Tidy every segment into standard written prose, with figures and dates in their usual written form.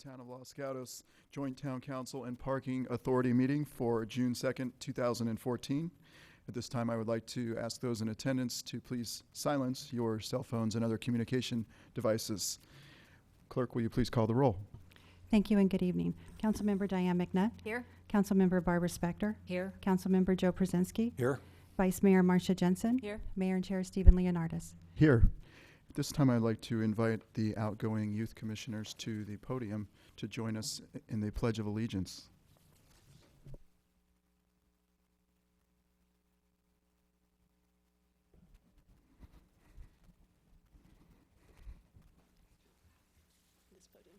Town of Los Gatos Joint Town Council and Parking Authority meeting for June 2nd, 2014. At this time, I would like to ask those in attendance to please silence your cell phones and other communication devices. Clerk, will you please call the roll? Thank you and good evening. Councilmember Diane McNutt. Here. Councilmember Barbara Spector. Here. Councilmember Joe Przynski. Here. Vice Mayor Marcia Jensen. Here. Mayor and Chair Stephen Leonardis. Here. At this time, I'd like to invite the outgoing youth commissioners to the podium to join us in the Pledge of Allegiance. This podium.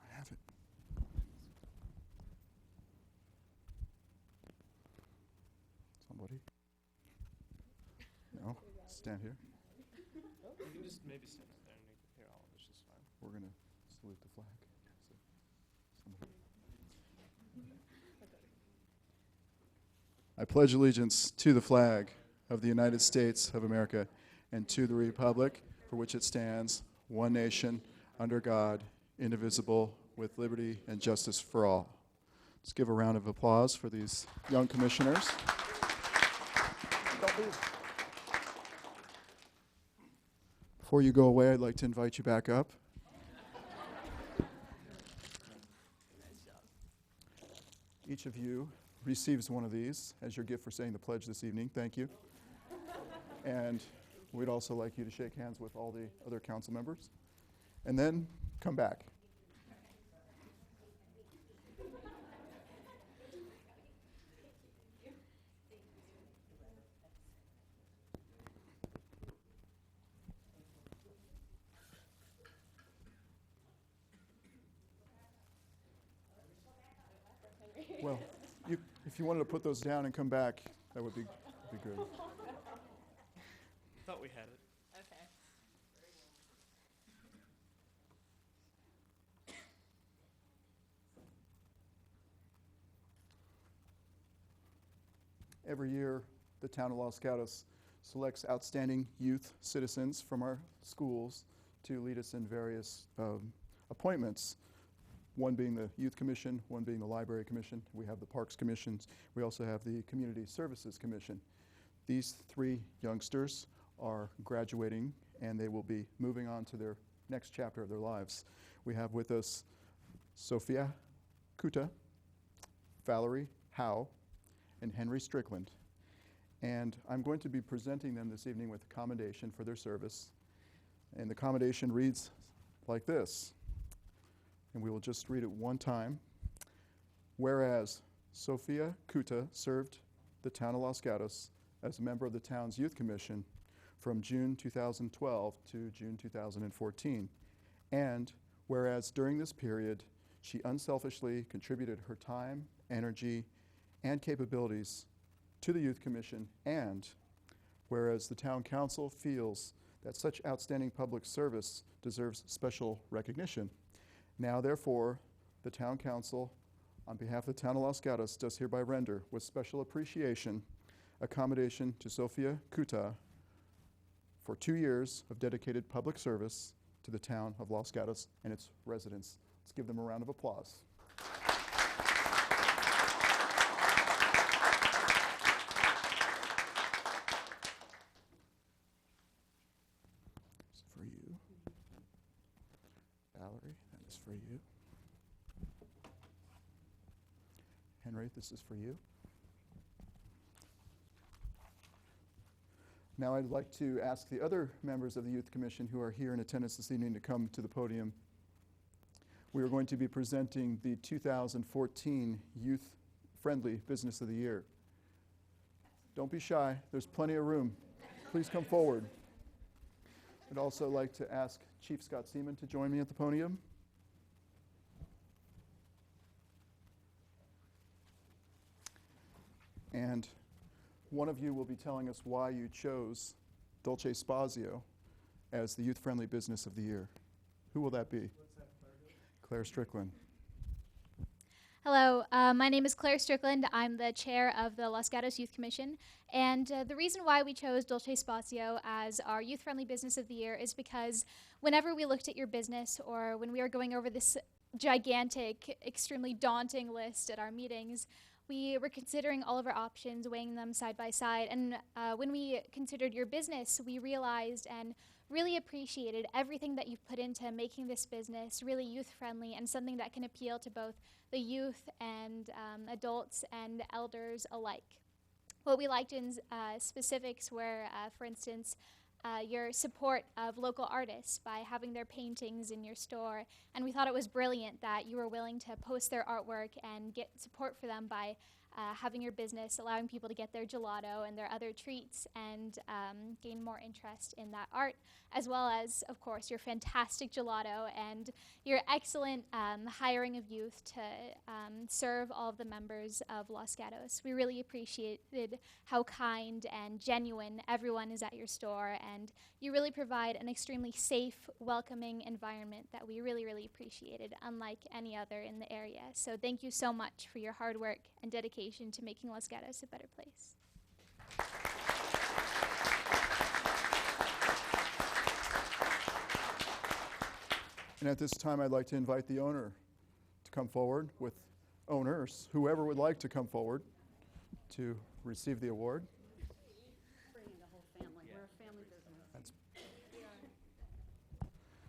I have it. Somebody? No? Stand here. You can just maybe stand up there and make it here. All of it's just fine. We're going to salute the flag. So, somebody. I pledge allegiance to the flag of the United States of America and to the republic for which it stands, one nation, under God, indivisible, with liberty and justice for all. Let's give a round of applause for these young commissioners. Don't leave. Before you go away, I'd like to invite you back up. Each of you receives one of these as your gift for saying the pledge this evening. Thank you. And we'd also like you to shake hands with all the other council members. And then come back. Well, if you wanted to put those down and come back, that would be good. Thought we had it. Okay. Every year, the town of Los Gatos selects outstanding youth citizens from our schools to lead us in various appointments. One being the Youth Commission, one being the Library Commission. We have the Parks Commissions. We also have the Community Services Commission. These three youngsters are graduating, and they will be moving on to their next chapter of their lives. We have with us Sophia Kuta, Valerie Howe, and Henry Strickland. And I'm going to be presenting them this evening with a commendation for their service. And the commendation reads like this. And we will just read it one time. Whereas Sophia Kuta served the town of Los Gatos as a member of the town's Youth Commission from June 2012 to June 2014. And whereas during this period, she unselfishly contributed her time, energy, and capabilities to the Youth Commission, and whereas the town council feels that such outstanding public service deserves special recognition. Now, therefore, the Town Council, on behalf of the Town of Los Gatos, does hereby render, with special appreciation, accommodation to Sophia Kuta for 2 years of dedicated public service to the Town of Los Gatos and its residents. Let's give them a round of applause. This is for you. Valerie, that is for you. Henry, this is for you. Now I'd like to ask the other members of the Youth Commission who are here in attendance this evening to come to the podium. We are going to be presenting the 2014 Youth Friendly Business of the Year. Don't be shy, there's plenty of room. Please come forward. I'd also like to ask Chief Scott Seaman to join me at the podium. And one of you will be telling us why you chose Dolce Spazio as the Youth-Friendly Business of the Year. Who will that be? Claire Strickland. Hello, my name is Claire Strickland. I'm the chair of the Los Gatos Youth Commission. And the reason why we chose Dolce Spazio as our youth-friendly business of the year is because whenever we looked at your business or when we were going over this gigantic, extremely daunting list at our meetings, we were considering all of our options, weighing them side by side. And when we considered your business, we realized and really appreciated everything that you've put into making this business really youth-friendly and something that can appeal to both the youth and adults and elders alike. What we liked in specifics were, for instance, your support of local artists by having their paintings in your store. And we thought it was brilliant that you were willing to post their artwork and get support for them by having your business, allowing people to get their gelato and their other treats and gain more interest in that art, as well as, of course, your fantastic gelato and your excellent hiring of youth to serve all of the members of Los Gatos. We really appreciated how kind and genuine everyone is at your store, and you really provide an extremely safe, welcoming environment that we really, really appreciated, unlike any other in the area. So thank you so much for your hard work and dedication to making Los Gatos a better place. And at this time, I'd like to invite the owner to come forward with owners, whoever would like to come forward to receive the award. Bringing the whole family. We're a family business. That's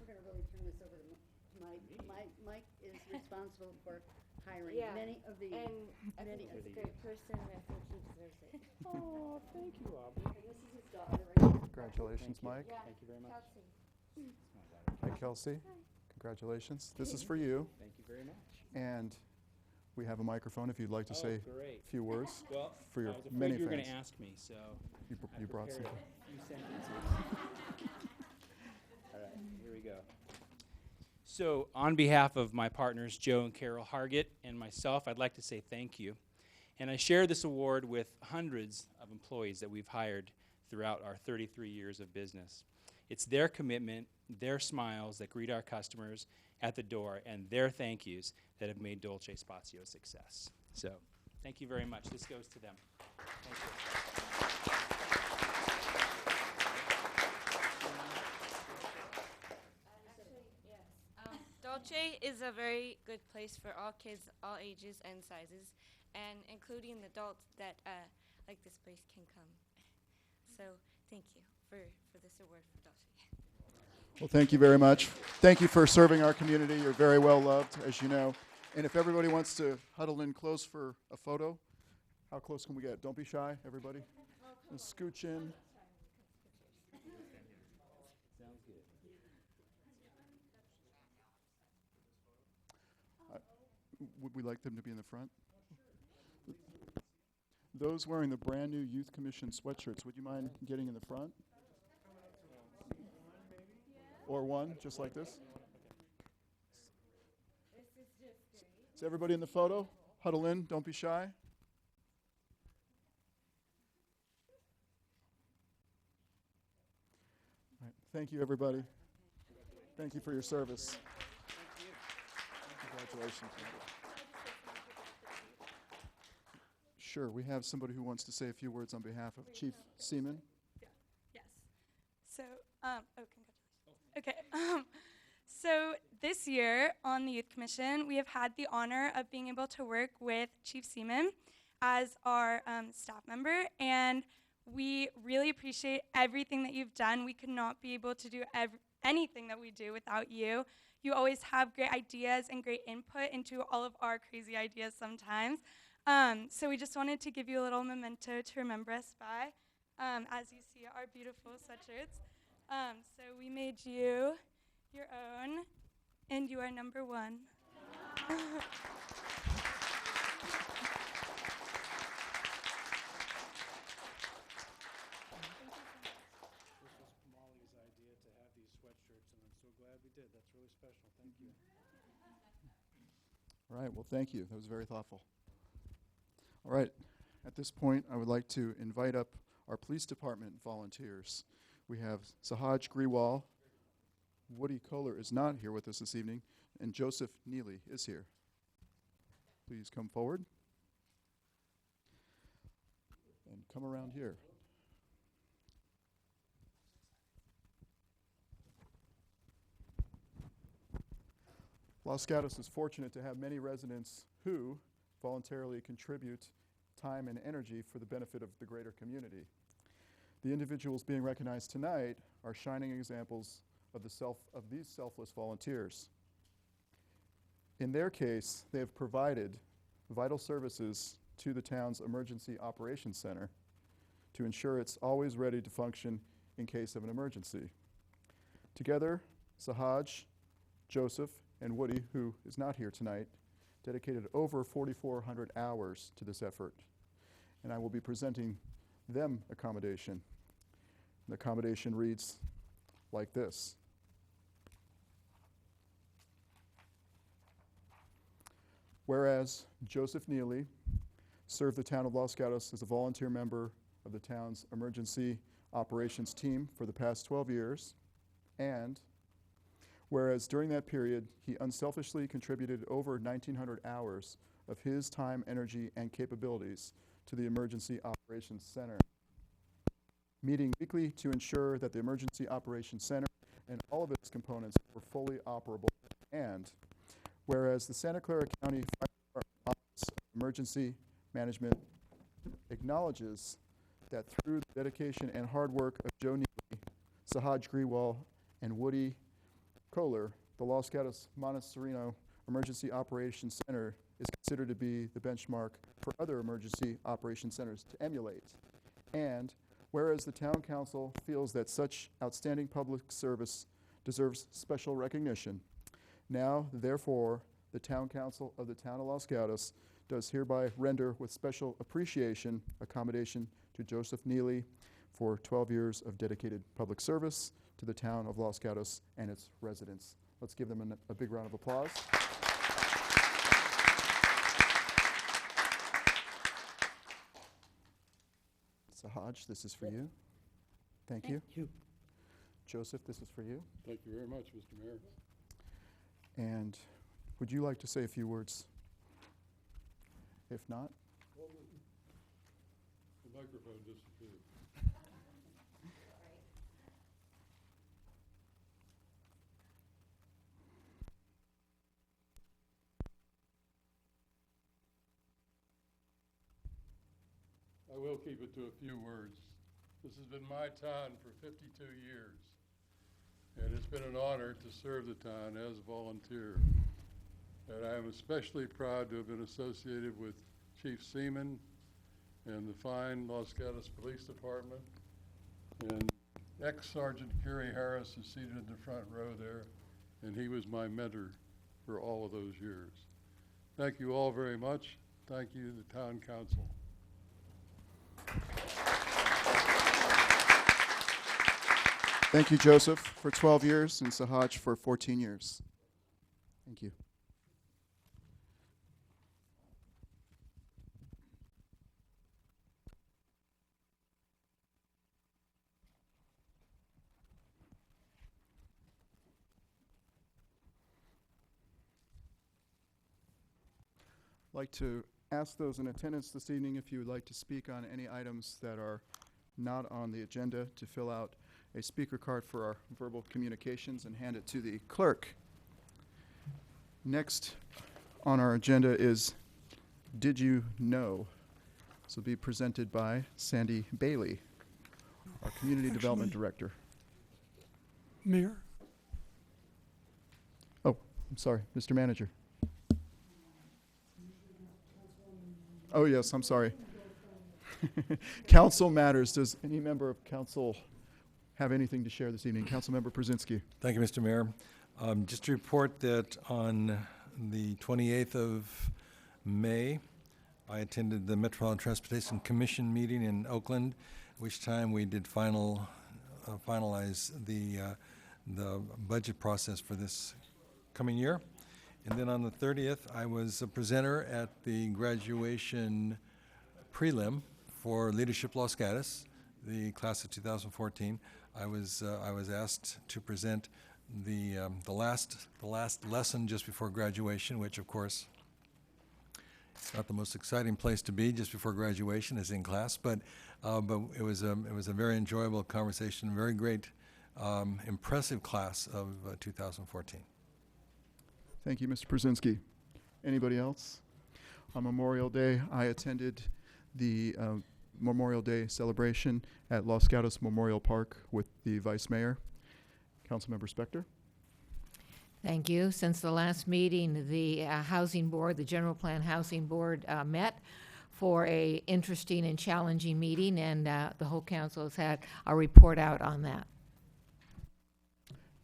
We're going to really turn this over to Mike. Mike is responsible for hiring Yeah. many of the. And I think he's a great person, and I think he deserves it. Oh, thank you, Aubrey. And this is his daughter right here. Congratulations, Mike. Yeah. Thank you very much. Kelsey. Hi, Kelsey. Congratulations. This is for you. Thank you very much. And we have a microphone if you'd like to say Great. a few words Well, for your I was afraid many you were going fans. to ask me, so You brought some. prepared a few sentences. All right, here we go. So, on behalf of my partners, Joe and Carol Hargett, and myself, I'd like to say thank you. And I share this award with hundreds of employees that we've hired throughout our 33 years of business. It's their commitment, their smiles that greet our customers at the door, and their thank yous that have made Dolce Spazio a success. So, thank you very much. This goes to them. Thank you. Dolce is a very good place for all kids, all ages and sizes, and including adults that like this place can come. So thank you for this award for Dolce. Well, thank you very much. Thank you for serving our community. You're very well loved, as you know. And if everybody wants to huddle in close for a photo, how close can we get? Don't be shy, everybody. And scooch in. Sounds good. Would we like them to be in the front? Those wearing the brand new Youth Commission sweatshirts, would you mind getting in the front? Or one, just like this? Is everybody in the photo? Huddle in, don't be shy. All right. Thank you, everybody. Thank you for your service. Congratulations. Sure, we have somebody who wants to say a few words on behalf of Chief Seaman. Yes. So, congratulations. Okay. So this year on the Youth Commission, we have had the honor of being able to work with Chief Seaman as our staff member, and we really appreciate everything that you've done. We could not be able to do anything that we do without you. You always have great ideas and great input into all of our crazy ideas sometimes. So we just wanted to give you a little memento to remember us by, as you see our beautiful sweatshirts. So we made you your own, and you are number one. This was Molly's idea to have these sweatshirts, and I'm so glad we did. That's really special. Thank you. All right, well, thank you. That was very thoughtful. All right, at this point, I would like to invite up our police department volunteers. We have Sahaj Griwal, Woody Kohler is not here with us this evening, and Joseph Neely is here. please come forward and come around here. Los Gatos is fortunate to have many residents who voluntarily contribute time and energy for the benefit of the greater community. The individuals being recognized tonight are shining examples of these selfless volunteers. In their case, they have provided vital services to the town's Emergency Operations Center to ensure it's always ready to function in case of an emergency. Together, Sahaj, Joseph, and Woody, who is not here tonight, dedicated over 4,400 hours to this effort. And I will be presenting them accommodation. The accommodation reads like this. Whereas Joseph Neely served the town of Los Gatos as a volunteer member of the town's emergency operations team for the past 12 years, and whereas during that period, he unselfishly contributed over 1,900 hours of his time, energy, and capabilities to the Emergency Operations Center, meeting weekly to ensure that the Emergency Operations Center and all of its components were fully operable. And whereas the Santa Clara County Fire Office of Emergency Management acknowledges that through the dedication and hard work of Joe Neely, Sahaj Grewal, and Woody Kohler, the Los Gatos Montessorino Emergency Operations Center is considered to be the benchmark for other emergency operations centers to emulate. And whereas the town council feels that such outstanding public service deserves special recognition, now, therefore, the town council of the town of Los Gatos does hereby render with special appreciation accommodation to Joseph Neely for 12 years of dedicated public service to the town of Los Gatos and its residents. Let's give them a big round of applause. Sahaj, this is for you. Thank you. Thank you. Joseph, this is for you. Thank you very much, Mr. Mayor. And would you like to say a few words? If not, The microphone disappeared. I will keep it to a few words. This has been my town for 52 years, and it's been an honor to serve the town as a volunteer. And I am especially proud to have been associated with Chief Seaman and the fine Los Gatos Police Department. And ex-Sergeant Kerry Harris is seated in the front row there, and he was my mentor for all of those years. Thank you all very much. Thank you, the Town Council. thank you, Joseph, for 12 years, and Sahaj for 14 years. Thank you. I'd like to ask those in attendance this evening if you would like to speak on any items that are not on the agenda to fill out a speaker card for our verbal communications and hand it to the clerk. Next on our agenda is Did You Know? This will be presented by Sandy Bailey, our Community Development Director. Mayor, Oh, I'm sorry, Mr. Manager. Oh, yes, I'm sorry. Council matters. Does any member of council have anything to share this evening? Councilmember Brzezinski. Thank you, Mr. Mayor. Just to report that on the 28th of May, I attended the Metropolitan Transportation Commission meeting in Oakland, which time we did finalize the budget process for this coming year. And then on the 30th, I was a presenter at the graduation prelim for Leadership Los Gatos, the class of 2014. I was asked to present the last lesson just before graduation, which of course It's not the most exciting place to be just before graduation, as in class, but it was a very enjoyable conversation, very great, impressive class of 2014. Thank you, Mr. Brzezinski. Anybody else? On Memorial Day, I attended the Memorial Day celebration at Los Gatos Memorial Park with the Vice Mayor. Councilmember Spector. Thank you. Since the last meeting, the Housing Board, the General Plan Housing Board, met for a interesting and challenging meeting, and the whole council has had a report out on that.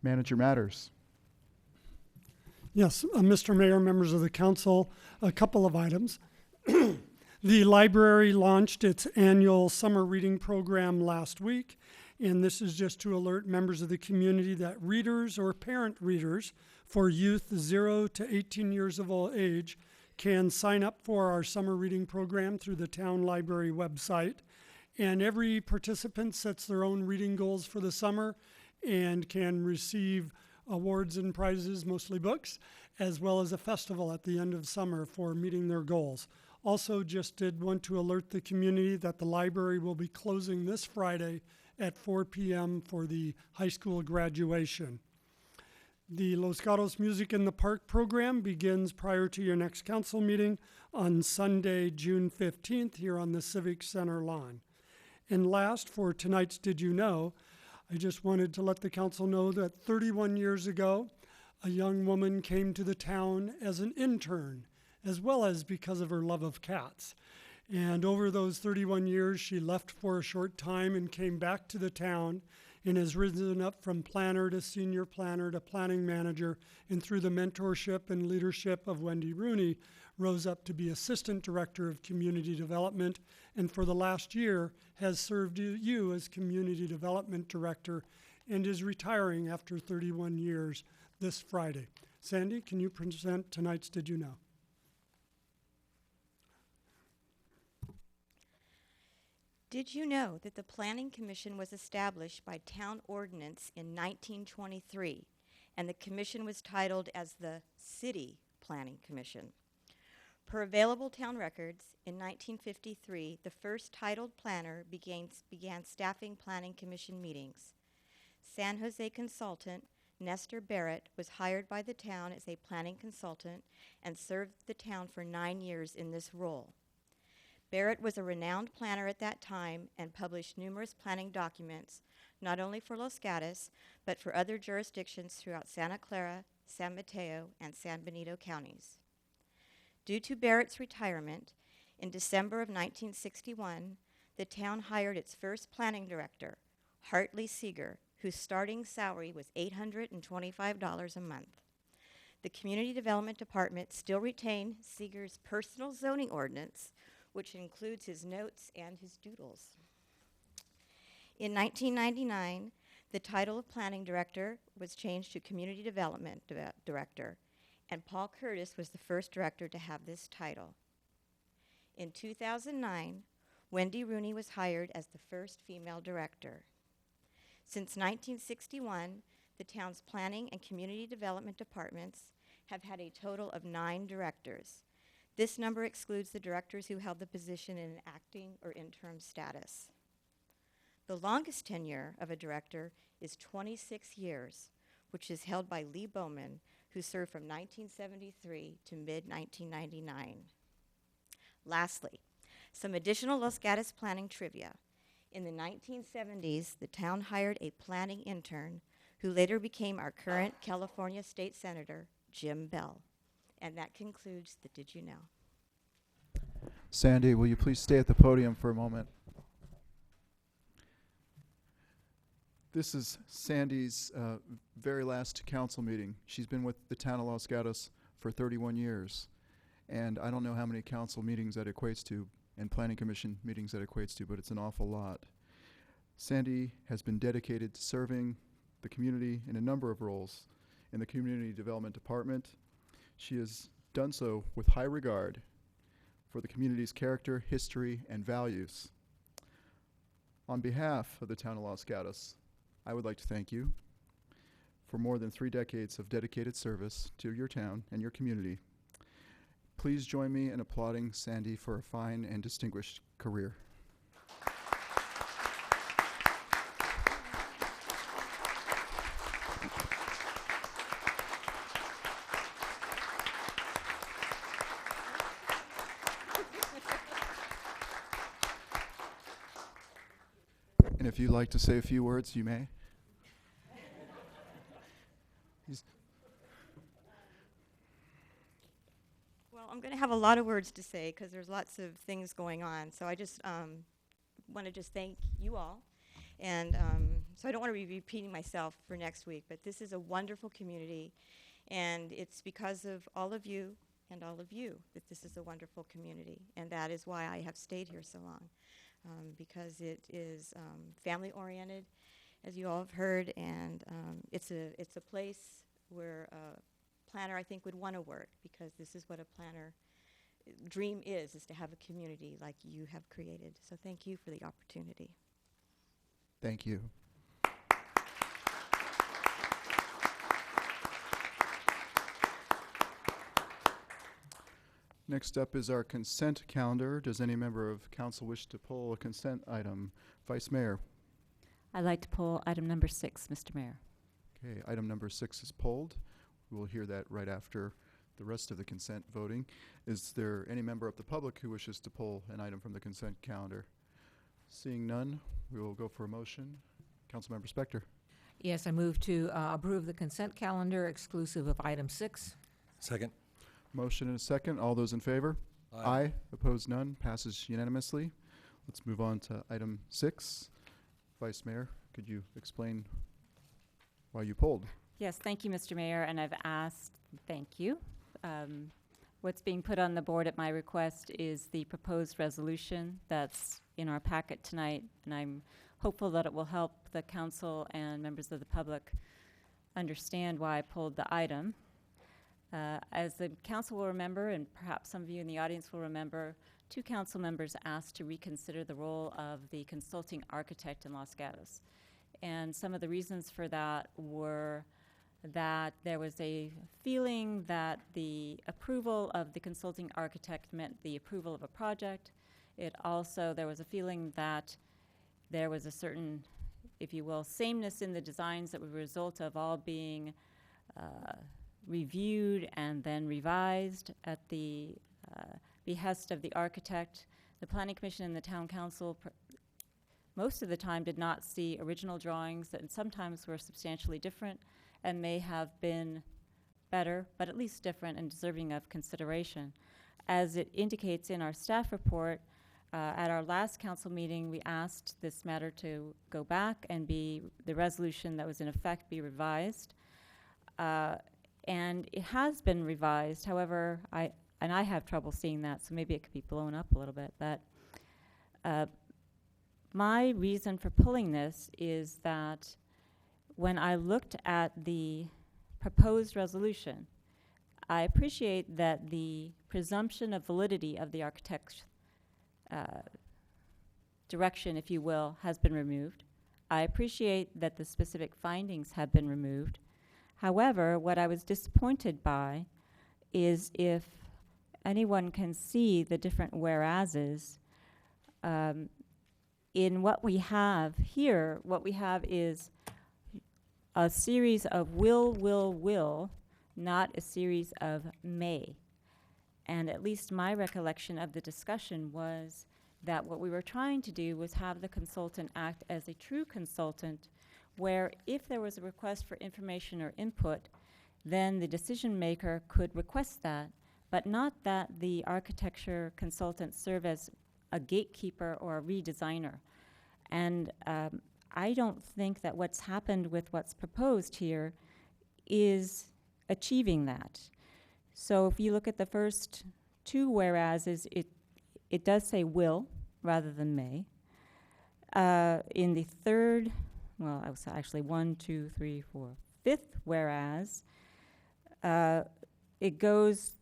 Manager Matters. Yes, Mr. Mayor, members of the council, a couple of items. The library launched its annual summer reading program last week, and this is just to alert members of the community that readers or parent readers for youth 0 to 18 years of age can sign up for our summer reading program through the town library website. And every participant sets their own reading goals for the summer and can receive awards and prizes, mostly books, as well as a festival at the end of summer for meeting their goals. Also, just did want to alert the community that the library will be closing this Friday at 4 p.m. for the high school graduation. The Los Gatos Music in the Park program begins prior to your next council meeting on Sunday, June 15th, here on the Civic Center lawn. And last, for tonight's Did You Know, I just wanted to let the council know that 31 years ago, a young woman came to the town as an intern, as well as because of her love of cats. And over those 31 years, she left for a short time and came back to the town and has risen up from planner to senior planner to planning manager, and through the mentorship and leadership of Wendy Rooney, rose up to be assistant director of community development, and for the last year has served you as community development director and is retiring after 31 years this Friday. Sandy, can you present tonight's Did You Know? Did you know that the Planning Commission was established by town ordinance in 1923, and the commission was titled as the City Planning Commission? Per available town records, in 1953, the first titled planner began staffing Planning Commission meetings. San Jose consultant Nestor Barrett was hired by the town as a planning consultant and served the town for 9 years in this role. Barrett was a renowned planner at that time and published numerous planning documents, not only for Los Gatos, but for other jurisdictions throughout Santa Clara, San Mateo, and San Benito counties. Due to Barrett's retirement, in December of 1961, the town hired its first planning director, Hartley Seeger, whose starting salary was $825 a month. The Community Development Department still retained Seeger's personal zoning ordinance, which includes his notes and his doodles. In 1999, the title of planning director was changed to community development director, and Paul Curtis was the first director to have this title. In 2009, Wendy Rooney was hired as the first female director. Since 1961, the town's planning and community development departments have had a total of 9 directors. This number excludes the directors who held the position in an acting or interim status. The longest tenure of a director is 26 years, which is held by Lee Bowman, who served from 1973 to mid-1999. Lastly, some additional Los Gatos planning trivia. In the 1970s, the town hired a planning intern who later became our current California State Senator, Jim Bell. And that concludes the Did You Know? Sandy, will you please stay at the podium for a moment? This is Sandy's very last council meeting. She's been with the town of Los Gatos for 31 years. And I don't know how many council meetings that equates to and planning commission meetings that equates to, but it's an awful lot. Sandy has been dedicated to serving the community in a number of roles in the Community Development Department. She has done so with high regard for the community's character, history, and values. On behalf of the town of Los Gatos, I would like to thank you for more than 3 decades of dedicated service to your town and your community. Please join me in applauding Sandy for a fine and distinguished career. And if you'd like to say a few words, you may. Well, I'm going to have a lot of words to say because there's lots of things going on. So I just want to just thank you all. And so I don't want to be repeating myself for next week, but this is a wonderful community. And it's because of all of you and all of you that this is a wonderful community. And that is why I have stayed here so long, because it is family-oriented, as you all have heard, and it's a place where a planner, I think, would want to work, because this is what a planner dream is to have a community like you have created. So thank you for the opportunity. Thank you. Next up is our consent calendar. Does any member of council wish to pull a consent item? Vice Mayor. I'd like to pull item number 6, Mr. Mayor. Okay, item number 6 is pulled. We will hear that right after the rest of the consent voting. Is there any member of the public who wishes to pull an item from the consent calendar? Seeing none, we will go for a motion. Councilmember Spector. Yes, I move to approve the consent calendar exclusive of item 6. Second. Motion and a second. All those in favor? Aye. Opposed, none. Passes unanimously. Let's move on to item 6. Vice Mayor, could you explain why you pulled? Yes, thank you, Mr. Mayor, and I've asked, thank you. What's being put on the board at my request is the proposed resolution that's in our packet tonight, and I'm hopeful that it will help the council and members of the public understand why I pulled the item. As the council will remember, and perhaps some of you in the audience will remember, 2 council members asked to reconsider the role of the consulting architect in Los Gatos. And some of the reasons for that were that there was a feeling that the approval of the consulting architect meant the approval of a project. There was a feeling that there was a certain, if you will, sameness in the designs that were a result of all being reviewed and then revised at the behest of the architect. The Planning Commission and the Town Council most of the time did not see original drawings that sometimes were substantially different and may have been better, but at least different and deserving of consideration. As it indicates in our staff report, at our last council meeting, we asked this matter to go back and the resolution that was in effect be revised. And it has been revised. However, I have trouble seeing that, so maybe it could be blown up a little bit. But my reason for pulling this is that when I looked at the proposed resolution, I appreciate that the presumption of validity of the architect's direction, if you will, has been removed. I appreciate that the specific findings have been removed. However, what I was disappointed by is if anyone can see the different whereases, in what we have here, what we have is a series of will, not a series of may. And at least my recollection of the discussion was that what we were trying to do was have the consultant act as a true consultant, where if there was a request for information or input, then the decision maker could request that, but not that the architecture consultant serve as a gatekeeper or a redesigner. And I don't think that what's happened with what's proposed here is achieving that. So if you look at the first 2 whereases, it does say will rather than may. In the third, well, I was actually 1, 2, 3, 4, 5th whereas, it goes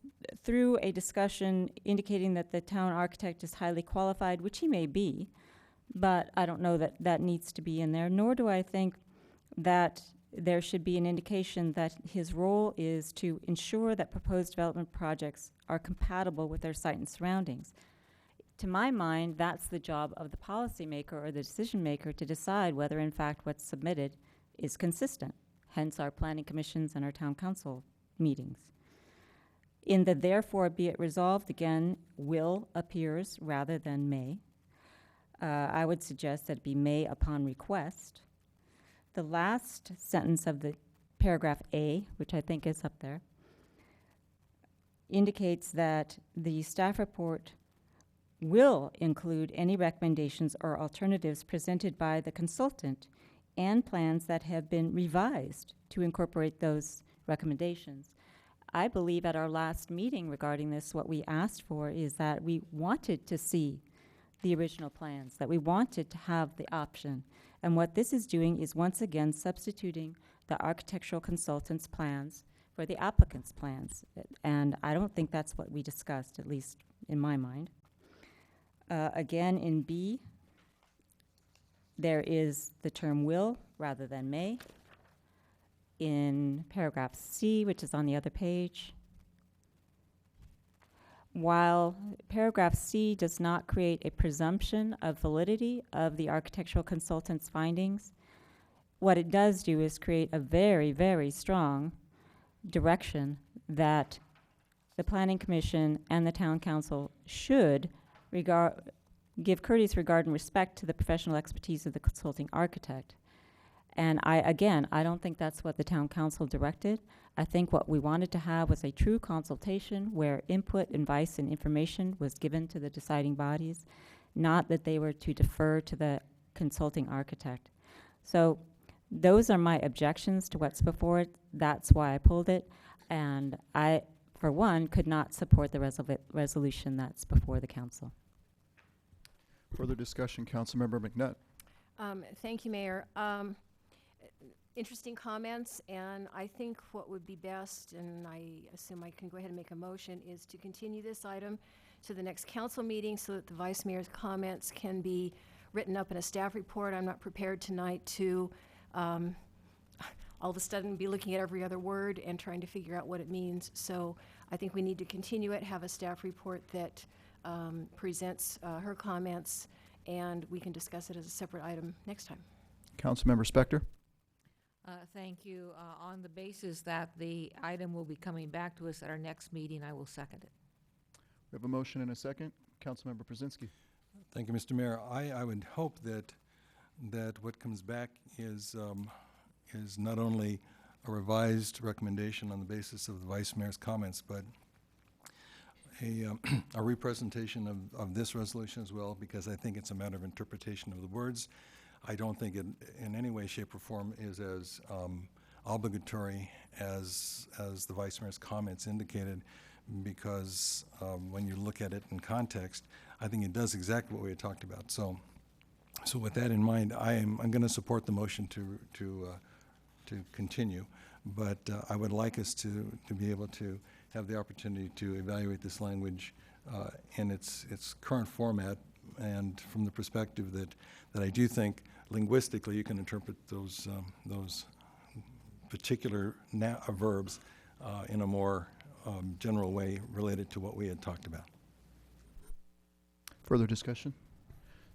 through a discussion indicating that the town architect is highly qualified, which he may be, but I don't know that that needs to be in there, nor do I think that there should be an indication that his role is to ensure that proposed development projects are compatible with their site and surroundings. To my mind, that's the job of the policymaker or the decision maker to decide whether in fact what's submitted is consistent, hence our planning commissions and our town council meetings. In the therefore be it resolved, again, will appears rather than may. I would suggest that it be may upon request. The last sentence of the paragraph A, which I think is up there, indicates that the staff report will include any recommendations or alternatives presented by the consultant and plans that have been revised to incorporate those recommendations. I believe at our last meeting regarding this, what we asked for is that we wanted to see the original plans, that we wanted to have the option. And what this is doing is once again substituting the architectural consultant's plans for the applicant's plans. And I don't think that's what we discussed, at least in my mind. Again, in B, there is the term will rather than may. In paragraph C, which is on the other page, while paragraph C does not create a presumption of validity of the architectural consultant's findings, what it does do is create a very, very strong direction that the Planning Commission and the Town Council should give courteous regard and respect to the professional expertise of the consulting architect. And I don't think that's what the Town Council directed. I think what we wanted to have was a true consultation where input, advice, and information was given to the deciding bodies, not that they were to defer to the consulting architect. So those are my objections to what's before it. That's why I pulled it. And I, for one, could not support the resolution that's before the council. Further discussion, Councilmember McNutt. Thank you, Mayor. Interesting comments, and I think what would be best, and I assume I can go ahead and make a motion, is to continue this item to the next council meeting so that the Vice Mayor's comments can be written up in a staff report. I'm not prepared tonight to all of a sudden be looking at every other word and trying to figure out what it means. So I think we need to continue it, have a staff report that presents her comments, and we can discuss it as a separate item next time. Councilmember Spector. Thank you. On the basis that the item will be coming back to us at our next meeting, I will second it. We have a motion and a second. Councilmember Brzezinski. Thank you, Mr. Mayor. I would hope that what comes back is not only a revised recommendation on the basis of the Vice Mayor's comments, but a representation of this resolution as well, because I think it's a matter of interpretation of the words. I don't think it in any way, shape, or form is as obligatory as the Vice Mayor's comments indicated, because when you look at it in context, I think it does exactly what we had talked about. So with that in mind, I'm going to support the motion to continue, but I would like us to be able to have the opportunity to evaluate this language in its current format, and from the perspective that I do think linguistically you can interpret those particular verbs in a more general way related to what we had talked about. Further discussion?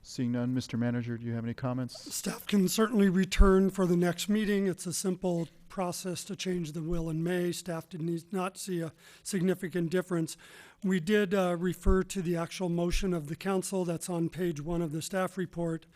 Seeing none, Mr. Manager, do you have any comments? Staff can certainly return for the next meeting. It's a simple process to change the will and may. Staff did not see a significant difference. We did refer to the actual motion of the council that's on page 1 of the staff report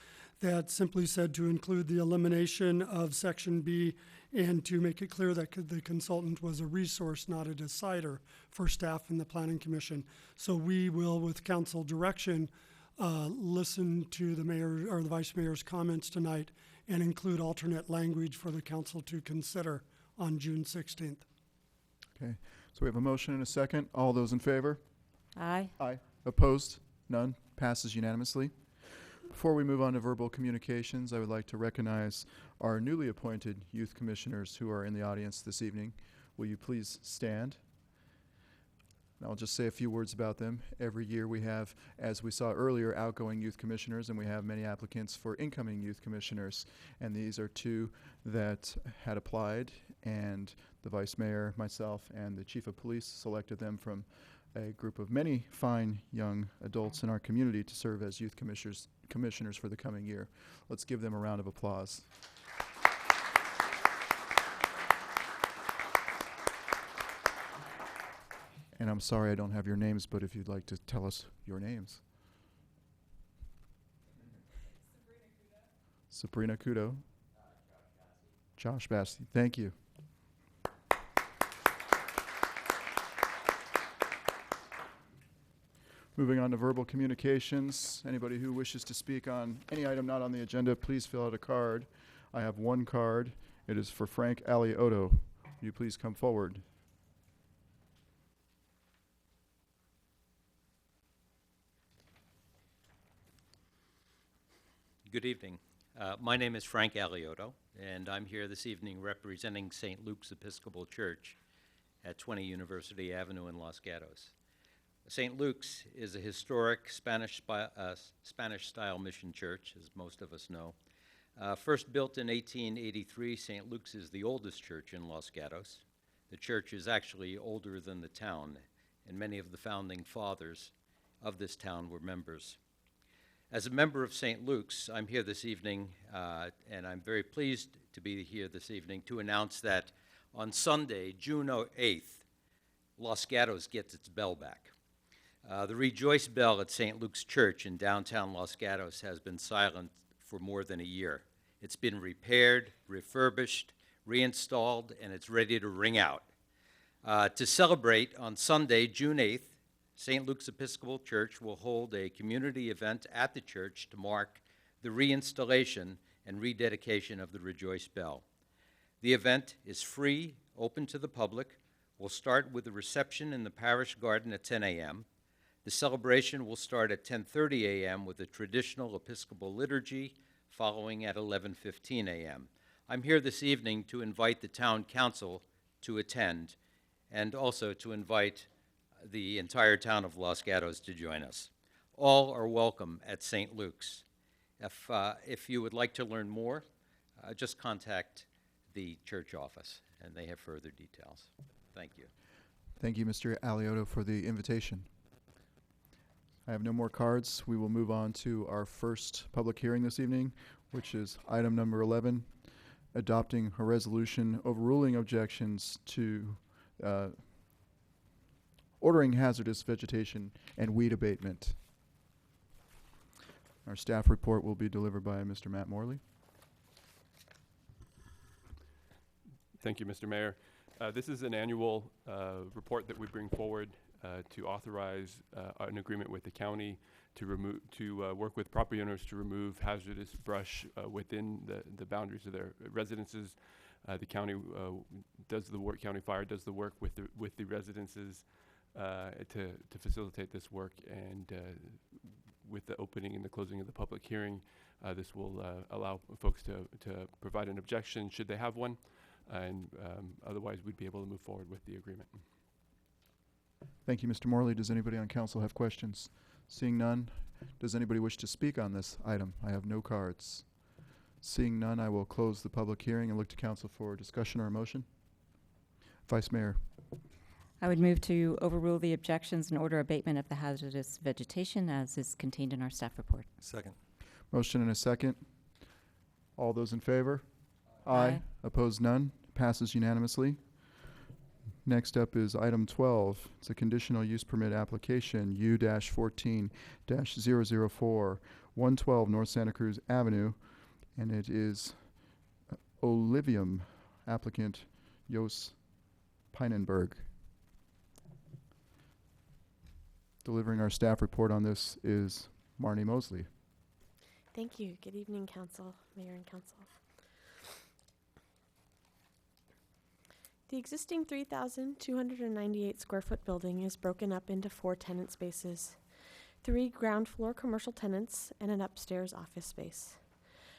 that simply said to include the elimination of section B and to make it clear that the consultant was a resource, not a decider for staff in the Planning Commission. So we will, with council direction, listen to the mayor or the vice mayor's comments tonight and include alternate language for the council to consider on June 16th. Okay, so we have a motion and a second. All those in favor? Aye. Aye. Opposed? None. Passes unanimously. Before we move on to verbal communications, I would like to recognize our newly appointed youth commissioners who are in the audience this evening. Will you please stand? And I'll just say a few words about them. Every year we have, as we saw earlier, outgoing youth commissioners, and we have many applicants for incoming youth commissioners. And these are two that had applied, and the vice mayor, myself, and the chief of police selected them from a group of many fine young adults in our community to serve as youth commissioners for the coming year. Let's give them a round of applause. And I'm sorry I don't have your names, but if you'd like to tell us your names. Sabrina Kudo. Josh Bassey. Thank you. Moving on to verbal communications. Anybody who wishes to speak on any item not on the agenda, please fill out a card. I have one card. It is for Frank Aliotto. Will you please come forward? Good evening. My name is Frank Aliotto, and I'm here this evening representing St. Luke's Episcopal Church at 20 University Avenue in Los Gatos. St. Luke's is a historic Spanish-style mission church, as most of us know. First built in 1883, St. Luke's is the oldest church in Los Gatos. The church is actually older than the town, and many of the founding fathers of this town were members. As a member of St. Luke's, I'm here this evening, and I'm very pleased to be here this evening to announce that on Sunday, June 8th, Los Gatos gets its bell back. The Rejoice Bell at St. Luke's Church in downtown Los Gatos has been silent for more than a year. It's been repaired, refurbished, reinstalled, and it's ready to ring out. To celebrate on Sunday, June 8th, St. Luke's Episcopal Church will hold a community event at the church to mark the reinstallation and rededication of the Rejoice Bell. The event is free, open to the public. We'll start with a reception in the parish garden at 10 a.m. The celebration will start at 10:30 a.m. with a traditional Episcopal liturgy, following at 11:15 a.m. I'm here this evening to invite the town council to attend and also to invite the entire town of Los Gatos to join us. All are welcome at St. Luke's. If you would like to learn more, just contact the church office, and they have further details. Thank you. Thank you, Mr. Aliotto, for the invitation. I have no more cards. We will move on to our first public hearing this evening, which is item number 11, adopting a resolution overruling objections to ordering hazardous vegetation and weed abatement. Our staff report will be delivered by Mr. Matt Morley. Thank you, Mr. Mayor. This is an annual report that we bring forward to authorize an agreement with the county to work with property owners to remove hazardous brush within the boundaries of their residences. The county does the work. County Fire does the work with the residences to facilitate this work, and with the opening and the closing of the public hearing, this will allow folks to provide an objection should they have one, and otherwise we'd be able to move forward with the agreement. Thank you, Mr. Morley. Does anybody on council have questions? Seeing none, does anybody wish to speak on this item? I have no cards. Seeing none, I will close the public hearing and look to council for discussion or a motion. Vice Mayor. I would move to overrule the objections and order abatement of the hazardous vegetation as is contained in our staff report. Second. Motion and a second. All those in favor? Aye. Opposed, none. Passes unanimously. Next up is item 12. It's a conditional use permit application U-14-004, 112 North Santa Cruz Avenue, and it is Olivium applicant Jos Peinenberg. Delivering our staff report on this is Marnie Mosley. Thank you. Good evening, Council, Mayor and Council. The existing 3,298 square foot building is broken up into 4 tenant spaces, 3 ground floor commercial tenants, and an upstairs office space.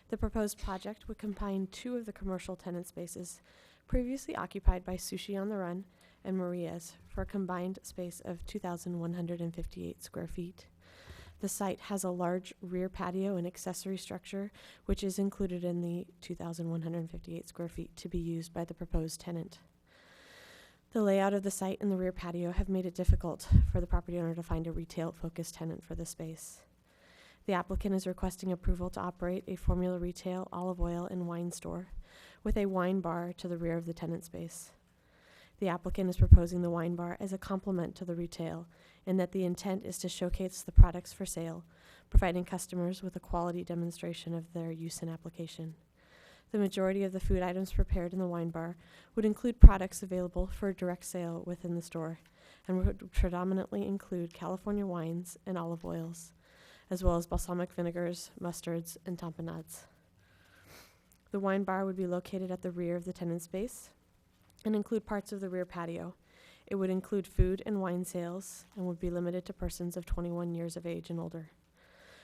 The proposed project would combine 2 of the commercial tenant spaces previously occupied by Sushi on the Run, and Maria's for a combined space of 2,158 square feet. The site has a large rear patio and accessory structure, which is included in the 2,158 square feet to be used by the proposed tenant. The layout of the site and the rear patio have made it difficult for the property owner to find a retail-focused tenant for the space. The applicant is requesting approval to operate a formula retail, olive oil, and wine store with a wine bar to the rear of the tenant space. The applicant is proposing the wine bar as a complement to the retail, in that the intent is to showcase the products for sale, providing customers with a quality demonstration of their use and application. The majority of the food items prepared in the wine bar would include products available for direct sale within the store, and would predominantly include California wines and olive oils, as well as balsamic vinegars, mustards, and tapenades. The wine bar would be located at the rear of the tenant space and include parts of the rear patio. It would include food and wine sales and would be limited to persons of 21 years of age and older.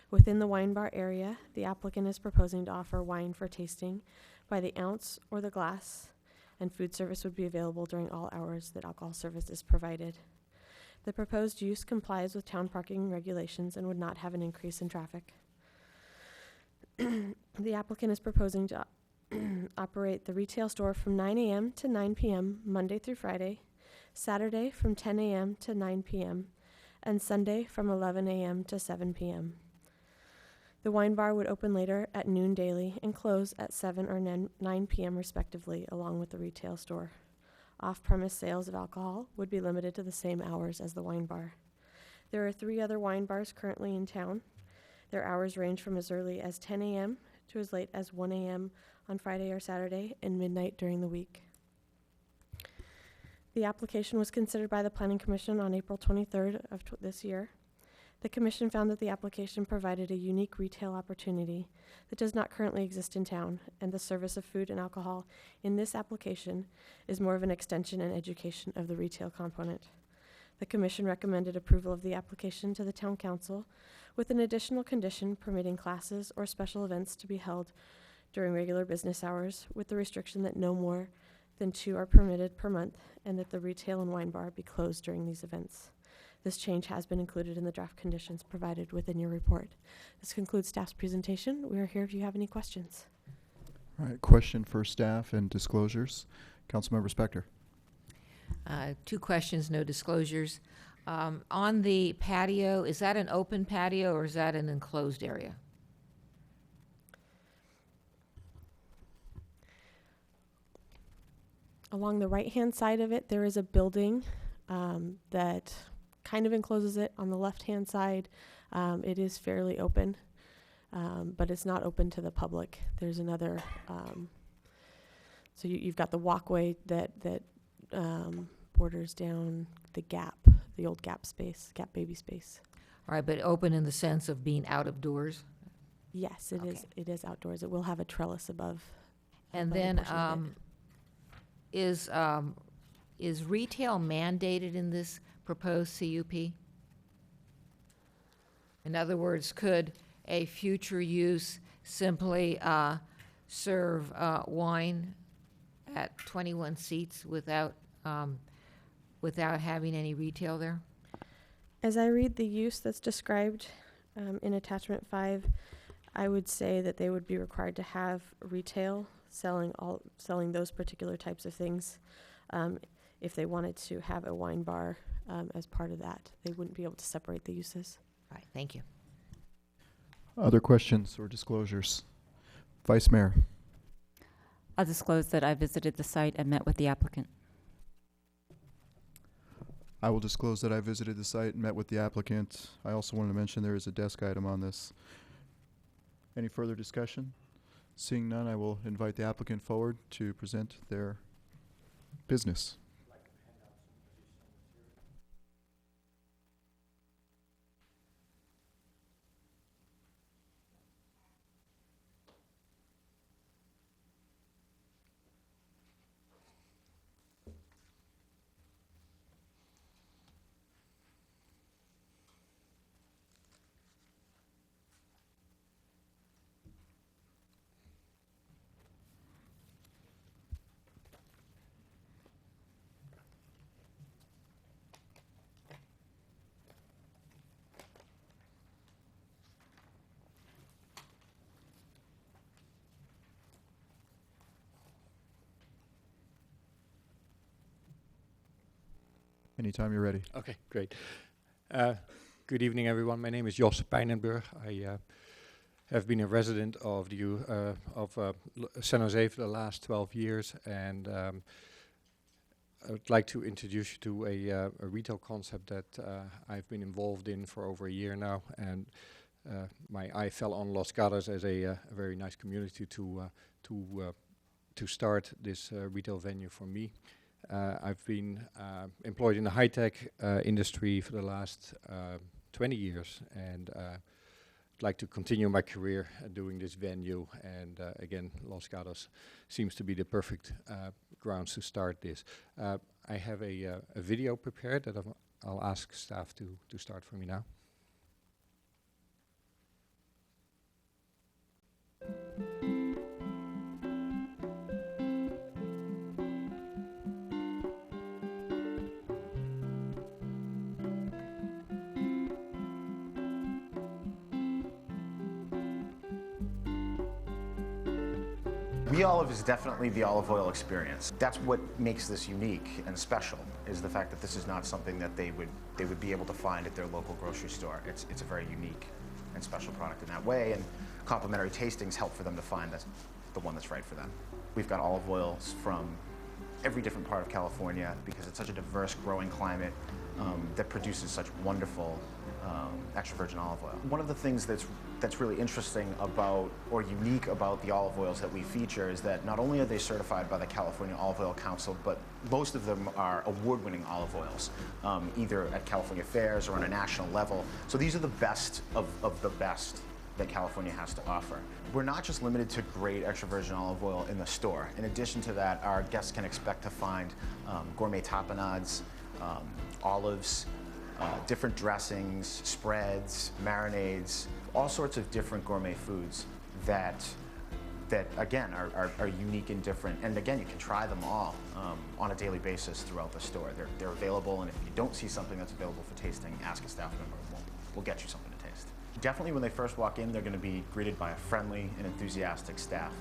Within the wine bar area, the applicant is proposing to offer wine for tasting by the ounce or the glass, and food service would be available during all hours that alcohol service is provided. The proposed use complies with town parking regulations and would not have an increase in traffic. The applicant is proposing to operate the retail store from 9 a.m. to 9 p.m. Monday through Friday, Saturday from 10 a.m. to 9 p.m., and Sunday from 11 a.m. to 7 p.m. The wine bar would open later at noon daily and close at 7 or 9 p.m. respectively, along with the retail store. Off-premise sales of alcohol would be limited to the same hours as the wine bar. There are 3 other wine bars currently in town. Their hours range from as early as 10 a.m. to as late as 1 a.m. on Friday or Saturday and midnight during the week. The application was considered by the Planning Commission on April 23rd of this year. The Commission found that the application provided a unique retail opportunity that does not currently exist in town, and the service of food and alcohol in this application is more of an extension and education of the retail component. The Commission recommended approval of the application to the Town Council with an additional condition permitting classes or special events to be held during regular business hours, with the restriction that no more than 2 are permitted per month, and that the retail and wine bar be closed during these events. This change has been included in the draft conditions provided within your report. This concludes staff's presentation. We are here if you have any questions. All right, question for staff and disclosures. Councilmember Spector. 2 questions, no disclosures. On the patio, is that an open patio or is that an enclosed area? Along the right-hand side of it, there is a building that kind of encloses it. On the left-hand side, it is fairly open, but it's not open to the public. There's another, so you've got the walkway that borders down the Gap, the old Gap space, Gap baby space. All right, but open in the sense of being out of doors? Yes, it is. It is outdoors. It will have a trellis above. And above a then, portion of it. is retail mandated in this proposed CUP? In other words, could a future use simply serve wine at 21 seats without having any retail there? As I read the use that's described in attachment 5, I would say that they would be required to have retail selling those particular types of things. If they wanted to have a wine bar as part of that, they wouldn't be able to separate the uses. All right, thank you. Other questions or disclosures? Vice Mayor. I'll disclose that I visited the site and met with the applicant. I will disclose that I visited the site and met with the applicant. I also wanted to mention there is a desk item on this. Any further discussion? Seeing none, I will invite the applicant forward to present their business. Anytime you're ready. Okay, great. Good evening, everyone. My name is Jos Pijnenburg. I have been a resident of San Jose for the last 12 years, and I would like to introduce you to a retail concept that I've been involved in for over a year now, and my eye fell on Los Gatos as a very nice community to start this retail venue for me. I've been employed in the high-tech industry for the last 20 years, and I'd like to continue my career doing this venue. And again, Los Gatos seems to be the perfect grounds to start this. I have a video prepared that I'll ask staff to start for me now. We Olive is definitely the olive oil experience. That's what makes this unique and special, is the fact that this is not something that they would be able to find at their local grocery store. It's a very unique and special product in that way, and complimentary tastings help for them to find the one that's right for them. We've got olive oils from every different part of California because it's such a diverse growing climate that produces such wonderful extra virgin olive oil. One of the things that's really interesting about, or unique about the olive oils that we feature, is that not only are they certified by the California Olive Oil Council, but most of them are award-winning olive oils, either at California fairs or on a national level. So these are the best of the best that California has to offer. We're not just limited to great extra virgin olive oil in the store. In addition to that, our guests can expect to find gourmet tapenades, olives, different dressings, spreads, marinades, all sorts of different gourmet foods that again are unique and different. And again, you can try them all on a daily basis throughout the store. They're available, and if you don't see something that's available for tasting, ask a staff member. We'll get you something to taste. Definitely when they first walk in, they're going to be greeted by a friendly and enthusiastic staff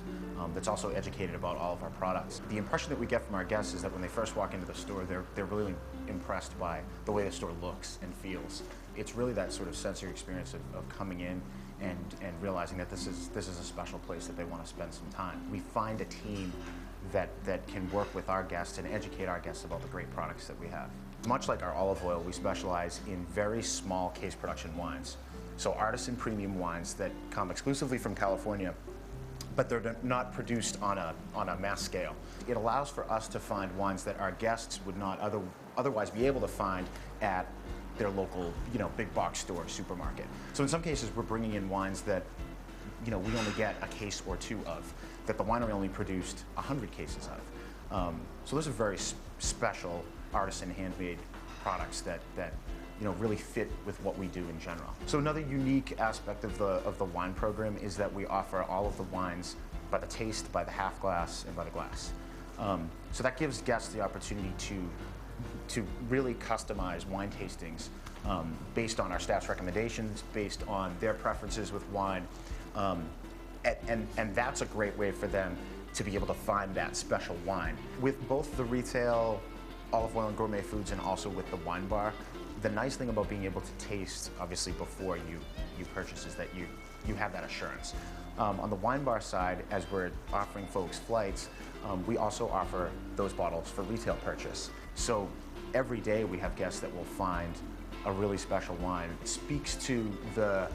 that's also educated about all of our products. The impression that we get from our guests is that when they first walk into the store, they're really impressed by the way the store looks and feels. It's really that sort of sensory experience of coming in and realizing that this is a special place that they want to spend some time. We find a team that can work with our guests and educate our guests about the great products that we have. Much like our olive oil, we specialize in very small case production wines. So artisan premium wines that come exclusively from California, but they're not produced on a mass scale. It allows for us to find wines that our guests would not otherwise be able to find at their local, big box store, supermarket. So in some cases, we're bringing in wines that, we only get a case or two of, that the winery only produced 100 cases of. So those are very special artisan handmade products that really fit with what we do in general. So another unique aspect of the wine program is that we offer all of the wines by the taste, by the half glass, and by the glass. So that gives guests the opportunity to really customize wine tastings based on our staff's recommendations, based on their preferences with wine, and that's a great way for them to be able to find that special wine. With both the retail olive oil and gourmet foods and also with the wine bar, the nice thing about being able to taste, obviously, before you purchase is that you have that assurance. On the wine bar side, as we're offering folks flights, we also offer those bottles for retail purchase. So every day we have guests that will find a really special wine. It speaks to the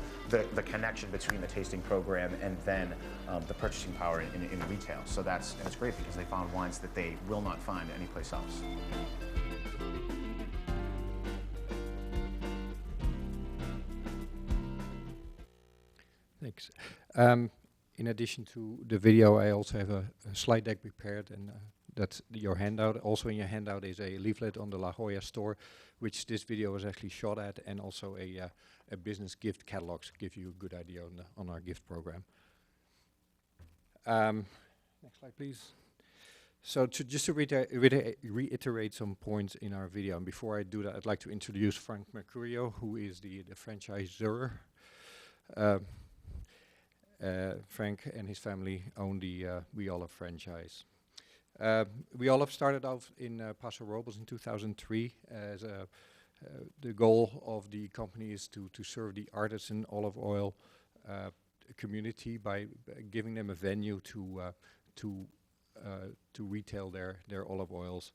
connection between the tasting program and then the purchasing power in retail. So and it's great because they found wines that they will not find anyplace else. Thanks. In addition to the video, I also have a slide deck prepared, and that's your handout. Also in your handout is a leaflet on the La Jolla store, which this video was actually shot at, and also a business gift catalog to give you a good idea on our gift program. Next slide, please. So just to reiterate some points in our video, and before I do that, I'd like to introduce Frank Mercurio, who is the franchisor. Frank and his family own the We Olive franchise. We all have started off in Paso Robles in 2003 as the goal of the company is to serve the artisan olive oil community by giving them a venue to retail their olive oils.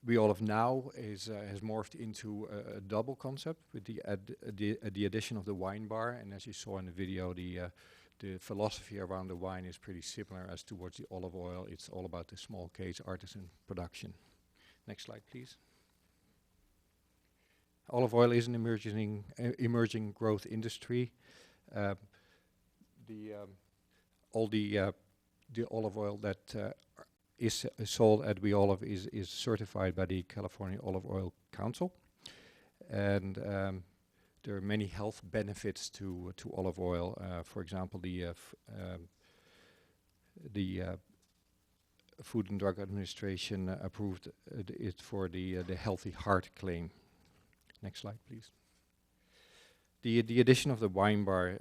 We Olive Now has morphed into a double concept with the addition of the wine bar, and as you saw in the video, the philosophy around the wine is pretty similar as towards the olive oil. It's all about the small case artisan production. Next slide, please. Olive oil is an emerging growth industry. All the olive oil that is sold at We Olive is certified by the California Olive Oil Council, and there are many health benefits to olive oil. For example, the Food and Drug Administration approved it for the healthy heart claim. Next slide, please. The addition of the wine bar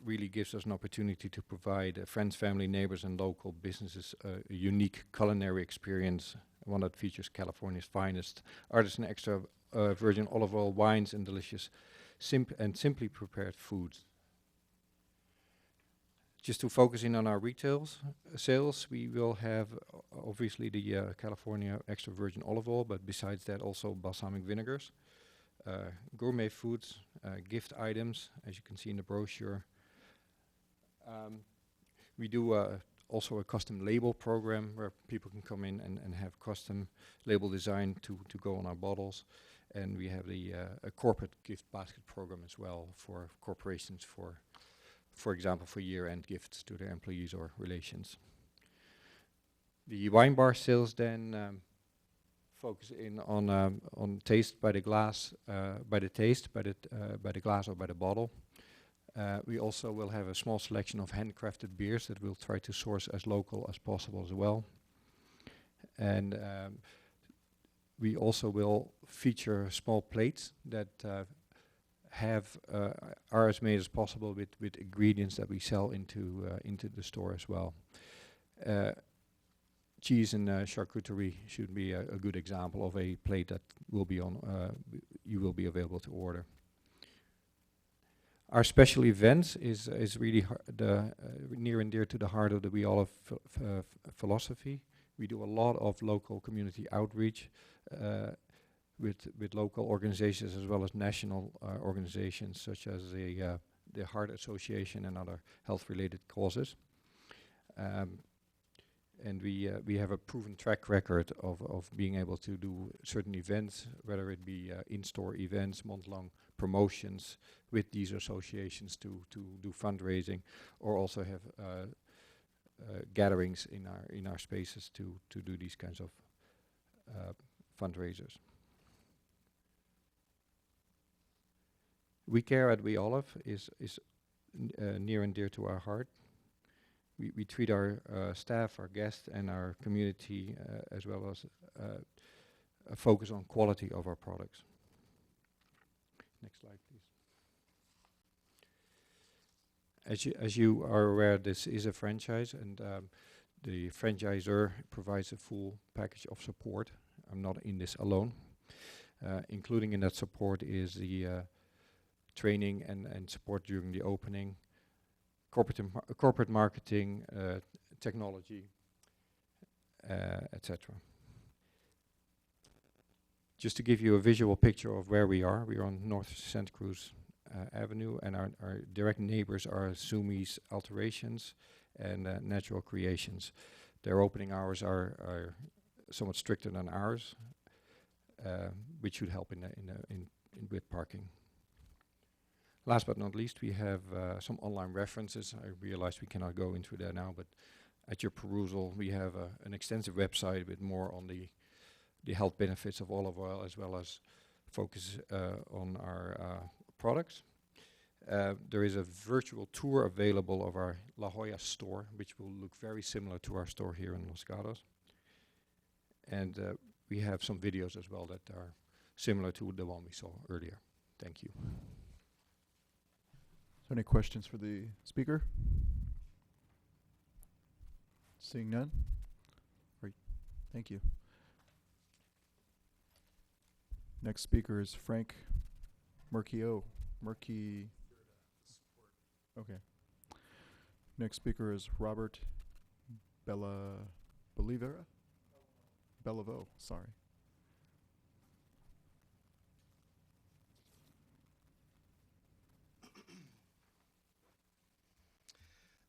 really gives us an opportunity to provide friends, family, neighbors, and local businesses a unique culinary experience, one that features California's finest artisan extra virgin olive oil wines and delicious simply prepared foods. Just to focus in on our retail sales, we will have obviously the California extra virgin olive oil, but besides that also balsamic vinegars, gourmet foods, gift items, as you can see in the brochure. We do also a custom label program where people can come in and have custom label design to go on our bottles. And we have a corporate gift basket program as well for corporations for example, for year-end gifts to their employees or relations. The wine bar sales then focus in on taste by the glass, by the glass or by the bottle. We also will have a small selection of handcrafted beers that we'll try to source as local as possible as well. And we also will feature small plates that are as made as possible with ingredients that we sell into the store as well. Cheese and charcuterie should be a good example of a plate that will be you will be available to order. Our special events is really near and dear to the heart of the We Olive philosophy. We do a lot of local community outreach with local organizations as well as national organizations such as the Heart Association and other health-related causes. And we have a proven track record of being able to do certain events, whether it be in-store events, month-long promotions with these associations to do fundraising, or also have gatherings in our spaces to do these kinds of fundraisers. We Care at We Olive is near and dear to our heart. We treat our staff, our guests, and our community as well as a focus on quality of our products. Next slide, please. As you are aware, this is a franchise, and the franchisor provides a full package of support. I'm not in this alone. Including in that support is the training and support during the opening, corporate marketing, technology, etc. Just to give you a visual picture of where we are on North Santa Cruz Avenue, and our direct neighbors are Sumi's Alterations and Natural Creations. Their opening hours are somewhat stricter than ours, which should help with parking. Last but not least, we have some online references. I realize we cannot go into that now, but at your perusal, we have an extensive website with more on the health benefits of olive oil, as well as focus on our products. There is a virtual tour available of our La Jolla store, which will look very similar to our store here in Los Gatos. And we have some videos as well that are similar to the one we saw earlier. Thank you. So any questions for the speaker? Seeing none? Thank you. Next speaker is Frank Murky. Okay. Next speaker is Robert Bellavo, sorry.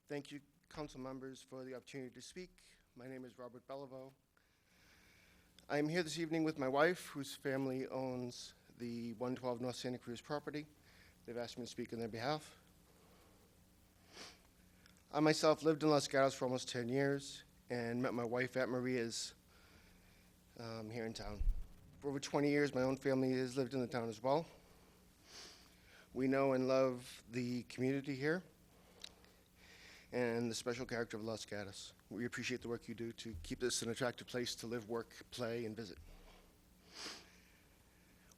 Thank you, council members, for the opportunity to speak. My name is Robert Bellavo. I am here this evening with my wife, whose family owns the 112 North Santa Cruz property. They've asked me to speak on their behalf. I myself lived in Los Gatos for almost 10 years and met my wife at Maria's here in town. For over 20 years, my own family has lived in the town as well. We know and love the community here and the special character of Los Gatos. We appreciate the work you do to keep this an attractive place to live, work, play, and visit.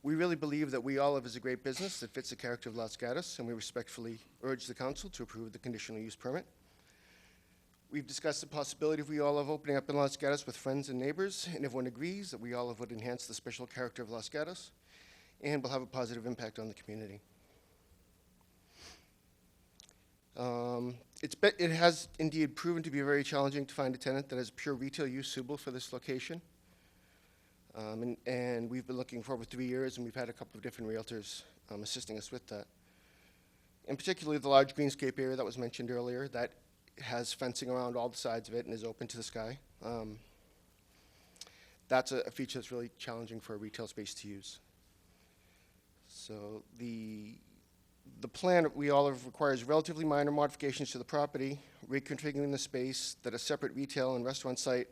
We really believe that We Olive is a great business that fits the character of Los Gatos, and we respectfully urge the council to approve the conditional use permit. We've discussed the possibility of We Olive opening up in Los Gatos with friends and neighbors, and everyone agrees that We Olive would enhance the special character of Los Gatos and will have a positive impact on the community. It has indeed proven to be very challenging to find a tenant that has pure retail use suitable for this location. And we've been looking for over 3 years, and we've had a couple of different realtors assisting us with that. And particularly the large greenscape area that was mentioned earlier, that has fencing around all the sides of it and is open to the sky. That's a feature that's really challenging for a retail space to use. So the plan at We Olive requires relatively minor modifications to the property, reconfiguring the space that a separate retail and restaurant site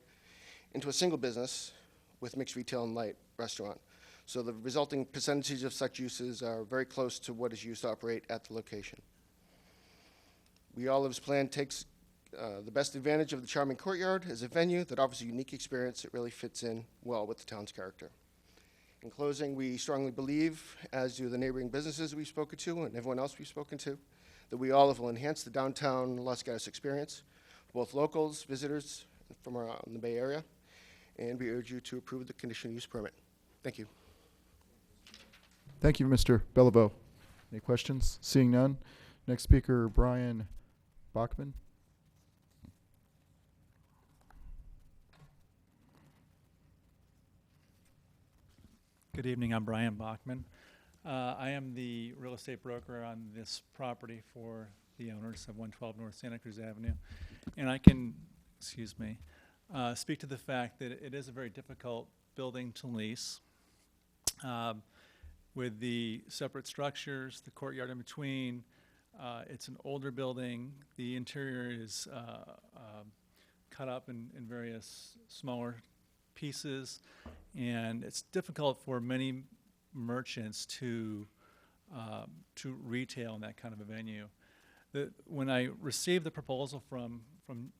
into a single business with mixed retail and light restaurant. So the resulting percentages of such uses are very close to what is used to operate at the location. We Olive's plan takes the best advantage of the charming courtyard as a venue that offers a unique experience that really fits in well with the town's character. In closing, we strongly believe, as do the neighboring businesses we've spoken to and everyone else we've spoken to, that We Olive will enhance the downtown Los Gatos experience, both locals, visitors from around the Bay Area, and we urge you to approve the conditional use permit. Thank you. Thank you, Mr. Bellavo. Any questions? Seeing none. Next speaker, Brian Bachman. Good evening, I'm Brian Bachman. I am the real estate broker on this property for the owners of 112 North Santa Cruz Avenue. And I can, speak to the fact that it is a very difficult building to lease. With the separate structures, the courtyard in between, it's an older building. The interior is cut up in various smaller pieces, and it's difficult for many merchants to retail in that kind of a venue. When I received the proposal from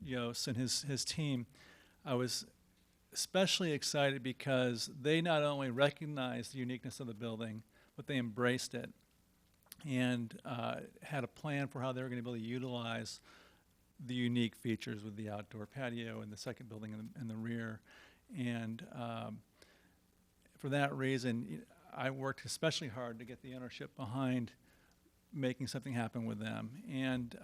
Jos and his team, I was especially excited because they not only recognized the uniqueness of the building, but they embraced it and had a plan for how they were going to be able to utilize the unique features with the outdoor patio and the second building in the rear. And for that reason, I worked especially hard to get the ownership behind making something happen with them. And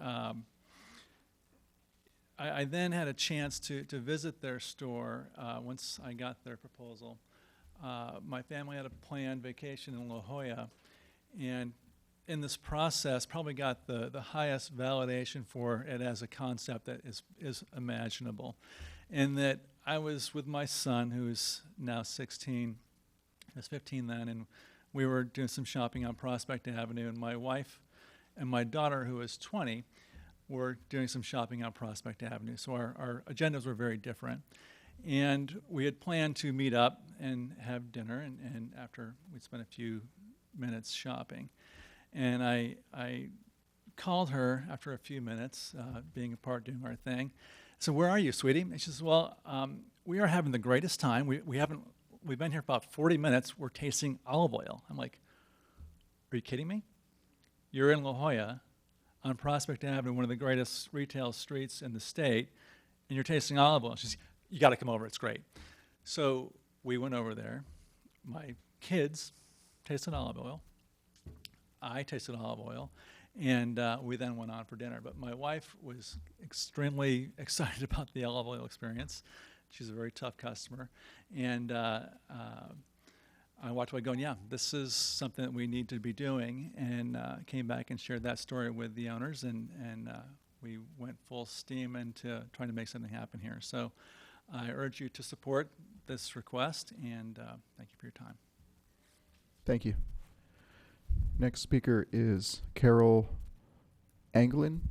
I then had a chance to visit their store once I got their proposal. My family had a planned vacation in La Jolla, and in this process probably got the highest validation for it as a concept that is imaginable. And that I was with my son, who is now 16, he was 15 then, and we were doing some shopping on Prospect Avenue, and my wife and my daughter, who was 20, were doing some shopping on Prospect Avenue. So our agendas were very different. And we had planned to meet up and have dinner, and after we'd spent a few minutes shopping. And I called her after a few minutes, being apart, doing our thing. So where are you, sweetie? And she says, well, we are having the greatest time. We've been here about 40 minutes. We're tasting olive oil. I'm like, are you kidding me? You're in La Jolla on Prospect Avenue, one of the greatest retail streets in the state, and you're tasting olive oil. She says, you got to come over. It's great. So we went over there. My kids tasted olive oil. I tasted olive oil. And we then went on for dinner. But my wife was extremely excited about the olive oil experience. She's a very tough customer. And I walked away going, yeah, this is something that we need to be doing. And came back and shared that story with the owners. And we went full steam into trying to make something happen here. So I urge you to support this request. And thank you for your time. Thank you. Next speaker is Carol Anglin.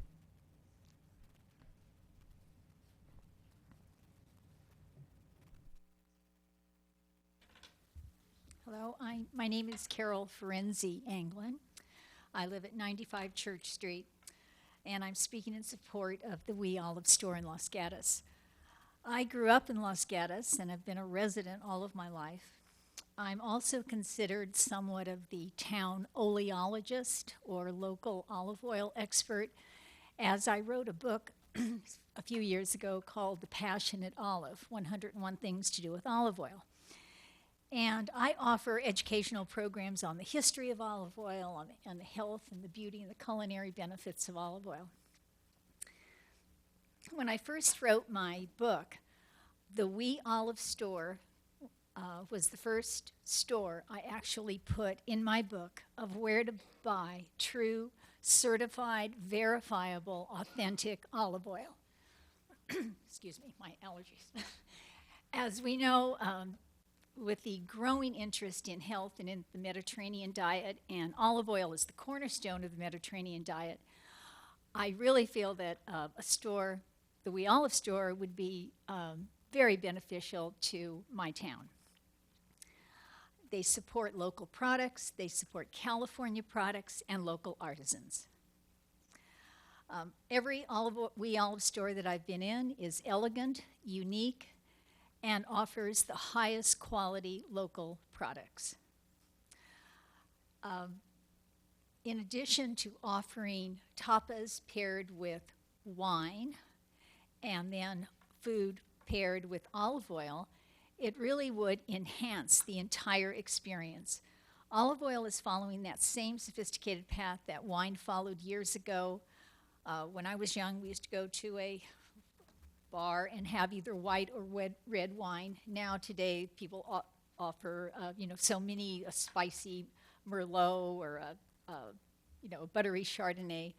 Hello, my name is Carol Ferenzi Anglin. I live at 95 Church Street, and I'm speaking in support of the We Olive Store in Los Gatos. I grew up in Los Gatos and have been a resident all of my life. I'm also considered somewhat of the town oleologist or local olive oil expert, as I wrote a book a few years ago called The Passionate Olive, 101 Things to Do with Olive Oil. And I offer educational programs on the history of olive oil, on the health and the beauty and the culinary benefits of olive oil. When I first wrote my book, the We Olive Store was the first store I actually put in my book of where to buy true, certified, verifiable, authentic olive oil. Excuse me, my allergies. As we know, with the growing interest in health and in the Mediterranean diet, and olive oil is the cornerstone of the Mediterranean diet, I really feel that a store, the We Olive Store, would be very beneficial to my town. They support local products, they support California products, and local artisans. Every We Olive Store that I've been in is elegant, unique, and offers the highest quality local products. In addition to offering tapas paired with wine and then food paired with olive oil, it really would enhance the entire experience. Olive oil is following that same sophisticated path that wine followed years ago. When I was young, we used to go to a bar and have either white or red wine. Now today, people offer, so many, a spicy Merlot or a buttery Chardonnay.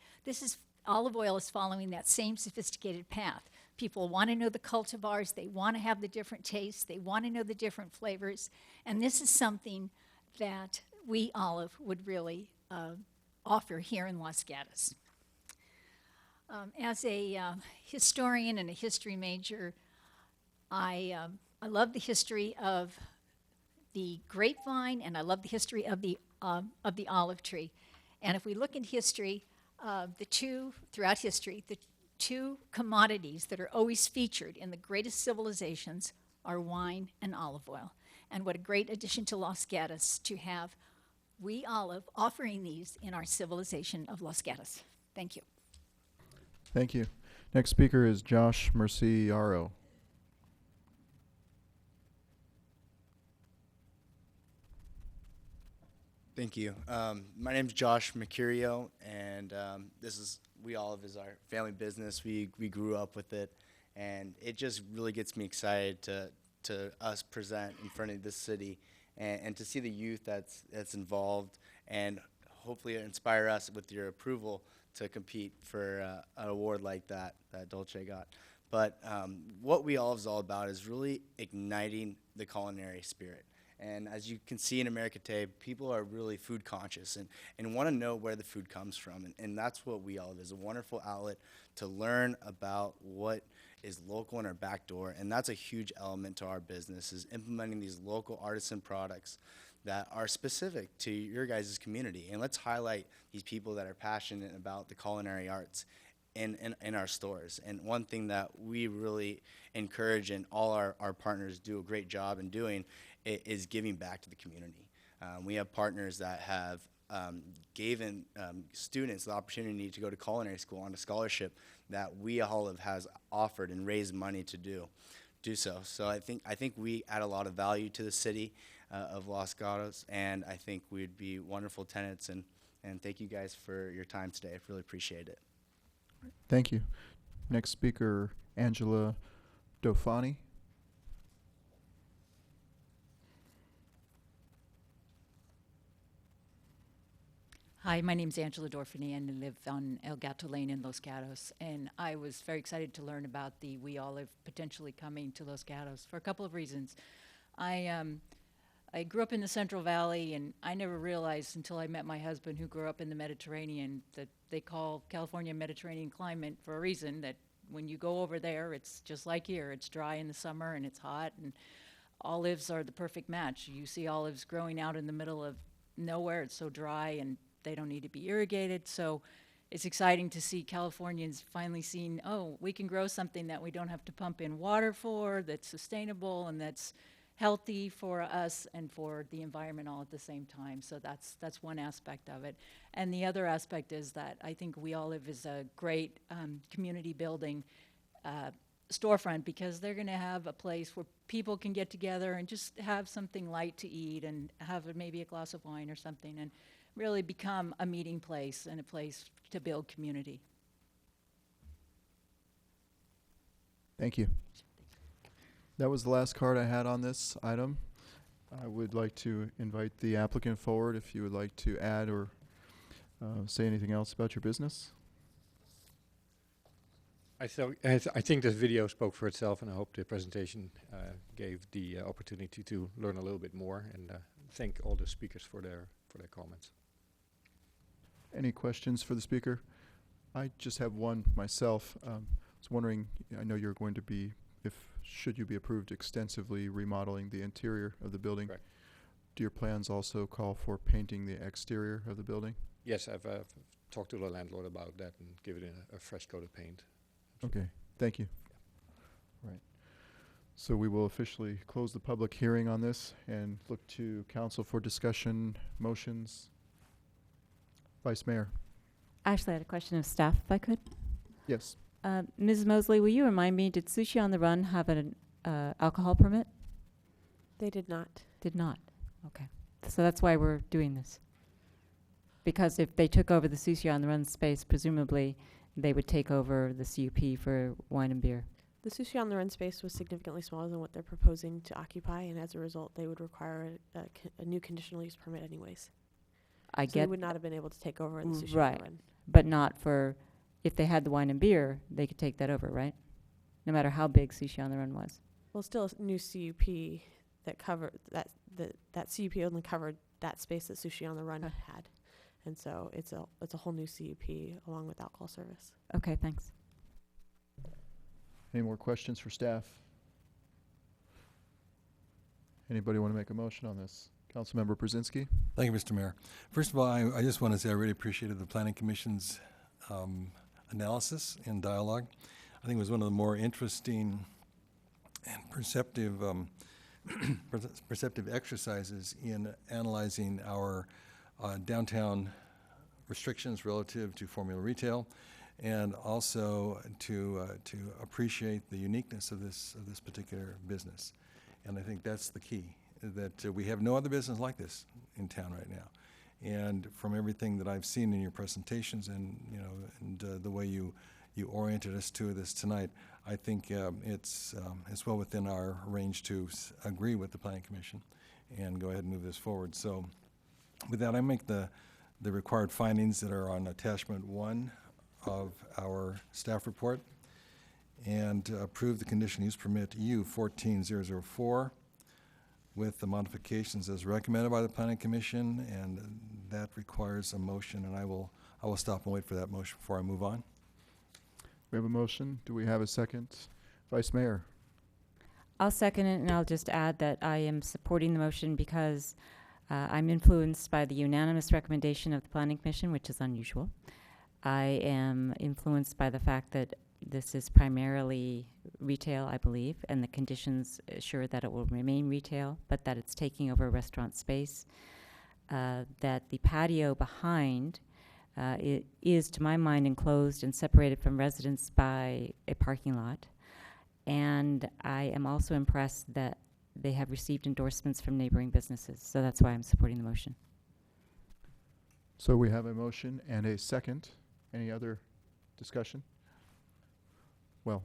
Olive oil is following that same sophisticated path. People want to know the cultivars, they want to have the different tastes, they want to know the different flavors, and this is something that We Olive would really offer here in Los Gatos. As a historian and a history major, I love the history of the grapevine, and I love the history of the olive tree. And if we look in history, throughout history, the two commodities that are always featured in the greatest civilizations are wine and olive oil. And what a great addition to Los Gatos to have We Olive offering these in our civilization of Los Gatos. Thank you. Thank you. Next speaker is Josh Murciaro. Thank you. My name is Josh Mercurio, and this is We Olive is our family business. We grew up with it, and it just really gets me excited to us present in front of this city, and to see the youth that's involved, and hopefully inspire us with your approval to compete for an award like that Dolce got. But what We Olive is all about is really igniting the culinary spirit. And as you can see in America today, people are really food conscious and want to know where the food comes from. And that's what We Olive is, a wonderful outlet to learn about what is local in our back door. And that's a huge element to our business, is implementing these local artisan products that are specific to your guys' community. And let's highlight these people that are passionate about the culinary arts in our stores. And one thing that we really encourage, and all our partners do a great job in doing, is giving back to the community. We have partners that have gave students the opportunity to go to culinary school on a scholarship that We Olive has offered and raised money to do so. So I think we add a lot of value to the city of Los Gatos, and I think we'd be wonderful tenants. And thank you guys for your time today. I really appreciate it. Thank you. Next speaker, Angela Dofani. Hi, my name's Angela Dorfany, and I live on El Gato Lane in Los Gatos. And I was very excited to learn about the We Olive potentially coming to Los Gatos for a couple of reasons. I grew up in the Central Valley, and I never realized until I met my husband, who grew up in the Mediterranean, that they call California Mediterranean climate for a reason, that when you go over there, it's just like here. It's dry in the summer, and it's hot, and olives are the perfect match. You see olives growing out in the middle of nowhere. It's so dry, and they don't need to be irrigated. So it's exciting to see Californians finally seeing, oh, we can grow something that we don't have to pump in water for, that's sustainable and that's healthy for us and for the environment all at the same time. So that's one aspect of it. And the other aspect is that I think We Olive is a great community building storefront, because they're going to have a place where people can get together and just have something light to eat and have maybe a glass of wine or something, and really become a meeting place and a place to build community. Thank you. That was the last card I had on this item. I would like to invite the applicant forward if you would like to add or say anything else about your business. I think this video spoke for itself, and I hope the presentation gave the opportunity to learn a little bit more, and thank all the speakers for their comments. Any questions for the speaker? I just have one myself. I was wondering, I know you're going to be, should you be approved, extensively remodeling the interior of the building. Correct. Do your plans also call for painting the exterior of the building? Yes, I've talked to the landlord about that and given it a fresh coat of paint. Okay, thank you. Right. So we will officially close the public hearing on this and look to council for discussion, motions. Vice Mayor. Actually, I had a question of staff, if I could. Yes. Ms. Mosley, will you remind me, did Sushi on the Run have an alcohol permit? They did not. Did not. Okay. So that's why we're doing this. Because if they took over the Sushi on the Run space, presumably they would take over the CUP for wine and beer. The Sushi on the Run space was significantly smaller than what they're proposing to occupy, and as a result, they would require a new conditional use permit anyways. I So get they would not have been able to take over the Sushi on right, the Run. but not for, if they had the wine and beer, they could take that over, right? No matter how big Sushi on the Run was. Well, still a new CUP that covered that CUP only covered that space that Sushi on the Run had, and so it's a whole new CUP along with alcohol service. Okay, thanks. Any more questions for staff? Anybody want to make a motion on this? Councilmember Brzezinski. Thank you, Mr. Mayor. First of all, I just want to say I really appreciated the Planning Commission's analysis and dialogue. I think it was one of the more interesting and perceptive exercises in analyzing our downtown restrictions relative to formula retail, and also to appreciate the uniqueness of this particular business. And I think that's the key, that we have no other business like this in town right now. And from everything that I've seen in your presentations and the way you oriented us to this tonight, I think it's well within our range to agree with the Planning Commission and go ahead and move this forward. So with that, I make the required findings that are on attachment 1 of our staff report, and approve the conditional use permit U14004 with the modifications as recommended by the Planning Commission, and that requires a motion, and I will stop and wait for that motion before I move on. We have a motion. Do we have a second? Vice Mayor. I'll second it, and I'll just add that I am supporting the motion because I'm influenced by the unanimous recommendation of the Planning Commission, which is unusual. I am influenced by the fact that this is primarily retail, I believe, and the conditions assure that it will remain retail, but that it's taking over restaurant space. that the patio behind it is, to my mind, enclosed and separated from residents by a parking lot. And I am also impressed that they have received endorsements from neighboring businesses. So that's why I'm supporting the motion. So we have a motion and a second. Any other discussion? Well,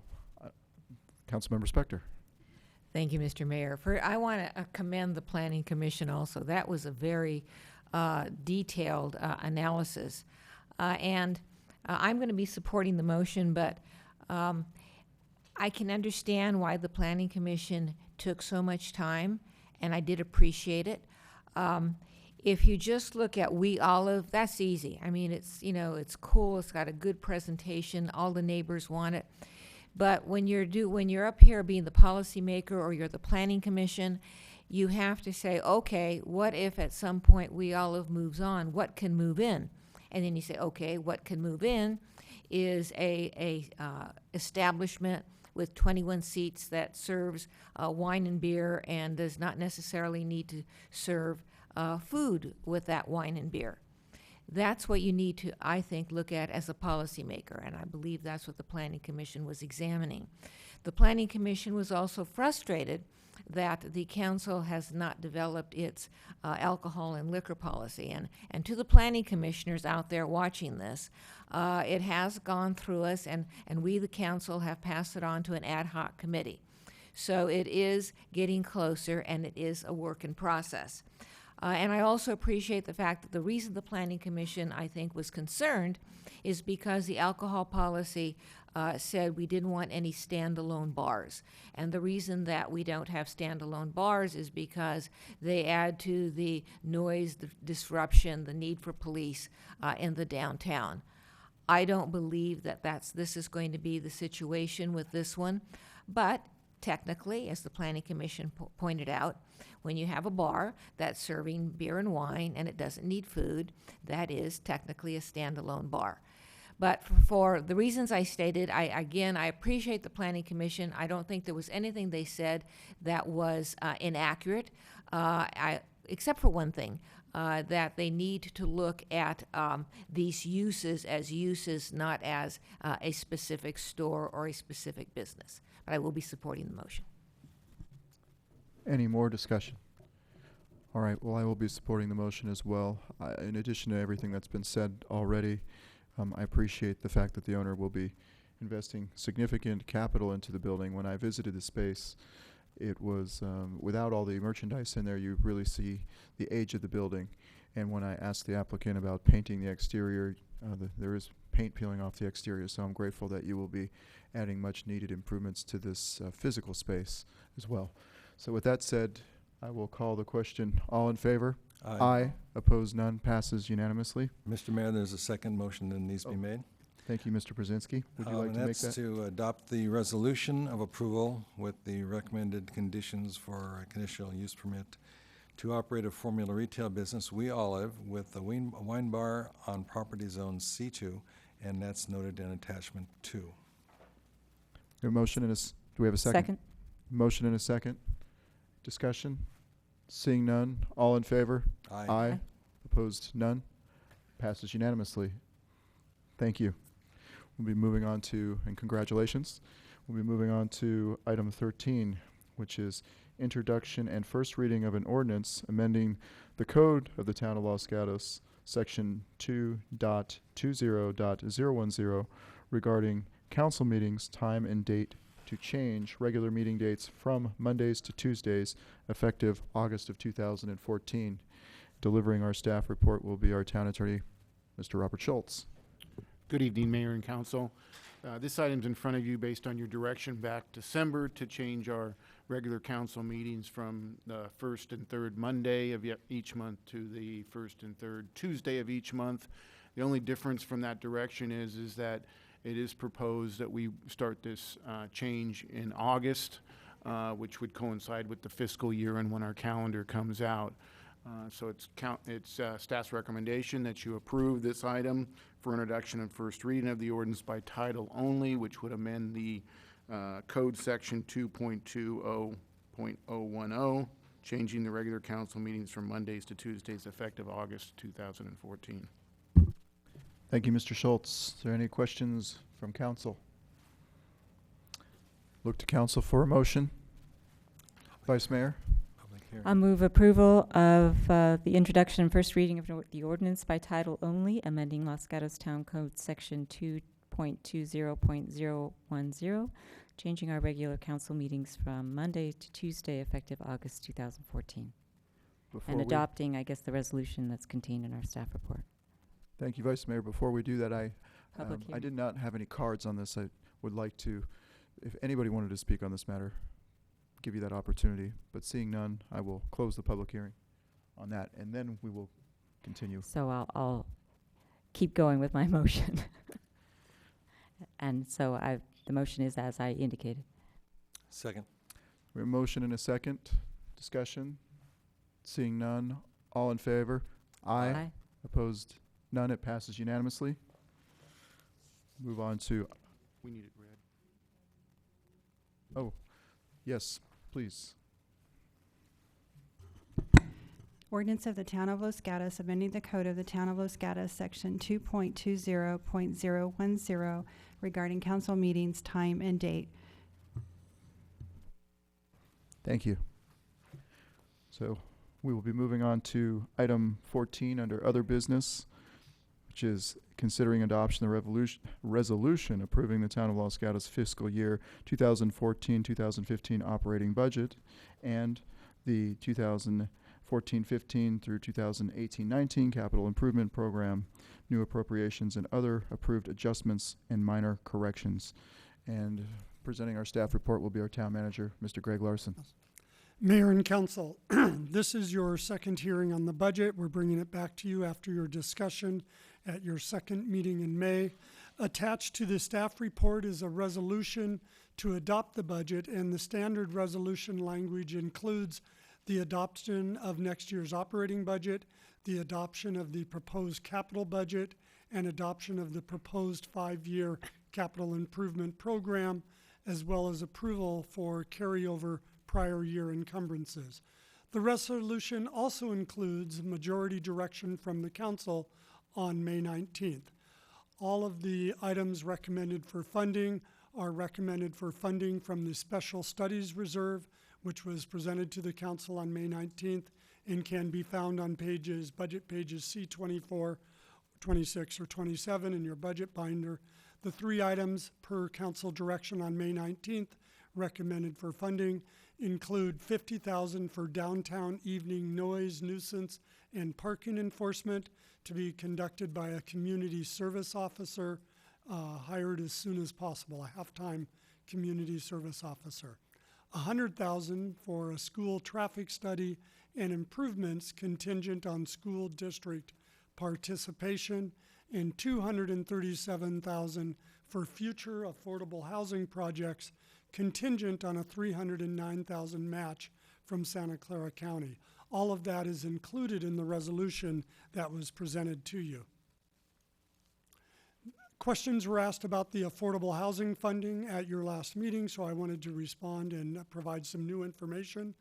Councilmember Spector. Thank you, Mr. Mayor. I want to commend the Planning Commission also. That was a very detailed analysis. And I'm going to be supporting the motion, but I can understand why the Planning Commission took so much time, and I did appreciate it. If you just look at We Olive, that's easy. I mean, it's, you know, it's cool. It's got a good presentation. All the neighbors want it. But when you're up here being the policymaker or you're the Planning Commission, you have to say, okay, what if at some point We Olive moves on? What can move in? And then you say, okay, what can move in is a establishment with 21 seats that serves wine and beer and does not necessarily need to serve food with that wine and beer. That's what you need to, I think, look at as a policymaker, and I believe that's what the Planning Commission was examining. The Planning Commission was also frustrated that the council has not developed its alcohol and liquor policy. And to the planning commissioners out there watching this, it has gone through us, and we, the council, have passed it on to an ad hoc committee. So it is getting closer, and it is a work in process. And I also appreciate the fact that the reason the Planning Commission, I think, was concerned is because the alcohol policy said we didn't want any standalone bars. And the reason that we don't have standalone bars is because they add to the noise, the disruption, the need for police in the downtown. I don't believe that this is going to be the situation with this one, but technically, as the Planning Commission pointed out, when you have a bar that's serving beer and wine and it doesn't need food, that is technically a standalone bar. But for the reasons I stated, I appreciate the Planning Commission. I don't think there was anything they said that was inaccurate, except for one thing, that they need to look at these uses as uses, not as a specific store or a specific business. But I will be supporting the motion. Any more discussion? All right, well, I will be supporting the motion as well. In addition to everything that's been said already, I appreciate the fact that the owner will be investing significant capital into the building. When I visited the space, it was, without all the merchandise in there, you really see the age of the building. And when I asked the applicant about painting the exterior, there is paint peeling off the exterior, so I'm grateful that you will be adding much needed improvements to this physical space as well. So with that said, I will call the question. All in favor? Aye. Aye. Opposed? None. Passes unanimously. Mr. Mayor, there's a second motion that needs to be made. Thank you, Mr. Brzezinski. Would you like to make that? That's to adopt the resolution of approval with the recommended conditions for a conditional use permit to operate a formula retail business, We Olive, with a wine bar on property zone C2, and that's noted in attachment 2. A motion and do we have a second? Second. Motion and a second. Discussion? Seeing none. All in favor? Aye. Aye. Opposed? None. Passes unanimously. Thank you. We'll be moving on to, and congratulations, we'll be moving on to item 13, which is introduction and first reading of an ordinance amending the code of the town of Los Gatos, section 2.20.010, regarding council meetings, time and date to change regular meeting dates from Mondays to Tuesdays, effective August of 2014. Delivering our staff report will be our town attorney, Mr. Robert Schultz. Good evening, Mayor and Council. This item's in front of you based on your direction back December to change our regular council meetings from the first and third Monday of each month to the first and third Tuesday of each month. The only difference from that direction is that it is proposed that we start this change in August, which would coincide with the fiscal year and when our calendar comes out. So it's staff's recommendation that you approve this item for introduction and first reading of the ordinance by title only, which would amend the code section 2.20.010, changing the regular council meetings from Mondays to Tuesdays effective August 2014. Thank you, Mr. Schultz. Is there any questions from council? Look to council for a motion. Vice Mayor? I'll move approval of the introduction and first reading of the ordinance by title only, amending Los Gatos Town Code Section 2.20.010, changing our regular council meetings from Monday to Tuesday effective August 2014. And adopting, I guess, the resolution that's contained in our staff report. Thank you, Vice Mayor. Before we do that, I Public did not have any cards on this. I would like to, if anybody wanted to speak on this matter, give you that opportunity. But seeing none, I will close the public hearing on that, and then we will continue. So I'll keep going with my motion. And so the motion is as I indicated. Second. We have a motion and a second. Discussion. Seeing none. All in favor? Aye. Aye. Opposed? None. It passes unanimously. Move on to, We need it read. oh, yes, please. Ordinance of the Town of Los Gatos amending the code of the Town of Los Gatos, Section 2.20.010, regarding council meetings, time, and date. Thank you. So we will be moving on to item 14 under other business, which is considering adoption of the resolution approving the Town of Los Gatos fiscal year 2014-2015 operating budget and the 2014-15 through 2018-19 capital improvement program, new appropriations and other approved adjustments and minor corrections. And presenting our staff report will be our town manager, Mr. Greg Larson. Mayor and council, this is your second hearing on the budget. We're bringing it back to you after your discussion at your second meeting in May. Attached to the staff report is a resolution to adopt the budget, and the standard resolution language includes the adoption of next year's operating budget, the adoption of the proposed capital budget, and adoption of the proposed 5-year capital improvement program, as well as approval for carryover prior year encumbrances. The resolution also includes majority direction from the council on May 19th. All of the items recommended for funding are recommended for funding from the Special Studies Reserve, which was presented to the council on May 19th and can be found on budget pages C24, 26, or 27 in your budget binder. The 3 items per council direction on May 19th recommended for funding include $50,000 for downtown evening noise, nuisance, and parking enforcement to be conducted by a community service officer hired as soon as possible, a half-time community service officer. $100,000 for a school traffic study and improvements contingent on school district participation, and $237,000 for future affordable housing projects contingent on a $309,000 match from Santa Clara County. All of that is included in the resolution that was presented to you. Questions were asked about the affordable housing funding at your last meeting, so I wanted to respond and provide some new information.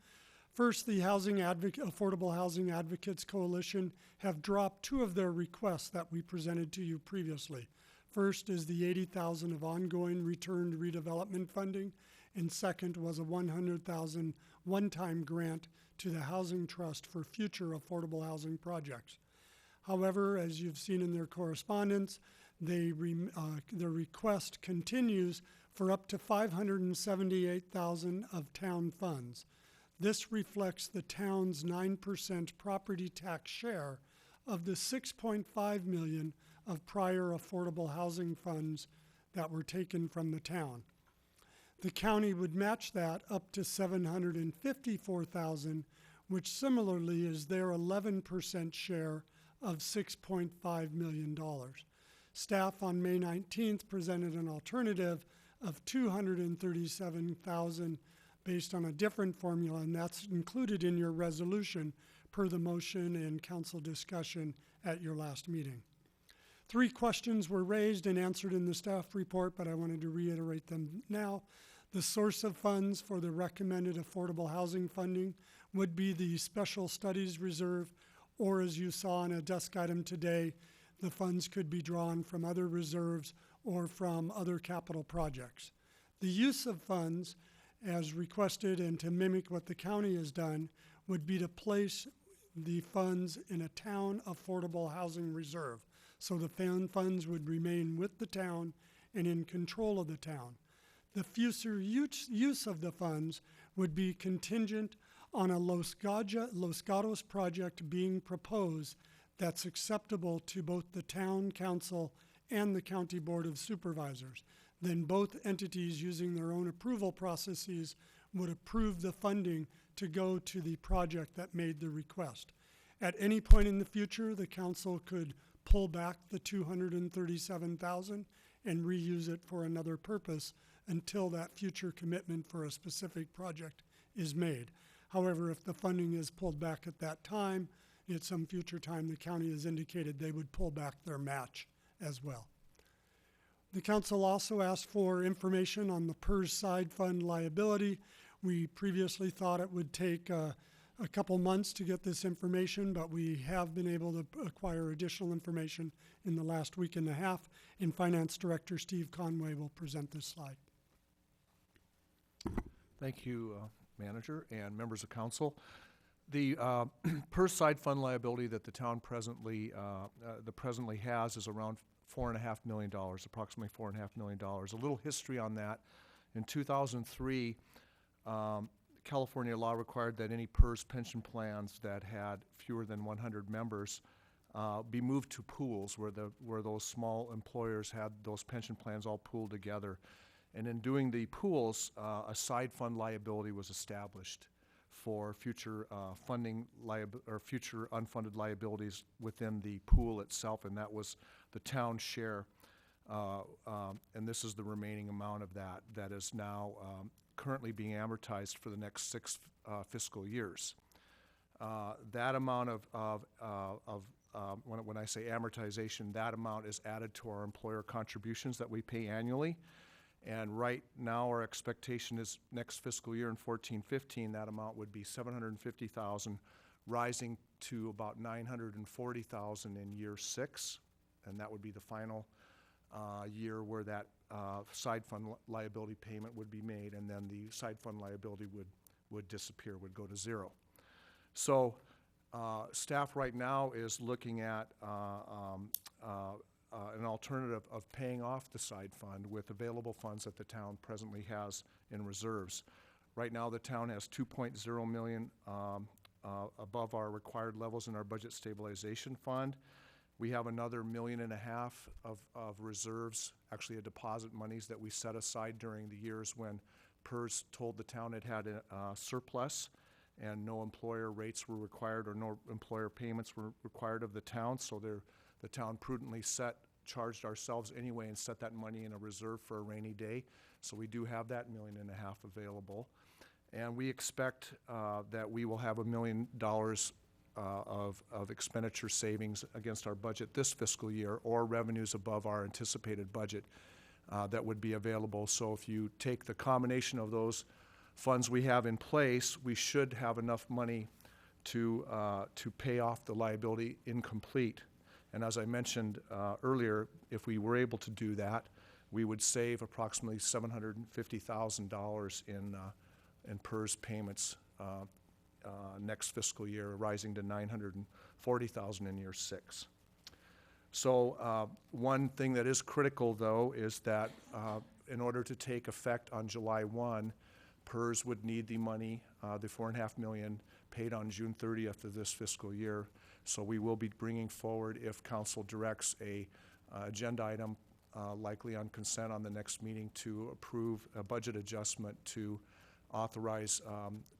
First, the Affordable Housing Advocates Coalition have dropped 2 of their requests that we presented to you previously. First is the $80,000 of ongoing returned redevelopment funding, and second was a $100,000 one-time grant to the Housing Trust for future affordable housing projects. However, as you've seen in their correspondence, the request continues for up to $578,000 of town funds. This reflects the town's 9% property tax share of the $6.5 million of prior affordable housing funds that were taken from the town. The county would match that up to $754,000, which similarly is their 11% share of $6.5 million. Staff on May 19th presented an alternative of $237,000 based on a different formula, and that's included in your resolution per the motion and council discussion at your last meeting. 3 questions were raised and answered in the staff report, but I wanted to reiterate them now. The source of funds for the recommended affordable housing funding would be the Special Studies Reserve, or as you saw in a desk item today, the funds could be drawn from other reserves or from other capital projects. The use of funds, as requested and to mimic what the county has done, would be to place the funds in a town affordable housing reserve. So the funds would remain with the town and in control of the town. The future use of the funds would be contingent on a Los Gatos project being proposed that's acceptable to both the town council and the county board of supervisors. Then both entities, using their own approval processes, would approve the funding to go to the project that made the request. At any point in the future, the council could pull back the $237,000 and reuse it for another purpose until that future commitment for a specific project is made. However, if the funding is pulled back at that time, at some future time, the county has indicated they would pull back their match as well. The council also asked for information on the PERS side fund liability. We previously thought it would take a couple months to get this information, but we have been able to acquire additional information in the last week and a half, and Finance Director Steve Conway will present this slide. Thank you, Manager and members of council. The PERS side fund liability that the town presently has is around $4.5 million, approximately $4.5 million. A little history on that. In 2003, California law required that any PERS pension plans that had fewer than 100 members be moved to pools where those small employers had those pension plans all pooled together. And in doing the pools, a side fund liability was established for future future unfunded liabilities within the pool itself, and that was the town share. And this is the remaining amount of that is now currently being amortized for the next 6 fiscal years. That amount when I say amortization, that amount is added to our employer contributions that we pay annually. And right now, our expectation is next fiscal year in 14-15, that amount would be $750,000, rising to about $940,000 in year 6, and that would be the final year where that side fund liability payment would be made, and then the side fund liability would disappear, would go to 0. So staff right now is looking at an alternative of paying off the side fund with available funds that the town presently has in reserves. Right now, the town has $2.0 million above our required levels in our budget stabilization fund. We have another $1.5 million of reserves, actually a deposit monies that we set aside during the years when PERS told the town it had a surplus and no employer rates were required or no employer payments were required of the town. So the town prudently charged ourselves anyway and set that money in a reserve for a rainy day. So we do have that $1.5 million available. And we expect that we will have $1 million of expenditure savings against our budget this fiscal year, or revenues above our anticipated budget that would be available. So if you take the combination of those funds we have in place, we should have enough money to pay off the liability incomplete. And as I mentioned earlier, if we were able to do that, we would save approximately $750,000 in PERS payments next fiscal year, rising to $940,000 in year 6. So one thing that is critical, though, is that in order to take effect on July 1, PERS would need the money, the $4.5 million, paid on June 30th of this fiscal year. So we will be bringing forward, if council directs, a agenda item, likely on consent on the next meeting, to approve a budget adjustment to authorize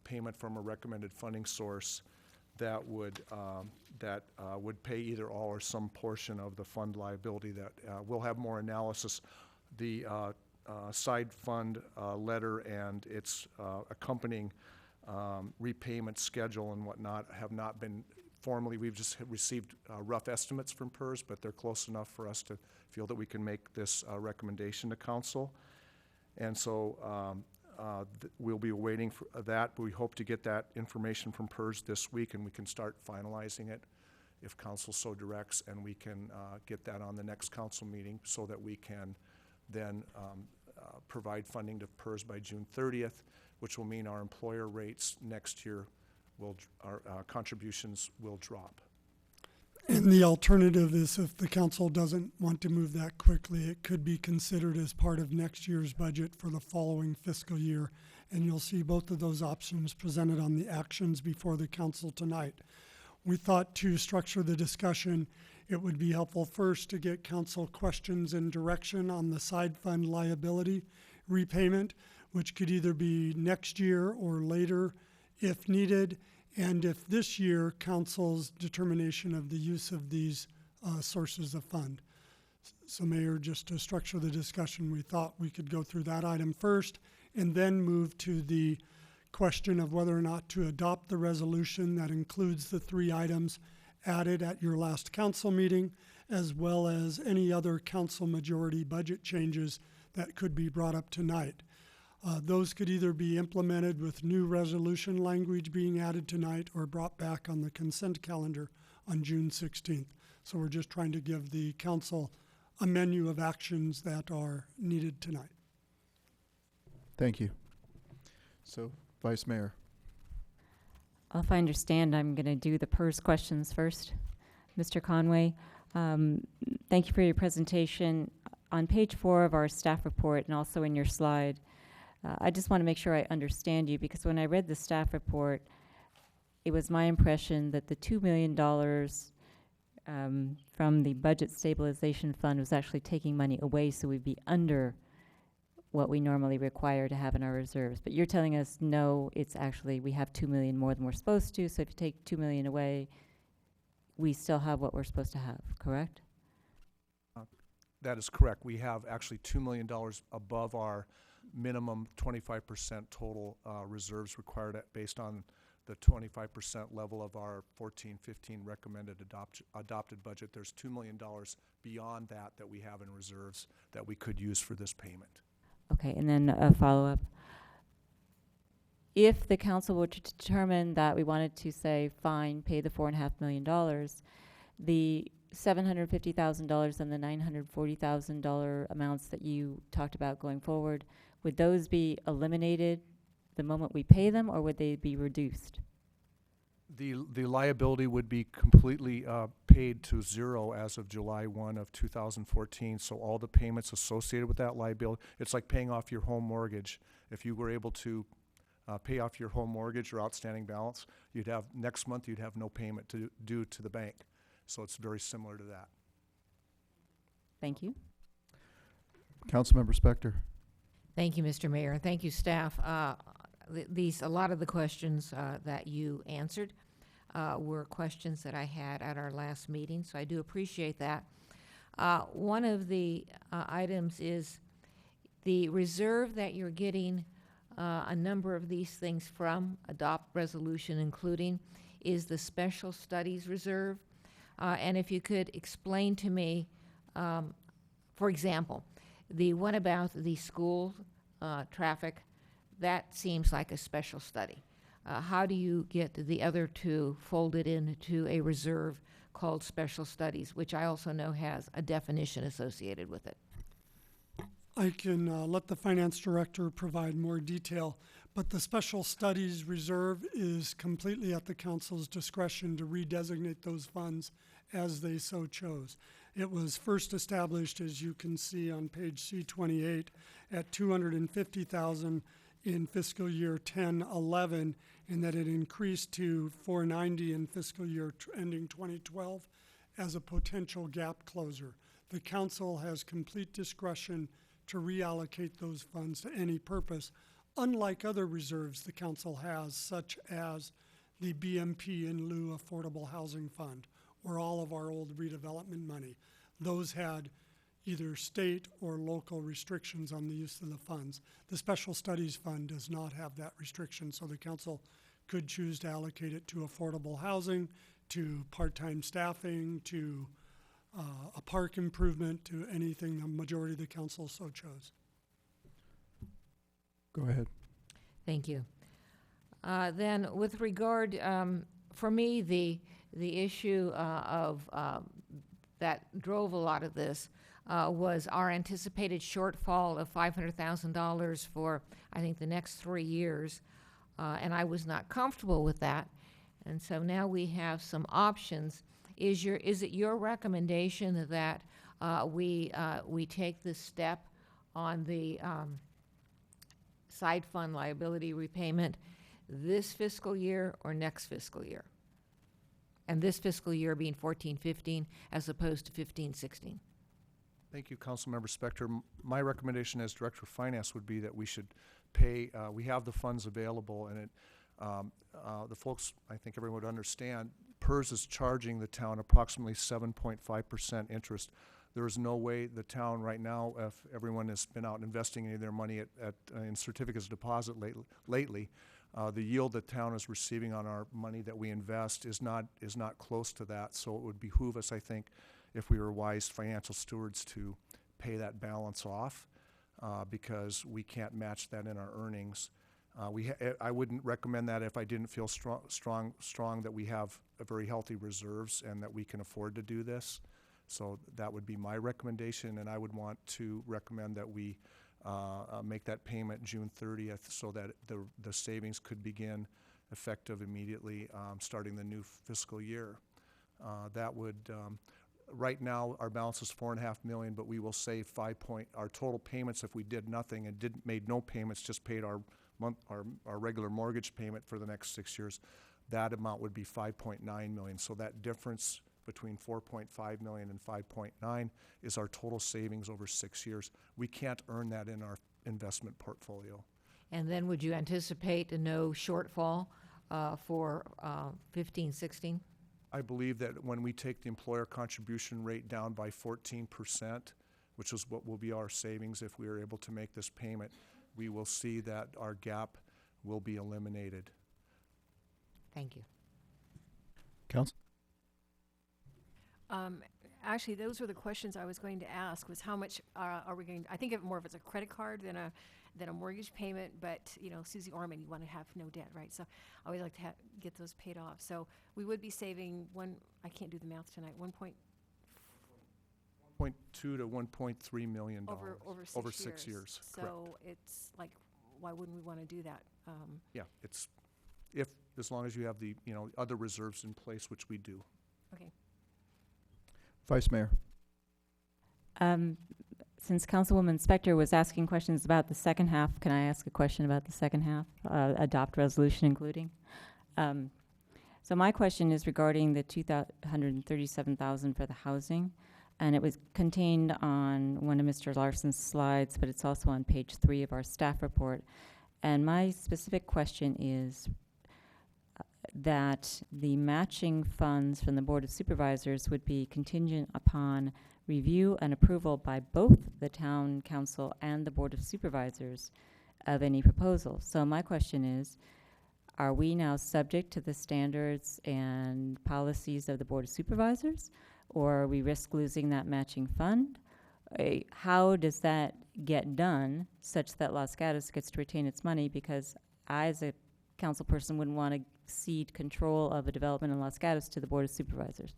payment from a recommended funding source that would pay either all or some portion of the fund liability. That we'll have more analysis. The side fund letter and its accompanying repayment schedule and whatnot have not been formally. We've just received rough estimates from PERS, but they're close enough for us to feel that we can make this recommendation to council. And so we'll be waiting for that. We hope to get that information from PERS this week, and we can start finalizing it if council so directs, and we can get that on the next council meeting so that we can then provide funding to PERS by June 30th, which will mean our employer rates next year our contributions will drop. And the alternative is, if the council doesn't want to move that quickly, it could be considered as part of next year's budget for the following fiscal year. And you'll see both of those options presented on the actions before the council tonight. We thought to structure the discussion, it would be helpful first to get council questions and direction on the side fund liability repayment, which could either be next year or later if needed, and if this year, council's determination of the use of these sources of fund. So Mayor, just to structure the discussion, we thought we could go through that item first and then move to the question of whether or not to adopt the resolution that includes the 3 items added at your last council meeting, as well as any other council majority budget changes that could be brought up tonight. Those could either be implemented with new resolution language being added tonight or brought back on the consent calendar on June 16th. So we're just trying to give the council a menu of actions that are needed tonight. Thank you. So, Vice Mayor. If I understand, I'm going to do the PERS questions first. Mr. Conway, thank you for your presentation. On page 4 of our staff report and also in your slide, I just want to make sure I understand you, because when I read the staff report, it was my impression that the $2 million from the Budget Stabilization Fund was actually taking money away, so we'd be under what we normally require to have in our reserves. But you're telling us, no, it's actually, we have $2 million more than we're supposed to, so if you take $2 million away, we still have what we're supposed to have, correct? That is correct. We have actually $2 million above our minimum 25% total reserves required based on the 25% level of our 14-15 recommended adopted budget. There's $2 million beyond that we have in reserves that we could use for this payment. Okay, and then a follow-up. If the council were to determine that we wanted to say, fine, pay the $4.5 million, the $750,000 and the $940,000 amounts that you talked about going forward, would those be eliminated the moment we pay them, or would they be reduced? The liability would be completely paid to zero as of July 1 of 2014. So all the payments associated with that liability, it's like paying off your home mortgage. If you were able to pay off your home mortgage or outstanding balance, you'd have next month you'd have no payment due to the bank. So it's very similar to that. Thank you. Councilmember Spector. Thank you, Mr. Mayor. Thank you, staff. A lot of the questions that you answered were questions that I had at our last meeting, so I do appreciate that. One of the items is the reserve that you're getting a number of these things from, adopt resolution including, is the Special Studies Reserve. And if you could explain to me, for example, the one about the school traffic, that seems like a special study. How do you get the other two folded into a reserve called Special Studies, which I also know has a definition associated with it? I can let the finance director provide more detail, but the Special Studies Reserve is completely at the council's discretion to redesignate those funds as they so chose. It was first established, as you can see on page C28, at $250,000 in fiscal year 10-11, and that it increased to $490 in fiscal year ending 2012 as a potential gap closer. The council has complete discretion to reallocate those funds to any purpose, unlike other reserves the council has, such as the BMP in lieu Affordable Housing Fund, or all of our old redevelopment money. Those had either state or local restrictions on the use of the funds. The Special Studies Fund does not have that restriction, so the council could choose to allocate it to affordable housing, to part-time staffing, to a park improvement, to anything the majority of the council so chose. Go ahead. Thank you. Then with regard, for me, the issue that drove a lot of this was our anticipated shortfall of $500,000 for, I think, the next 3 years. And I was not comfortable with that. And so now we have some options. Is it your recommendation that we take this step on the side fund liability repayment this fiscal year or next fiscal year? And this fiscal year being 14-15 as opposed to 15-16. Thank you, Councilmember Spector. My recommendation as Director of Finance would be that we should pay, we have the funds available, and the folks, I think everyone would understand, PERS is charging the town approximately 7.5% interest. There is no way the town right now, if everyone has been out investing any of their money in certificates of deposit lately, the yield the town is receiving on our money that we invest is not close to that. So it would behoove us, I think, if we were wise financial stewards, to pay that balance off because we can't match that in our earnings. I wouldn't recommend that if I didn't feel strong that we have a very healthy reserves and that we can afford to do this. So that would be my recommendation, and I would want to recommend that we make that payment June 30th so that the savings could begin effective immediately starting the new fiscal year. That would, right now our balance is $4.5 million, but we will save our total payments if we did nothing and made no payments, just paid our regular mortgage payment for the next 6 years, that amount would be $5.9 million. So that difference between 4.5 million and 5.9 is our total savings over 6 years. We can't earn that in our investment portfolio. And then would you anticipate no shortfall for 15-16? I believe that when we take the employer contribution rate down by 14%, which is what will be our savings if we are able to make this payment, we will see that our gap will be eliminated. Thank you. Council? Actually, those were the questions I was going to ask, was how much are we going to, I think of it more of as a credit card than a mortgage payment, but, you know, Susie Orman, you want to have no debt, right? So I always like to get those paid off. So we would be saving I can't do the math tonight, 1.2 to 1.3 million over 6 years. So correct. it's like, why wouldn't we want to do that? Yeah, as long as you have the other reserves in place, which we do. Okay. Vice Mayor. Since Councilwoman Spector was asking questions about the second half, can I ask a question about the second half? Adopt resolution including. So my question is regarding the $237,000 for the housing, and it was contained on one of Mr. Larson's slides, but it's also on page 3 of our staff report. And my specific question is that the matching funds from the Board of Supervisors would be contingent upon review and approval by both the Town Council and the Board of Supervisors of any proposal. So my question is, are we now subject to the standards and policies of the Board of Supervisors, or we risk losing that matching fund? How does that get done such that Los Gatos gets to retain its money? Because I, as a council person, wouldn't want to cede control of a development in Los Gatos to the Board of Supervisors.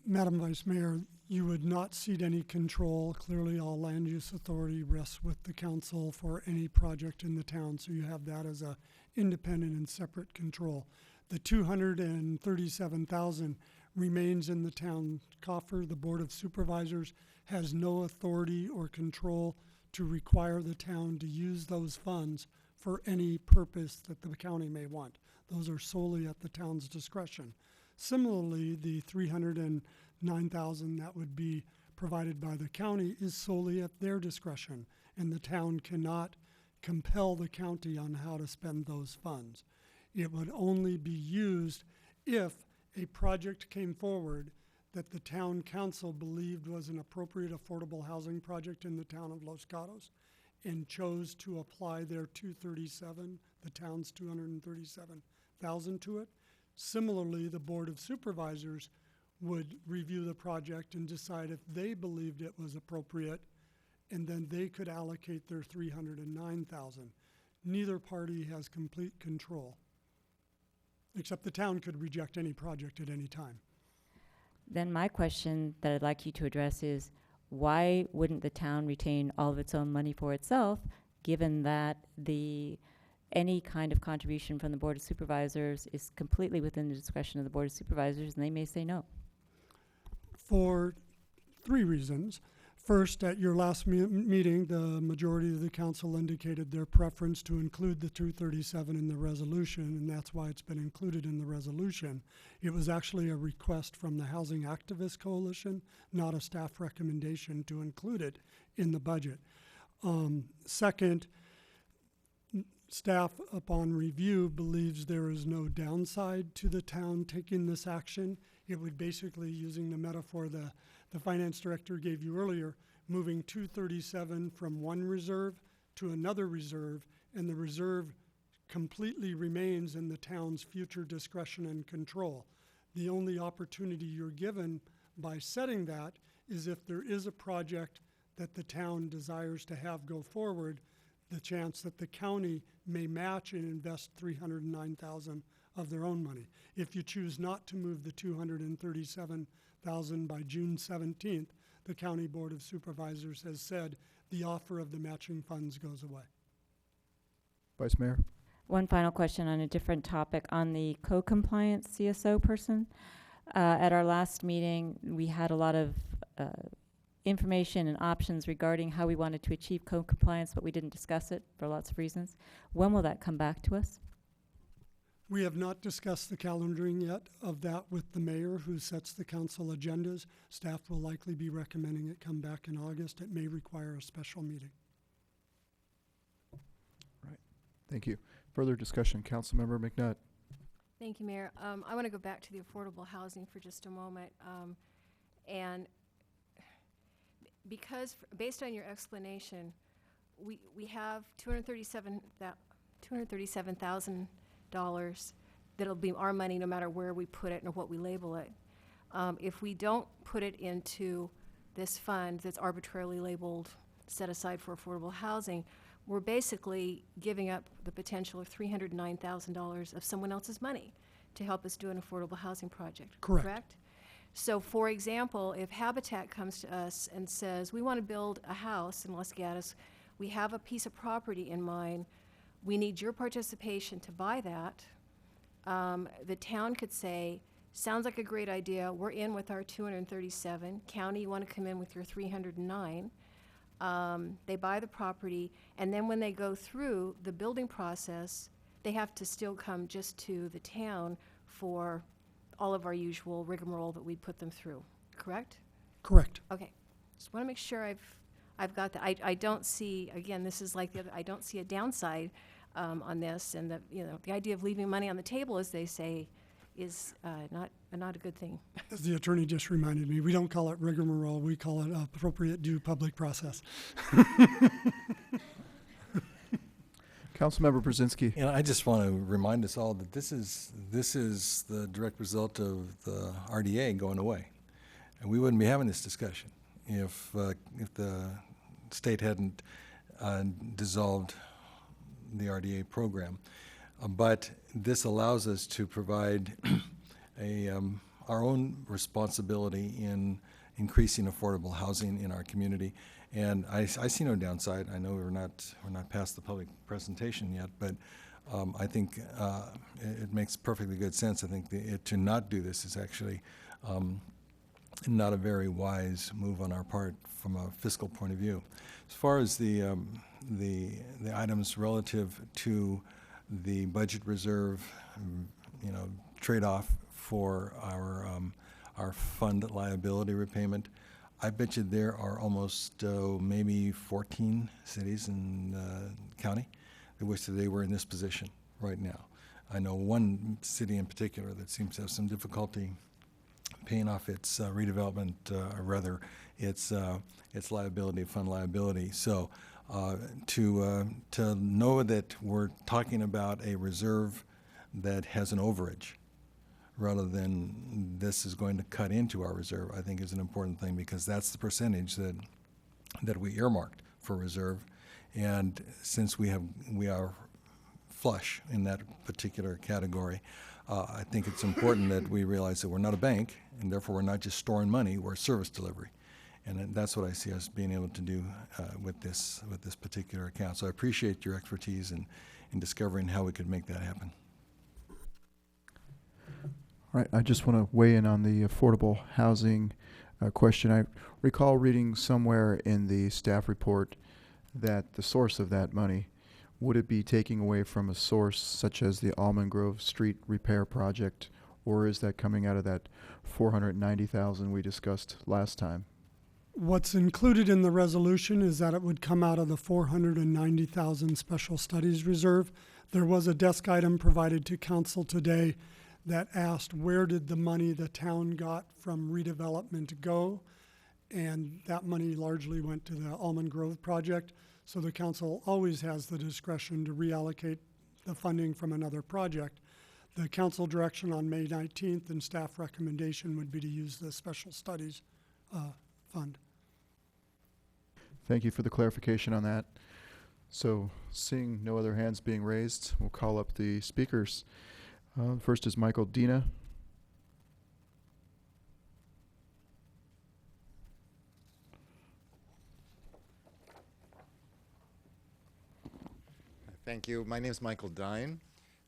Madam Vice Mayor, you would not cede any control. Clearly, all land use authority rests with the council for any project in the town, so you have that as a independent and separate control. The $237,000 remains in the town coffer. The Board of Supervisors has no authority or control to require the town to use those funds for any purpose that the county may want. Those are solely at the town's discretion. Similarly, the $309,000 that would be provided by the county is solely at their discretion, and the town cannot compel the county on how to spend those funds. It would only be used if a project came forward that the town council believed was an appropriate affordable housing project in the town of Los Gatos and chose to apply their the town's $237,000 to it. Similarly, the Board of Supervisors would review the project and decide if they believed it was appropriate and then they could allocate their 309,000. Neither party has complete control, except the town could reject any project at any time. Then my question that I'd like you to address is, why wouldn't the town retain all of its own money for itself, given that any kind of contribution from the Board of Supervisors is completely within the discretion of the Board of Supervisors, and they may say no? For 3 reasons. First, at your last meeting, the majority of the council indicated their preference to include the 237 in the resolution, and that's why it's been included in the resolution. It was actually a request from the Housing Activist Coalition, not a staff recommendation to include it in the budget. Second, staff, upon review, believes there is no downside to the town taking this action. It would basically, using the metaphor the finance director gave you earlier, moving 237 from one reserve to another reserve, and the reserve completely remains in the town's future discretion and control. The only opportunity you're given by setting that is if there is a project that the town desires to have go forward, the chance that the county may match and invest $309,000 of their own money. If you choose not to move the $237,000 by June 17th, the County Board of Supervisors has said the offer of the matching funds goes away. Vice Mayor? One final question on a different topic, on the co-compliance CSO person. At our last meeting, we had a lot of information and options regarding how we wanted to achieve co-compliance, but we didn't discuss it for lots of reasons. When will that come back to us? We have not discussed the calendaring yet of that with the mayor, who sets the council agendas. Staff will likely be recommending it come back in August. It may require a special meeting. Right. Thank you. Further discussion, Councilmember McNutt. Thank you, Mayor. I want to go back to the affordable housing for just a moment. And because, based on your explanation, we have $237,000 that'll be our money no matter where we put it and what we label it. If we don't put it into this fund that's arbitrarily labeled set aside for affordable housing, we're basically giving up the potential of $309,000 of someone else's money to help us do an affordable housing project. Correct. So, for example, if Habitat comes to us and says, we want to build a house in Los Gatos, we have a piece of property in mind, we need your participation to buy that, the town could say, sounds like a great idea, we're in with our 237, county, you want to come in with your 309. They buy the property, and then when they go through the building process, they have to still come just to the town for all of our usual rigmarole that we put them through, correct? Correct. Okay, just want to make sure I've got that. I don't see, again, this is like the other, I don't see a downside on this, and the idea of leaving money on the table, as they say, is not a good thing. As the attorney just reminded me, we don't call it rigmarole, we call it appropriate due public process. Councilmember Brzezinski. I just want to remind us all that this is the direct result of the RDA going away, and we wouldn't be having this discussion if the state hadn't dissolved the RDA program. But this allows us to provide our own responsibility in increasing affordable housing in our community. And I see no downside. I know we're not past the public presentation yet, but I think it makes perfectly good sense. I think to not do this is actually not a very wise move on our part from a fiscal point of view. As far as the items relative to the budget reserve, trade-off for our fund liability repayment, I bet you there are almost maybe 14 cities in the county that wish that they were in this position right now. I know one city in particular that seems to have some difficulty paying off its redevelopment, or rather its liability, fund liability. So to know that we're talking about a reserve that has an overage, rather than this is going to cut into our reserve, I think is an important thing, because that's the percentage that that we earmarked for reserve. And since we are flush in that particular category, I think it's important that we realize that we're not a bank, and therefore we're not just storing money, we're service delivery. And that's what I see us being able to do with this particular account. So I appreciate your expertise in discovering how we could make that happen. All right, I just want to weigh in on the affordable housing question. I recall reading somewhere in the staff report that the source of that money, would it be taking away from a source such as the Almond Grove Street repair project, or is that coming out of that $490,000 we discussed last time? What's included in the resolution is that it would come out of the $490,000 special studies reserve. There was a desk item provided to council today that asked where did the money the town got from redevelopment go, and that money largely went to the Almond Grove project. So the council always has the discretion to reallocate the funding from another project. The council direction on May 19th and staff recommendation would be to use the special studies fund. Thank you for the clarification on that. So, seeing no other hands being raised, we'll call up the speakers. First is Michael Dina. Thank you. My name is Michael Dine,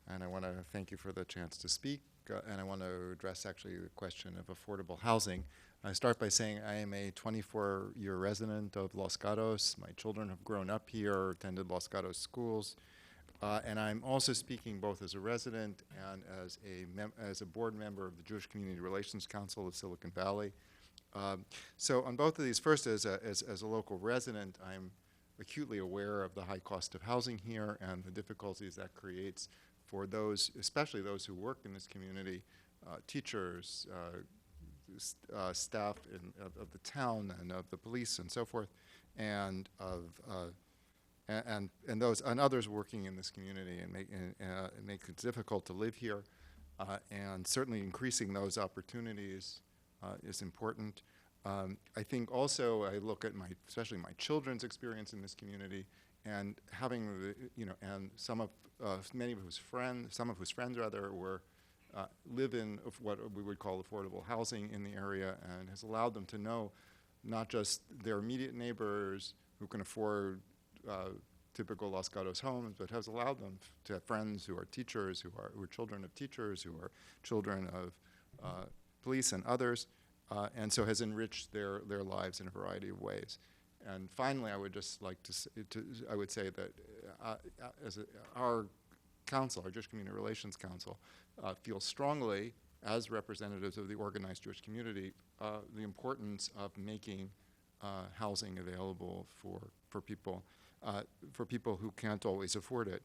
and I want to thank you for the chance to speak, and I want to address actually the question of affordable housing. I start by saying I am a 24-year resident of Los Gatos. My children have grown up here, attended Los Gatos schools, and I'm also speaking both as a resident and as a board member of the Jewish Community Relations Council of Silicon Valley. So on both of these, first as a local resident, I'm acutely aware of the high cost of housing here and the difficulties that creates for those, especially those who work in this community, teachers, staff of the town and of the police and so forth, and those and others working in this community, and make it difficult to live here, and certainly increasing those opportunities is important. I think also I look at especially my children's experience in this community, and having and some of whose friends live in what we would call affordable housing in the area, and has allowed them to know not just their immediate neighbors who can afford typical Los Gatos homes, but has allowed them to have friends who are teachers, who are children of teachers, who are children of police and others. And so has enriched their lives in a variety of ways. And finally, I would just like to say that our council, our Jewish Community Relations Council, feels strongly, as representatives of the organized Jewish community, the importance of making housing available for people who can't always afford it.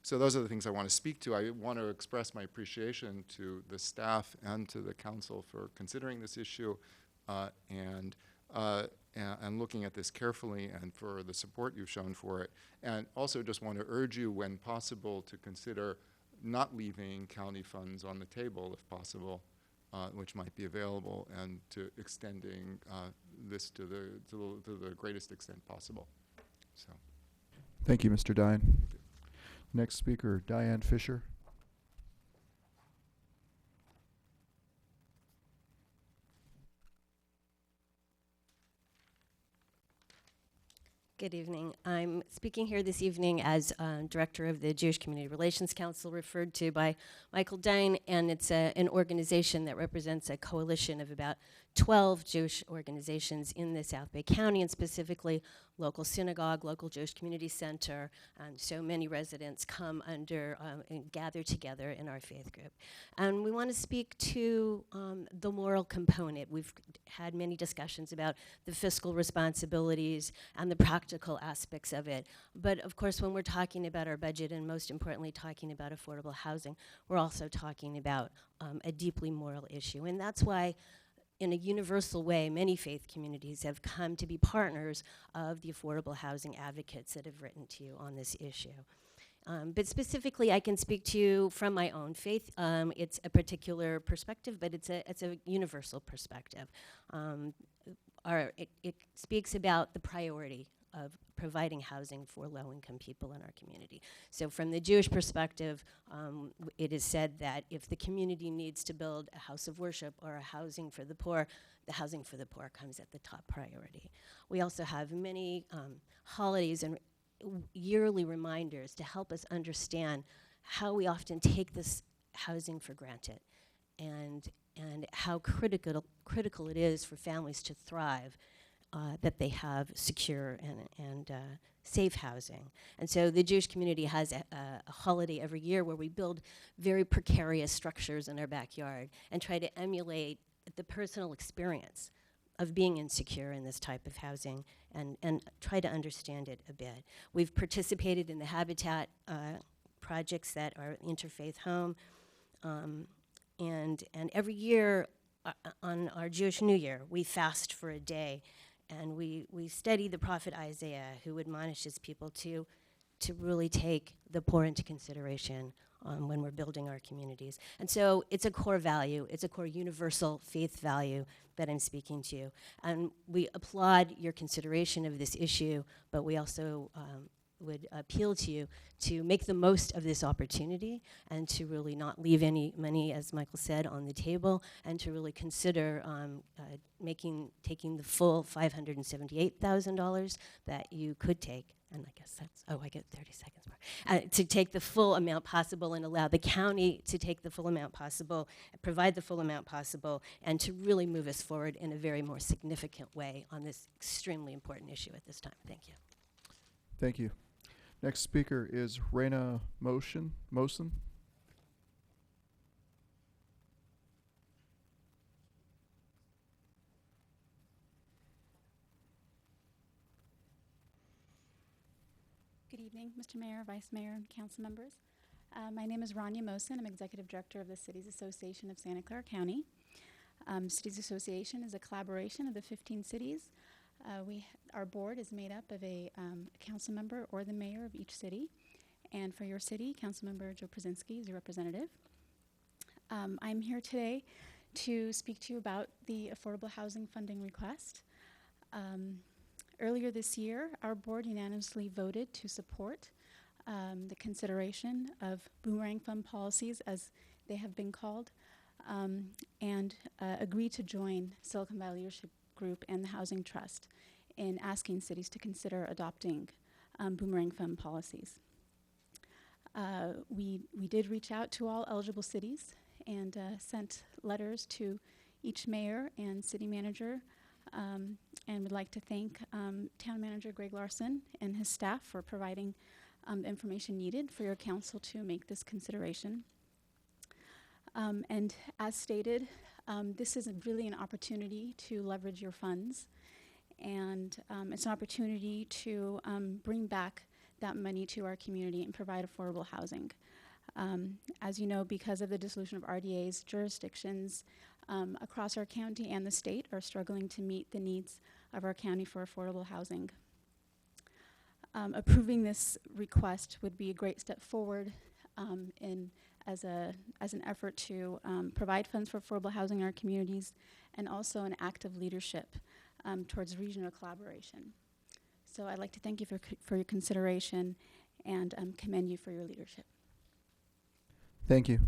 So those are the things I want to speak to. I want to express my appreciation to the staff and to the council for considering this issue and looking at this carefully, and for the support you've shown for it. And also just want to urge you, when possible, to consider not leaving county funds on the table, if possible, which might be available, and to extending this to the greatest extent possible. So. Thank you, Mr. Dine. Next speaker, Diane Fisher. Good evening. I'm speaking here this evening as director of the Jewish Community Relations Council, referred to by Michael Dine, and it's an organization that represents a coalition of about 12 Jewish organizations in the South Bay County, and specifically local synagogue, local Jewish community center, and so many residents come under and gather together in our faith group. And we want to speak to the moral component. We've had many discussions about the fiscal responsibilities and the practical aspects of it. But of course, when we're talking about our budget, and most importantly talking about affordable housing, we're also talking about a deeply moral issue. And that's why, in a universal way, many faith communities have come to be partners of the affordable housing advocates that have written to you on this issue. But specifically, I can speak to you from my own faith. It's a particular perspective, but it's a universal perspective. it speaks about the priority of providing housing for low-income people in our community. So from the Jewish perspective, it is said that if the community needs to build a house of worship or a housing for the poor, the housing for the poor comes at the top priority. We also have many holidays and yearly reminders to help us understand how we often take this housing for granted, and how critical it is for families to thrive, that they have secure and safe housing. And so the Jewish community has a holiday every year where we build very precarious structures in our backyard and try to emulate the personal experience of being insecure in this type of housing, and try to understand it a bit. We've participated in the Habitat projects that are interfaith home, and every year on our Jewish New Year, we fast for a day, and we study the prophet Isaiah, who admonishes people to really take the poor into consideration when we're building our communities. And so it's a core value, it's a core universal faith value that I'm speaking to. And we applaud your consideration of this issue, but we also would appeal to you to make the most of this opportunity and to really not leave any money, as Michael said, on the table, and to really consider taking the full $578,000 that you could take. And I guess that's, I get 30 seconds more. To take the full amount possible and allow the county to take the full amount possible, provide the full amount possible, and to really move us forward in a very more significant way on this extremely important issue at this time. Thank you. Thank you. Next speaker is Raina Mosen. Good evening, Mr. Mayor, Vice Mayor, and council members. My name is Rania Mosen. I'm Executive Director of the Cities Association of Santa Clara County. Cities Association is a collaboration of the 15 cities. Our board is made up of a council member or the mayor of each city. And for your city, Councilmember Joe Przinski is your representative. I'm here today to speak to you about the affordable housing funding request. Earlier this year, our board unanimously voted to support the consideration of boomerang fund policies, as they have been called, and agreed to join Silicon Valley Leadership Group and the Housing Trust in asking cities to consider adopting boomerang fund policies. We did reach out to all eligible cities and sent letters to each mayor and city manager, and would like to thank Town Manager Greg Larson and his staff for providing the information needed for your council to make this consideration. And as stated, this is really an opportunity to leverage your funds, and it's an opportunity to bring back that money to our community and provide affordable housing. As you know, because of the dissolution of RDAs, jurisdictions across our county and the state are struggling to meet the needs of our county for affordable housing. Approving this request would be a great step forward as an effort to provide funds for affordable housing in our communities, and also an act of leadership towards regional collaboration. So I'd like to thank you for your consideration and commend you for your leadership. Thank you.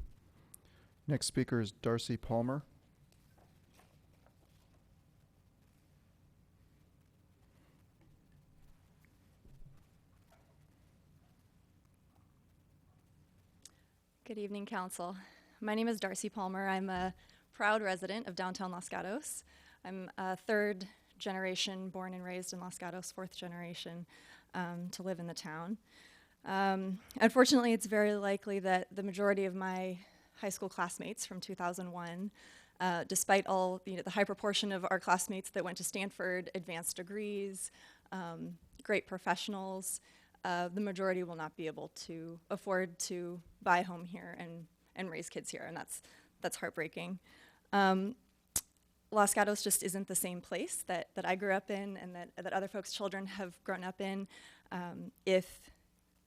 Next speaker is Darcy Palmer. Good evening, Council. My name is Darcy Palmer. I'm a proud resident of downtown Los Gatos. I'm a third generation born and raised in Los Gatos, fourth generation to live in the town. Unfortunately, it's very likely that the majority of my high school classmates from 2001, despite all the high proportion of our classmates that went to Stanford, advanced degrees, great professionals, the majority will not be able to afford to buy a home here and raise kids here, and that's heartbreaking. Los Gatos just isn't the same place that I grew up in and that other folks' children have grown up in. If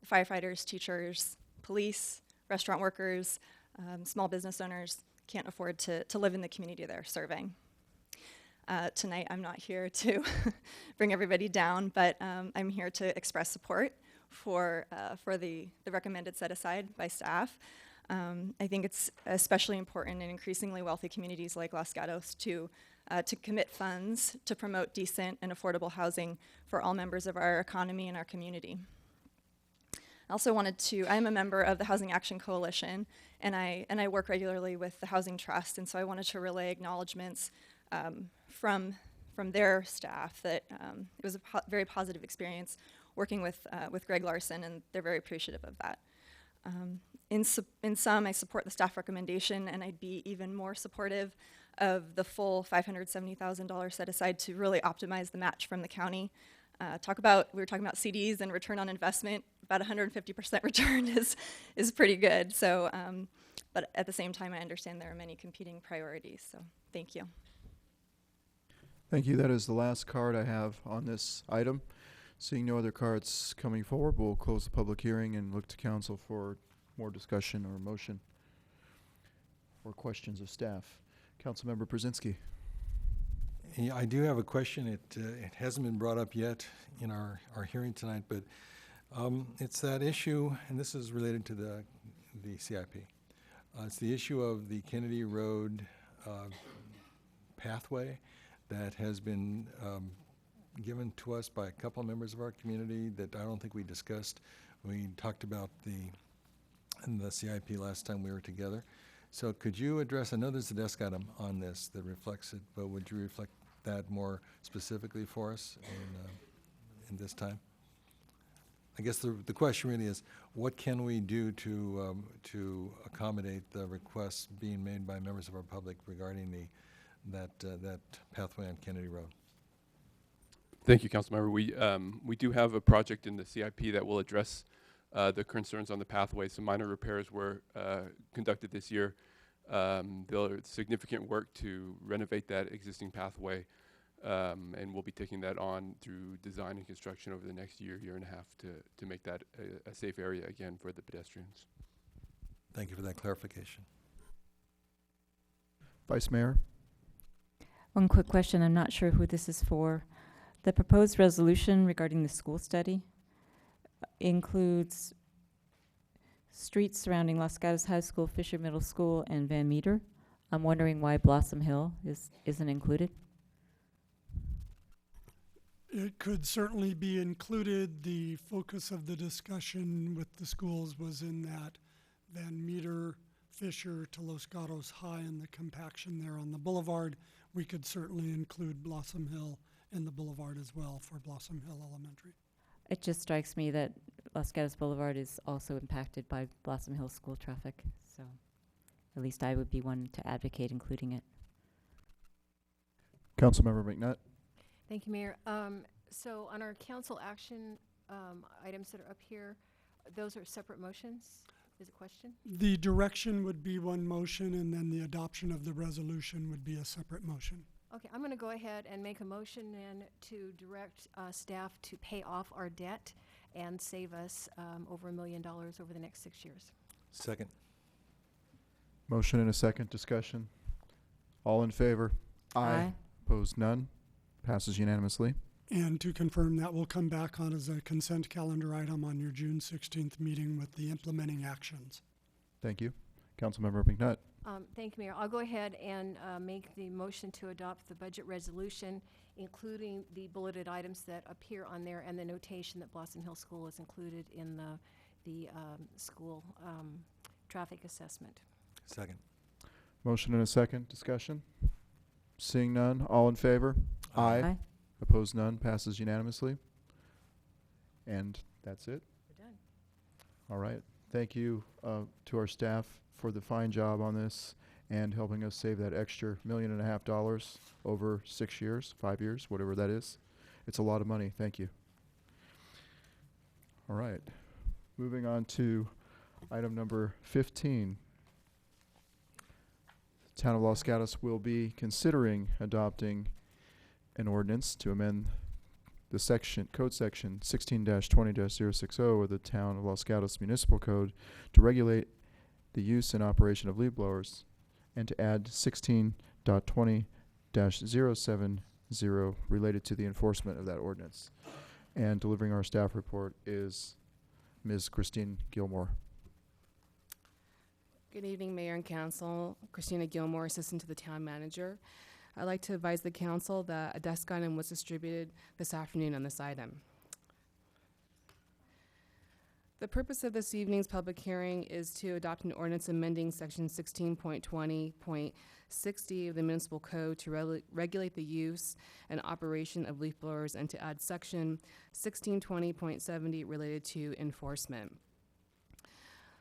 firefighters, teachers, police, restaurant workers, small business owners can't afford to live in the community they're serving. Tonight, I'm not here to bring everybody down, but I'm here to express support for the recommended set aside by staff. I think it's especially important in increasingly wealthy communities like Los Gatos to commit funds to promote decent and affordable housing for all members of our economy and our community. I also I'm a member of the Housing Action Coalition, and I work regularly with the Housing Trust, and so I wanted to relay acknowledgements from their staff that it was a very positive experience working with Greg Larson, and they're very appreciative of that. In sum, I support the staff recommendation, and I'd be even more supportive of the full $570,000 set aside to really optimize the match from the county. We were talking about CDs and return on investment. About 150% return is pretty good. So, but at the same time, I understand there are many competing priorities. So, thank you. Thank you. That is the last card I have on this item. Seeing no other cards coming forward, we'll close the public hearing and look to council for more discussion or motion or questions of staff. Councilmember Brzezinski. Yeah, I do have a question. It hasn't been brought up yet in our hearing tonight, but it's that issue, and this is related to the CIP. It's the issue of the Kennedy Road pathway that has been given to us by a couple of members of our community that I don't think we discussed. We talked about the CIP last time we were together. So could you address, I know there's a desk item on this that reflects it, but would you reflect that more specifically for us in this time? I guess the question really is, what can we do to accommodate the requests being made by members of our public regarding that pathway on Kennedy Road? Thank you, Councilmember. We do have a project in the CIP that will address the concerns on the pathway. Some minor repairs were conducted this year. There's significant work to renovate that existing pathway, and we'll be taking that on through design and construction over the next year and a half to make that a safe area again for the pedestrians. Thank you for that clarification. Vice Mayor. One quick question. I'm not sure who this is for. The proposed resolution regarding the school study includes streets surrounding Los Gatos High School, Fisher Middle School, and Van Meter. I'm wondering why Blossom Hill isn't included. It could certainly be included. The focus of the discussion with the schools was in that Van Meter, Fisher to Los Gatos High and the compaction there on the boulevard. We could certainly include Blossom Hill in the boulevard as well for Blossom Hill Elementary. It just strikes me that Los Gatos Boulevard is also impacted by Blossom Hill school traffic, so at least I would be one to advocate including it. Councilmember McNutt. Thank you, Mayor. So on our council action items that are up here, those are separate motions? Is a question? The direction would be one motion, and then the adoption of the resolution would be a separate motion. Okay, I'm going to go ahead and make a motion then to direct staff to pay off our debt and save us over $1 million over the next 6 years. Second. Motion and a second. Discussion. All in favor? Aye. Opposed? None. Passes unanimously. And to confirm, that will come back on as a consent calendar item on your June 16th meeting with the implementing actions. Thank you. Councilmember McNutt. Thank you, Mayor. I'll go ahead and make the motion to adopt the budget resolution, including the bulleted items that appear on there and the notation that Blossom Hill School is included in the school traffic assessment. Second. Motion and a second. Discussion. Seeing none. All in favor? Aye. Aye. Opposed? None. Passes unanimously. And that's it. We're done. All right. Thank you to our staff for the fine job on this and helping us save that extra $1.5 million over 6 years, 5 years, whatever that is. It's a lot of money. Thank you. All right. Moving on to item number 15. The Town of Los Gatos will be considering adopting an ordinance to amend the code section 16-20-060 of the Town of Los Gatos Municipal Code to regulate the use and operation of leaf blowers and to add 16.20 070 related to the enforcement of that ordinance. And delivering our staff report is Ms. Christine Gilmore. Good evening, Mayor and Council. Christina Gilmore, Assistant to the Town Manager. I'd like to advise the Council that a desk item was distributed this afternoon on this item. The purpose of this evening's public hearing is to adopt an ordinance amending Section 16.20.60 of the Municipal Code to regulate the use and operation of leaf blowers and to add Section 1620.70 related to enforcement.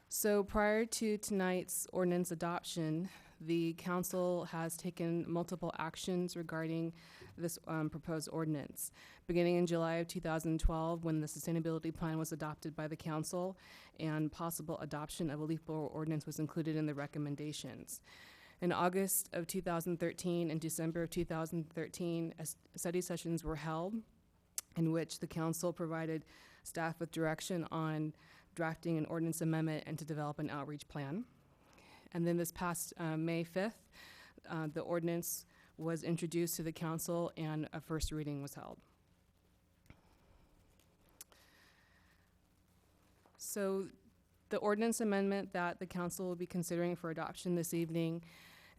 So prior to tonight's ordinance adoption, the Council has taken multiple actions regarding this proposed ordinance. Beginning in July of 2012, when the Sustainability Plan was adopted by the Council and possible adoption of a leaf blower ordinance was included in the recommendations. In August of 2013 and December of 2013, study sessions were held in which the Council provided staff with direction on drafting an ordinance amendment and to develop an outreach plan. And then this past May 5th, the ordinance was introduced to the Council and a first reading was held. So the ordinance amendment that the Council will be considering for adoption this evening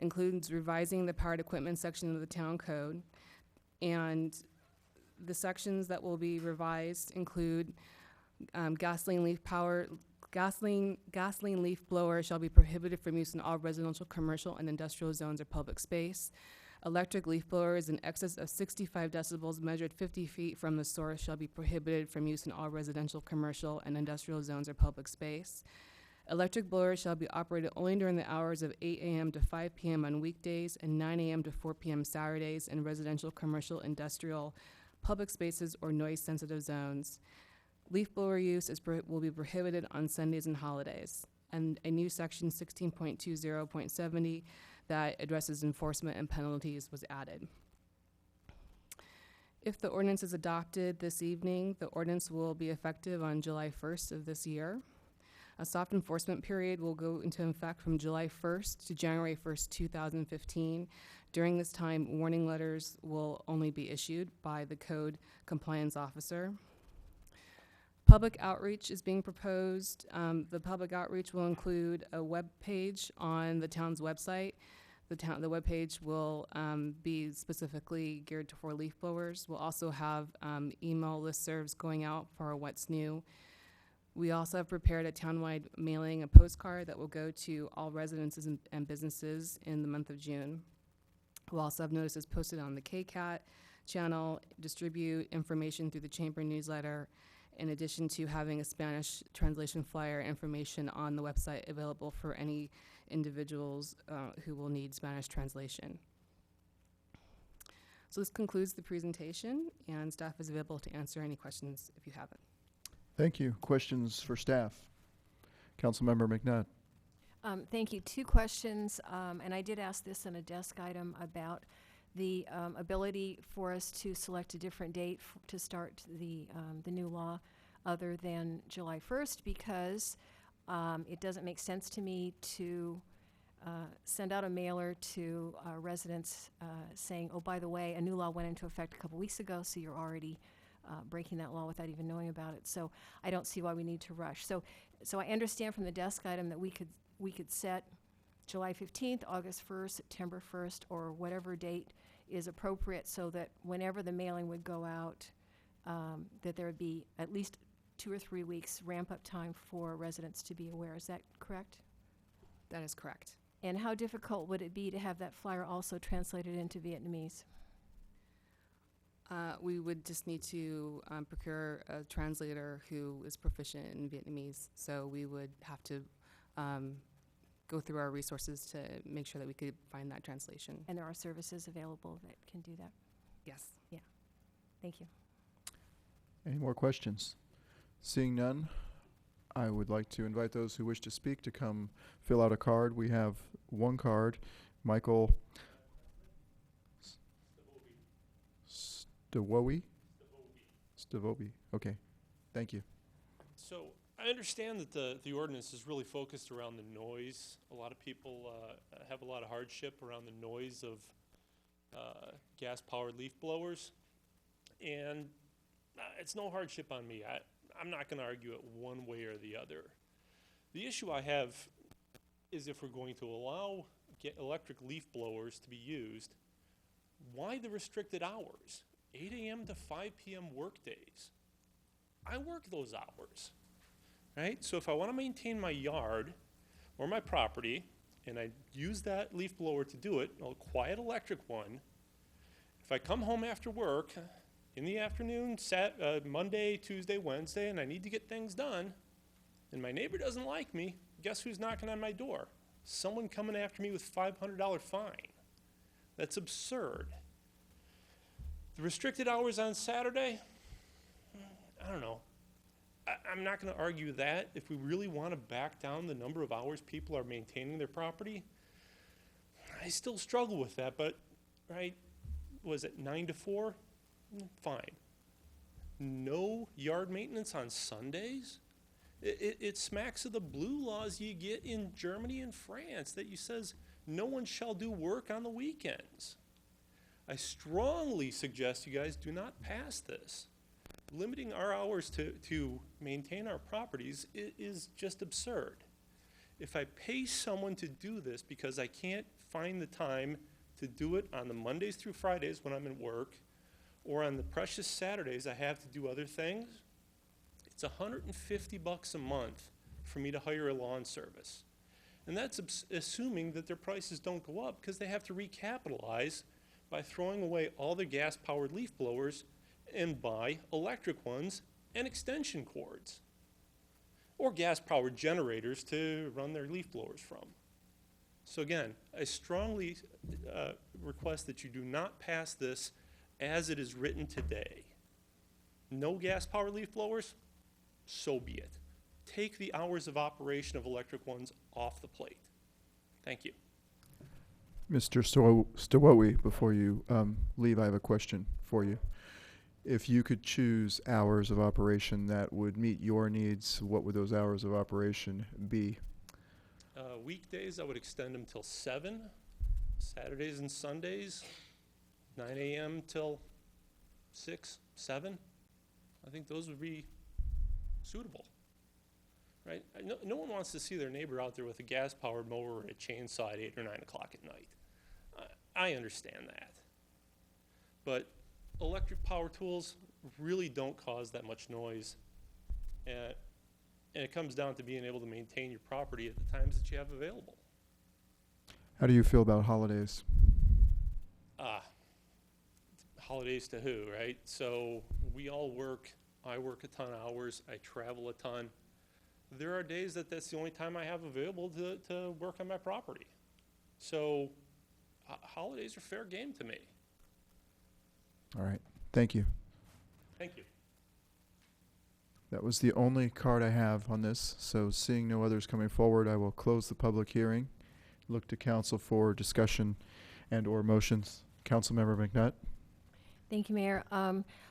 includes revising the powered equipment section of the Town Code. And the sections that will be revised include gasoline leaf blower shall be prohibited from use in all residential, commercial, and industrial zones or public space. Electric leaf blowers in excess of 65 decibels measured 50 feet from the source shall be prohibited from use in all residential, commercial, and industrial zones or public space. Electric blowers shall be operated only during the hours of 8 a.m. to 5 p.m. on weekdays and 9 a.m. to 4 p.m. Saturdays in residential, commercial, industrial, public spaces, or noise-sensitive zones. Leaf blower use will be prohibited on Sundays and holidays. And a new section 16.20.70 that addresses enforcement and penalties was added. If the ordinance is adopted this evening, the ordinance will be effective on July 1st of this year. A soft enforcement period will go into effect from July 1st to January 1st, 2015. During this time, warning letters will only be issued by the code compliance officer. Public outreach is being proposed. The public outreach will include a web page on the town's website. The web page will be specifically geared for leaf blowers. We'll also have email listservs going out for what's new. We also have prepared a townwide mailing, a postcard that will go to all residences and businesses in the month of June. We'll also have notices posted on the KCAT channel, distribute information through the chamber newsletter, in addition to having a Spanish translation flyer information on the website available for any individuals who will need Spanish translation. So this concludes the presentation, and staff is available to answer any questions if you have it. Thank you. Questions for staff? Councilmember McNutt. Thank you. Two questions, and I did ask this in a desk item about the ability for us to select a different date to start the new law other than July 1st, because it doesn't make sense to me to send out a mailer to residents saying, oh, by the way, a new law went into effect a couple weeks ago, so you're already breaking that law without even knowing about it. So I don't see why we need to rush. So I understand from the desk item that we could set July 15th, August 1st, September 1st, or whatever date is appropriate, so that whenever the mailing would go out, that there would be at least 2 or 3 weeks ramp-up time for residents to be aware. Is that correct? That is correct. And how difficult would it be to have that flyer also translated into Vietnamese? We would just need to procure a translator who is proficient in Vietnamese. So we would have to go through our resources to make sure that we could find that translation. And there are services available that can do that? Yes. Yeah. Thank you. Any more questions? Seeing none, I would like to invite those who wish to speak to come fill out a card. We have one card. Michael Stavobi. Okay. Thank you. So I understand that the ordinance is really focused around the noise. A lot of people have a lot of hardship around the noise of gas-powered leaf blowers, and it's no hardship on me. I'm not going to argue it one way or the other. The issue I have is if we're going to allow electric leaf blowers to be used, why the restricted hours? 8 a.m. to 5 p.m. work days. I work those hours, right? So if I want to maintain my yard or my property, and I use that leaf blower to do it, a quiet electric one, if I come home after work in the afternoon, Monday, Tuesday, Wednesday, and I need to get things done, and my neighbor doesn't like me, guess who's knocking on my door? Someone coming after me with $500 fine. That's absurd. The restricted hours on Saturday, I don't know. I'm not going to argue that. If we really want to back down the number of hours people are maintaining their property, I still struggle with that, but, right, was it 9 to 4? Fine. No yard maintenance on Sundays? It smacks of the blue laws you get in Germany and France that you says no one shall do work on the weekends. I strongly suggest you guys do not pass this. Limiting our hours to maintain our properties is just absurd. If I pay someone to do this because I can't find the time to do it on the Mondays through Fridays when I'm at work, or on the precious Saturdays I have to do other things, it's $150 a month for me to hire a lawn service. And that's assuming that their prices don't go up because they have to recapitalize by throwing away all their gas-powered leaf blowers and buy electric ones and extension cords, or gas-powered generators to run their leaf blowers from. So again, I strongly request that you do not pass this as it is written today. No gas-powered leaf blowers, so be it. Take the hours of operation of electric ones off the plate. Thank you. Mr. Stowowi, before you leave, I have a question for you. If you could choose hours of operation that would meet your needs, what would those hours of operation be? Weekdays, I would extend them till 7. Saturdays and Sundays, 9 a.m. till 6, 7. I think those would be suitable, right? No one wants to see their neighbor out there with a gas-powered mower or a chainsaw at 8 or 9 o'clock at night. I understand that. But electric power tools really don't cause that much noise. And it comes down to being able to maintain your property at the times that you have available. How do you feel about holidays? Holidays to who, right? So we all work. I work a ton of hours. I travel a ton. There are days that's the only time I have available to work on my property. So holidays are fair game to me. All right. Thank you. Thank you. That was the only card I have on this, so seeing no others coming forward, I will close the public hearing. Look to council for discussion and or motions. Councilmember McNutt. Thank you, Mayor.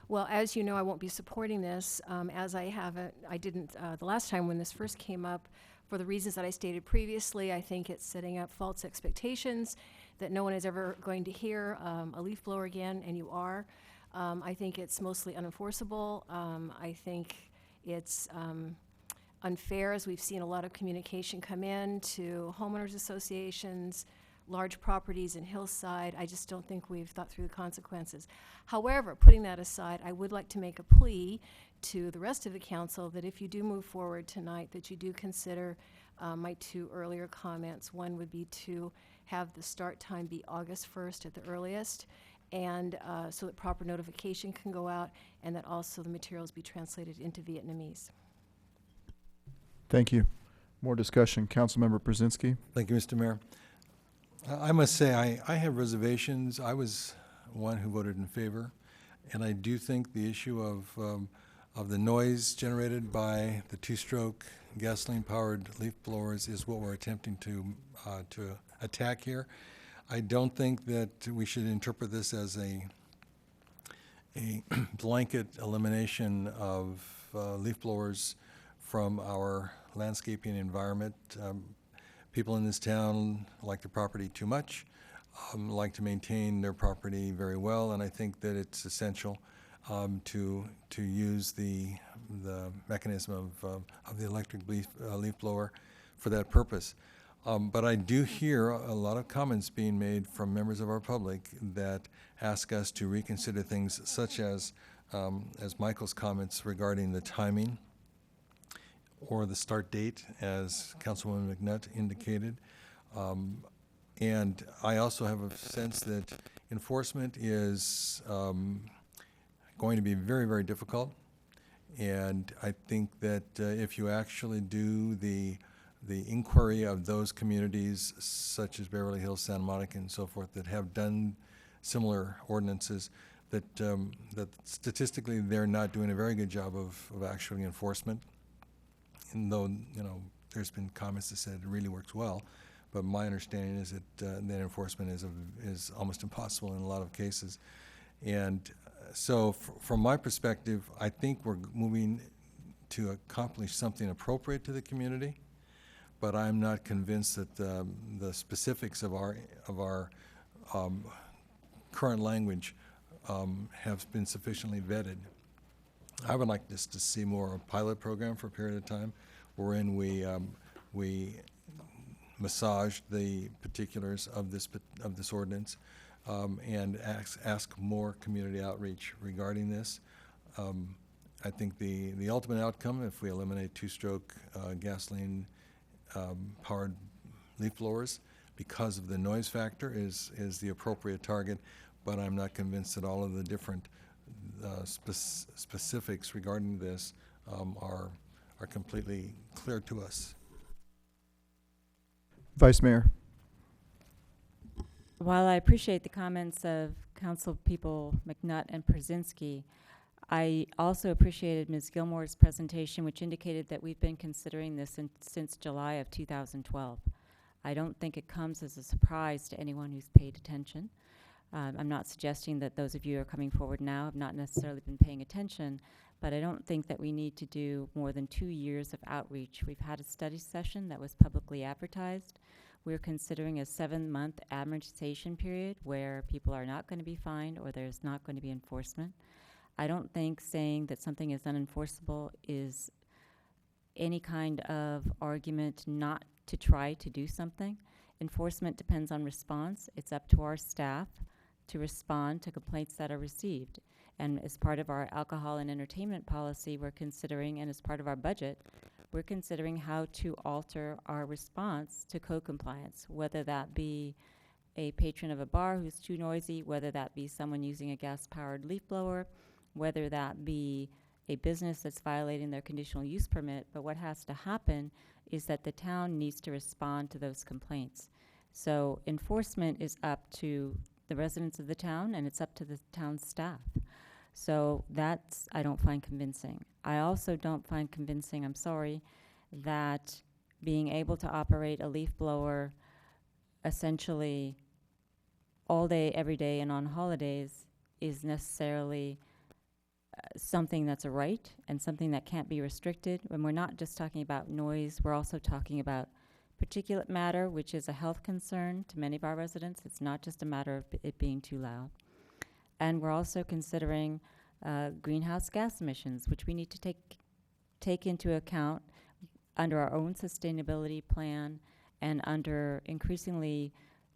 Well, as you know, I won't be supporting this, as I didn't the last time when this first came up. For the reasons that I stated previously, I think it's setting up false expectations that no one is ever going to hear a leaf blower again, and you are. I think it's mostly unenforceable. I think it's unfair, as we've seen a lot of communication come in to homeowners associations, large properties in Hillside. I just don't think we've thought through the consequences. However, putting that aside, I would like to make a plea to the rest of the council that if you do move forward tonight, that you do consider my 2 earlier comments. One would be to have the start time be August 1st at the earliest, and so that proper notification can go out, and that also the materials be translated into Vietnamese. Thank you. More discussion. Councilmember Brzezinski. Thank you, Mr. Mayor. I must say, I have reservations. I was one who voted in favor, and I do think the issue of the noise generated by the 2-stroke gasoline-powered leaf blowers is what we're attempting to attack here. I don't think that we should interpret this as a blanket elimination of leaf blowers from our landscaping environment. People in this town like the property too much. like to maintain their property very well, and I think that it's essential to use the mechanism of the electric leaf blower for that purpose. But I do hear a lot of comments being made from members of our public that ask us to reconsider things such as Michael's comments regarding the timing or the start date, as Councilwoman McNutt indicated. And I also have a sense that enforcement is going to be very, very difficult. And I think that if you actually do the inquiry of those communities, such as Beverly Hills, Santa Monica, and so forth, that have done similar ordinances, that statistically they're not doing a very good job of actually enforcement. And though, you know, there's been comments that said it really works well, but my understanding is that enforcement is almost impossible in a lot of cases. And so from my perspective, I think we're moving to accomplish something appropriate to the community, but I'm not convinced that the specifics of our current language have been sufficiently vetted. I would like just to see more of a pilot program for a period of time wherein we massage the particulars of this ordinance and ask more community outreach regarding this. I think the ultimate outcome, if we eliminate two-stroke gasoline powered leaf blowers, because of the noise factor, is the appropriate target, but I'm not convinced that all of the different specifics regarding this are completely clear to us. Vice Mayor. While I appreciate the comments of Council People McNutt and Przynski, I also appreciated Ms. Gilmore's presentation, which indicated that we've been considering this since July of 2012. I don't think it comes as a surprise to anyone who's paid attention. I'm not suggesting that those of you who are coming forward now have not necessarily been paying attention, but I don't think that we need to do more than 2 years of outreach. We've had a study session that was publicly advertised. We're considering a 7-month amortization period where people are not going to be fined or there's not going to be enforcement. I don't think saying that something is unenforceable is any kind of argument not to try to do something. Enforcement depends on response. It's up to our staff to respond to complaints that are received. And as part of our alcohol and entertainment policy, we're considering, and as part of our budget, we're considering how to alter our response to code compliance, whether that be a patron of a bar who's too noisy, whether that be someone using a gas-powered leaf blower, whether that be a business that's violating their conditional use permit. But what has to happen is that the town needs to respond to those complaints. So enforcement is up to the residents of the town, and it's up to the town staff. So that's, I don't find convincing. I also don't find convincing, I'm sorry, that being able to operate a leaf blower essentially all day, every day, and on holidays is necessarily something that's a right and something that can't be restricted. When we're not just talking about noise, we're also talking about particulate matter, which is a health concern to many of our residents. It's not just a matter of it being too loud. And we're also considering greenhouse gas emissions, which we need to take into account under our own sustainability plan and under increasingly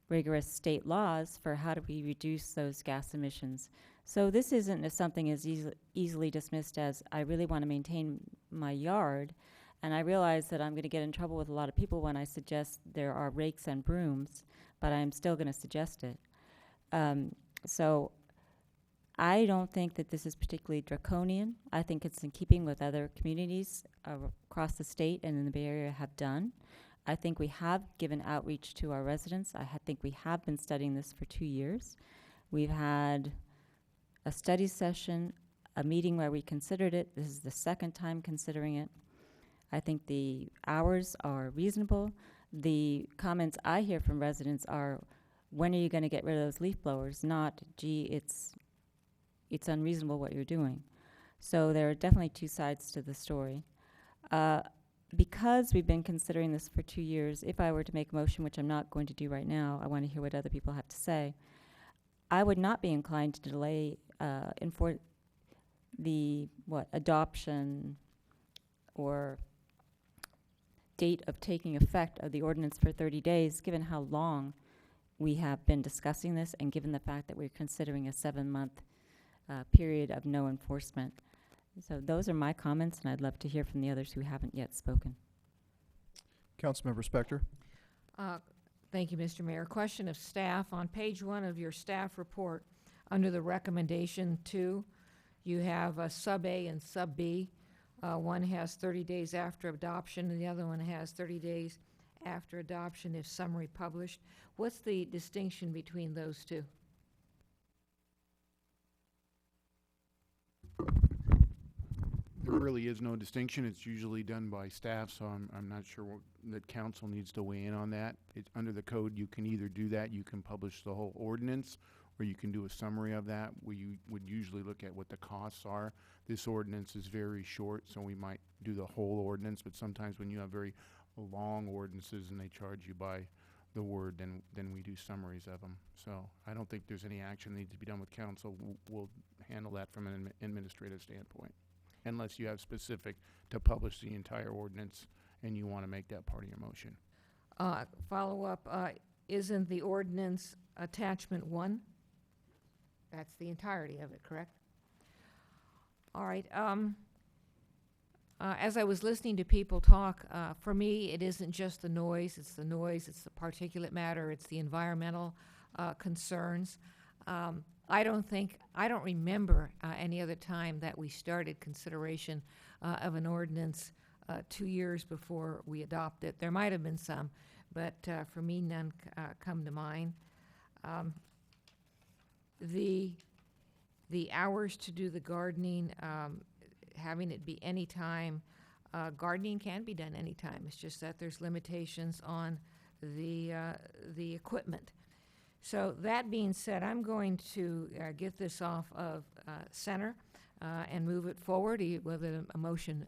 rigorous state laws for how do we reduce those gas emissions. So this isn't something as easily dismissed as I really want to maintain my yard, and I realize that I'm going to get in trouble with a lot of people when I suggest there are rakes and brooms, but I'm still going to suggest it. So I don't think that this is particularly draconian. I think it's in keeping with other communities across the state and in the Bay Area have done. I think we have given outreach to our residents. I think we have been studying this for 2 years. We've had a study session, a meeting where we considered it. This is the second time considering it. I think the hours are reasonable. The comments I hear from residents are, when are you going to get rid of those leaf blowers? Not, gee, it's unreasonable what you're doing. So there are definitely two sides to the story. because we've been considering this for 2 years, if I were to make a motion, which I'm not going to do right now, I want to hear what other people have to say, I would not be inclined to delay adoption or date of taking effect of the ordinance for 30 days, given how long we have been discussing this and given the fact that we're considering a 7-month period of no enforcement. So those are my comments, and I'd love to hear from the others who haven't yet spoken. Councilmember Spector. Thank you, Mr. Mayor. Question of staff. On page 1 of your staff report, under the recommendation 2, you have sub A and sub B. One has 30 days after adoption, and the other one has 30 days after adoption if summary published. What's the distinction between those two? There really is no distinction. It's usually done by staff, so I'm not sure that council needs to weigh in on that. Under the code, you can either do that, you can publish the whole ordinance, or you can do a summary of that. We would usually look at what the costs are. This ordinance is very short, so we might do the whole ordinance, but sometimes when you have very long ordinances and they charge you by the word, then we do summaries of them. So I don't think there's any action that needs to be done with council. We'll handle that from an administrative standpoint, unless you have specific to publish the entire ordinance and you want to make that part of your motion. Follow up, isn't the ordinance attachment 1? That's the entirety of it, correct? All right. As I was listening to people talk, for me, it isn't just the noise, it's the particulate matter, it's the environmental concerns. I don't remember any other time that we started consideration of an ordinance 2 years before we adopt it. There might have been some, but for me, none come to mind. The hours to do the gardening, having it be any time, gardening can be done anytime. It's just that there's limitations on the equipment. So that being said, I'm going to get this off of center and move it forward, whether a motion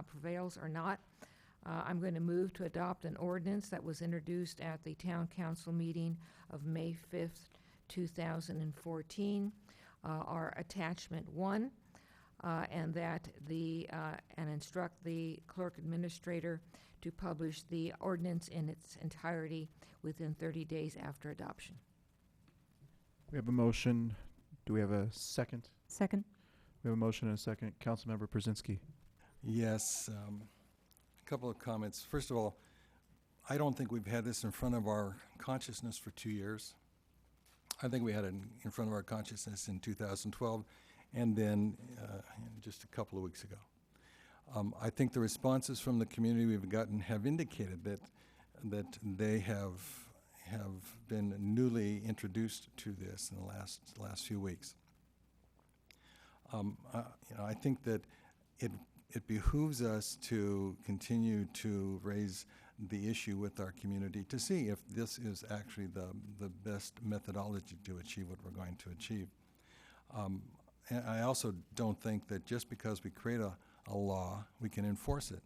prevails or not. I'm going to move to adopt an ordinance that was introduced at the Town Council meeting of May 5th, 2014, our attachment 1, and that and instruct the clerk administrator to publish the ordinance in its entirety within 30 days after adoption. We have a motion. Do we have a second? Second. We have a motion and a second. Councilmember Brzezinski. Yes, a couple of comments. First of all, I don't think we've had this in front of our consciousness for 2 years. I think we had it in front of our consciousness in 2012 and then just a couple of weeks ago. I think the responses from the community we've gotten have indicated that they have been newly introduced to this in the last few weeks. I think that it behooves us to continue to raise the issue with our community to see if this is actually the best methodology to achieve what we're going to achieve. And I also don't think that just because we create a law, we can enforce it.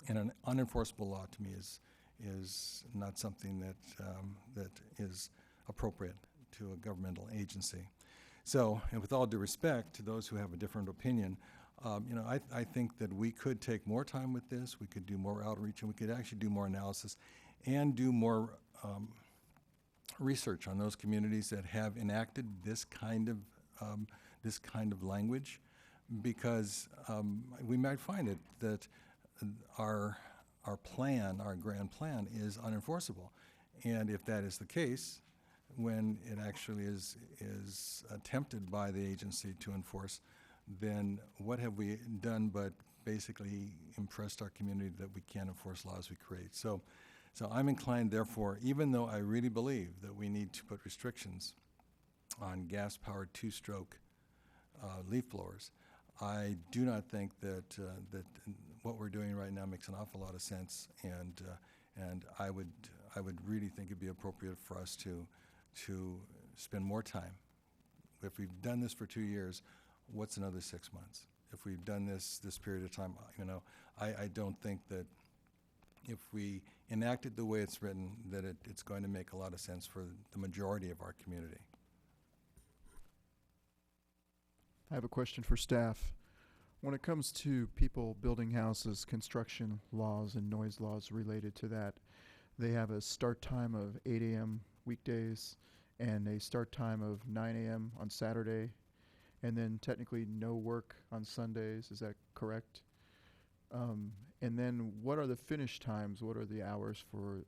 And an unenforceable law to me is not something that is appropriate to a governmental agency. So, and with all due respect to those who have a different opinion, I think that we could take more time with this, we could do more outreach, and we could actually do more analysis and do more research on those communities that have enacted this kind of language, because we might find that our grand plan is unenforceable. And if that is the case, when it actually is attempted by the agency to enforce, then what have we done but basically impressed our community that we can't enforce laws we create? So I'm inclined, therefore, even though I really believe that we need to put restrictions on gas-powered two-stroke leaf blowers, I do not think that what we're doing right now makes an awful lot of sense, and I would really think it'd be appropriate for us to spend more time. If we've done this for 2 years, what's another 6 months? if we've done this period of time. You know, I don't think that if we enact it the way it's written, that it's going to make a lot of sense for the majority of our community. I have a question for staff. When it comes to people building houses, construction laws and noise laws related to that, they have a start time of 8 a.m. weekdays and a start time of 9 a.m. on Saturday, and then technically no work on Sundays. Is that correct? And then what are the finish times? What are the hours for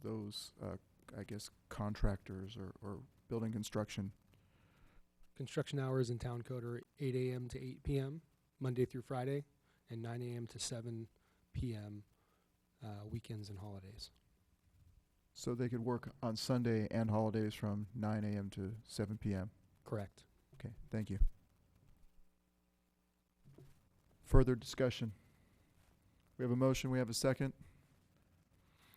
those, I guess, contractors or building construction? Construction hours in town code are 8 a.m. to 8 p.m. Monday through Friday, and 9 a.m. to 7 p.m. Weekends and holidays. So they could work on Sunday and holidays from 9 a.m. to 7 p.m.? Correct. Okay, thank you. Further discussion? We have a motion, we have a second.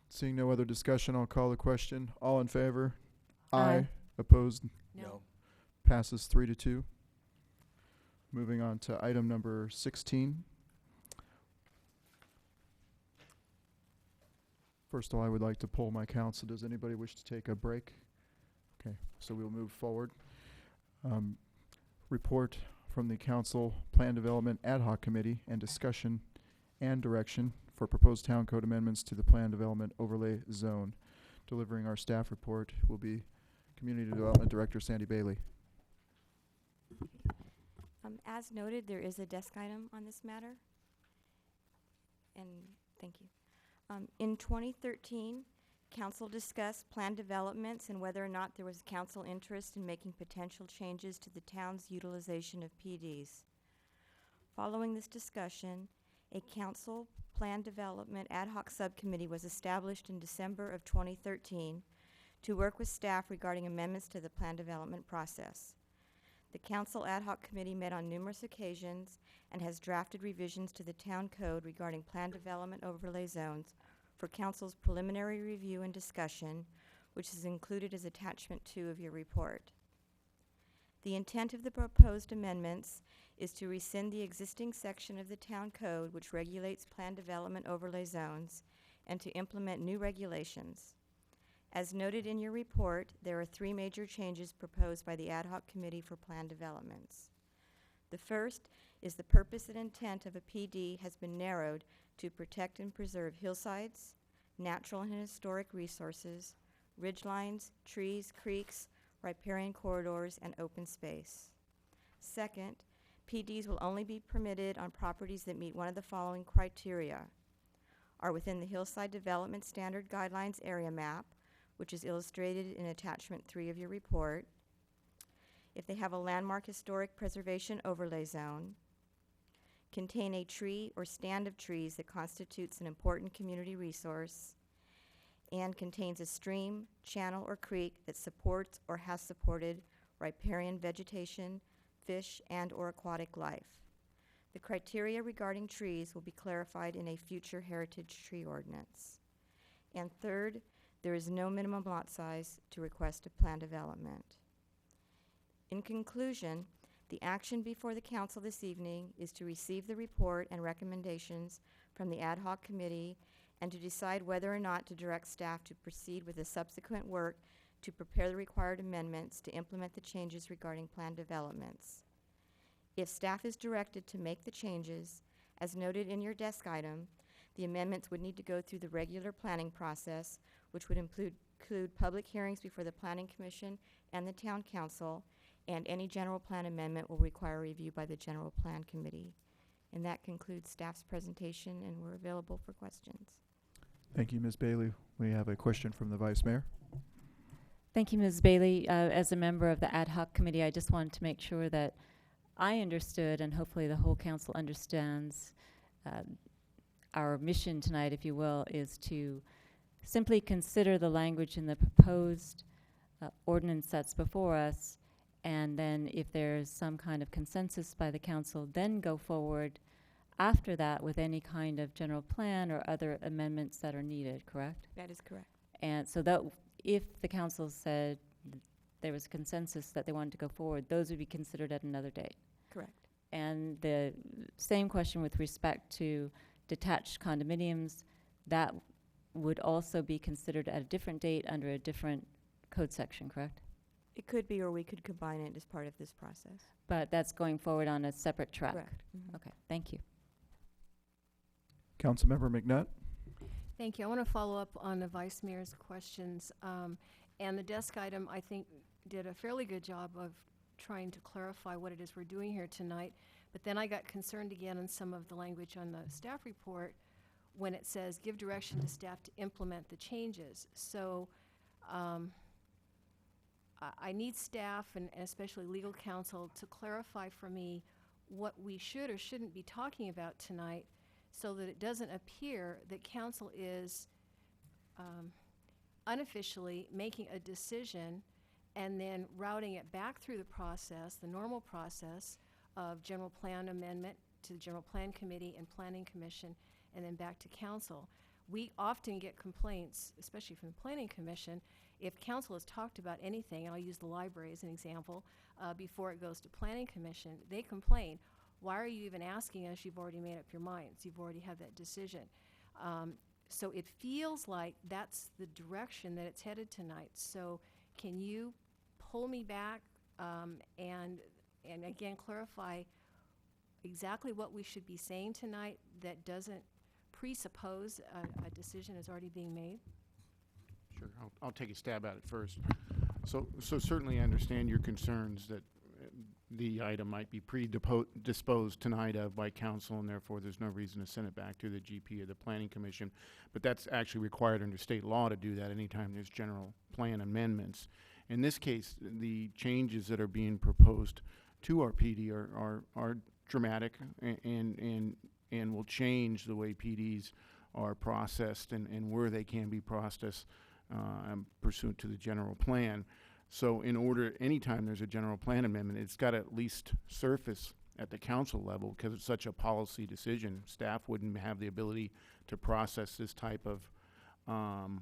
Seeing no other discussion, I'll call the question. All in favor? Aye. Opposed? No. Passes 3-2. Moving on to item number 16. First of all, I would like to poll my council. Does anybody wish to take a break? Okay, so we'll move forward. Report from the Council Plan Development Ad Hoc Committee and discussion and direction for proposed town code amendments to the Plan Development Overlay Zone. Delivering our staff report will be Community Development Director Sandy Bailey. As noted, there is a desk item on this matter. And thank you. In 2013, Council discussed plan developments and whether or not there was council interest in making potential changes to the town's utilization of PDs. Following this discussion, a Council Plan Development Ad Hoc Subcommittee was established in December of 2013 to work with staff regarding amendments to the plan development process. The Council Ad Hoc Committee met on numerous occasions and has drafted revisions to the town code regarding plan development overlay zones for Council's preliminary review and discussion, which is included as attachment 2 of your report. The intent of the proposed amendments is to rescind the existing section of the town code which regulates plan development overlay zones and to implement new regulations. As noted in your report, there are 3 major changes proposed by the Ad Hoc Committee for Plan Developments. The first is the purpose and intent of a PD has been narrowed to protect and preserve hillsides, natural and historic resources, ridgelines, trees, creeks, riparian corridors, and open space. Second, PDs will only be permitted on properties that meet one of the following criteria: are within the Hillside Development Standard Guidelines area map, which is illustrated in attachment 3 of your report, if they have a landmark historic preservation overlay zone, contain a tree or stand of trees that constitutes an important community resource, and contains a stream, channel, or creek that supports or has supported riparian vegetation, fish, and or aquatic life. The criteria regarding trees will be clarified in a future heritage tree ordinance. And third, there is no minimum lot size to request a plan development. In conclusion, the action before the council this evening is to receive the report and recommendations from the ad hoc committee and to decide whether or not to direct staff to proceed with the subsequent work to prepare the required amendments to implement the changes regarding plan developments. If staff is directed to make the changes, as noted in your desk item, the amendments would need to go through the regular planning process, which would include public hearings before the Planning Commission and the Town Council, and any general plan amendment will require review by the General Plan Committee. And that concludes staff's presentation, and we're available for questions. Thank you, Ms. Bailey. We have a question from the Vice Mayor. Thank you, Ms. Bailey. As a member of the ad hoc committee, I just wanted to make sure that I understood, and hopefully the whole council understands, our mission tonight, if you will, is to simply consider the language in the proposed ordinance that's before us, and then if there's some kind of consensus by the council, then go forward after that with any kind of general plan or other amendments that are needed, correct? That is correct. And so that if the council said there was consensus that they wanted to go forward, those would be considered at another date. Correct. And the same question with respect to detached condominiums, that would also be considered at a different date under a different code section, correct? It could be, or we could combine it as part of this process. But that's going forward on a separate track. Correct. Mhm. Okay, thank you. Councilmember McNutt? Thank you. I want to follow up on the Vice Mayor's questions. And the desk item, I think, did a fairly good job of trying to clarify what it is we're doing here tonight. But then I got concerned again on some of the language on the staff report when it says, give direction to staff to implement the changes. So I need staff and especially legal counsel to clarify for me what we should or shouldn't be talking about tonight, so that it doesn't appear that council is unofficially making a decision and then routing it back through the process, the normal process of general plan amendment to the general plan committee and planning commission, and then back to council. We often get complaints, especially from the planning commission, if council has talked about anything, and I'll use the library as an example, before it goes to planning commission, they complain, why are you even asking us? You've already made up your minds. You've already had that decision. So it feels like that's the direction that it's headed tonight. So can you pull me back and again clarify exactly what we should be saying tonight that doesn't presuppose a decision is already being made? Sure, I'll take a stab at it first. So certainly I understand your concerns that the item might be predisposed tonight of by council, and therefore there's no reason to send it back to the GP or the Planning Commission. But that's actually required under state law to do that anytime there's general plan amendments. In this case, the changes that are being proposed to our PD are dramatic and will change the way PDs are processed and where they can be processed pursuant to the general plan. So in order, anytime there's a general plan amendment, it's got to at least surface at the council level, because it's such a policy decision. Staff wouldn't have the ability to process this type of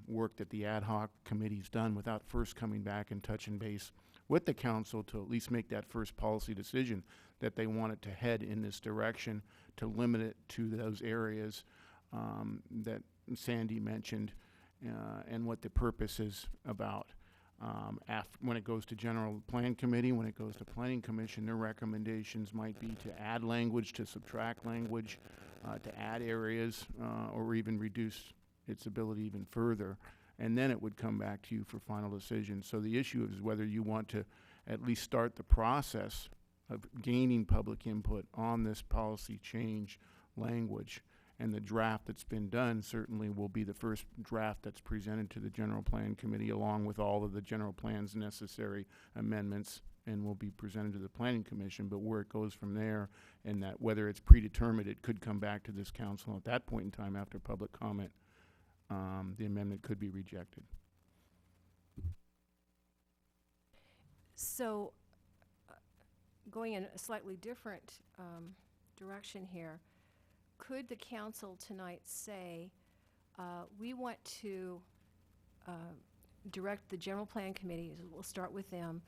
work that the ad hoc committee's done without first coming back and touching base with the council to at least make that first policy decision that they want it to head in this direction, to limit it to those areas that Sandy mentioned and what the purpose is about. When it goes to general plan committee, when it goes to planning commission, their recommendations might be to add language, to subtract language, to add areas, or even reduce its ability even further. And then it would come back to you for final decision. So the issue is whether you want to at least start the process of gaining public input on this policy change language. And the draft that's been done certainly will be the first draft that's presented to the General Plan Committee, along with all of the general plan's necessary amendments, and will be presented to the Planning Commission. But where it goes from there, and that whether it's predetermined, it could come back to this council at that point in time after public comment. The amendment could be rejected. So going in a slightly different direction here, could the council tonight say, we want to direct the general plan committee, we'll start with them,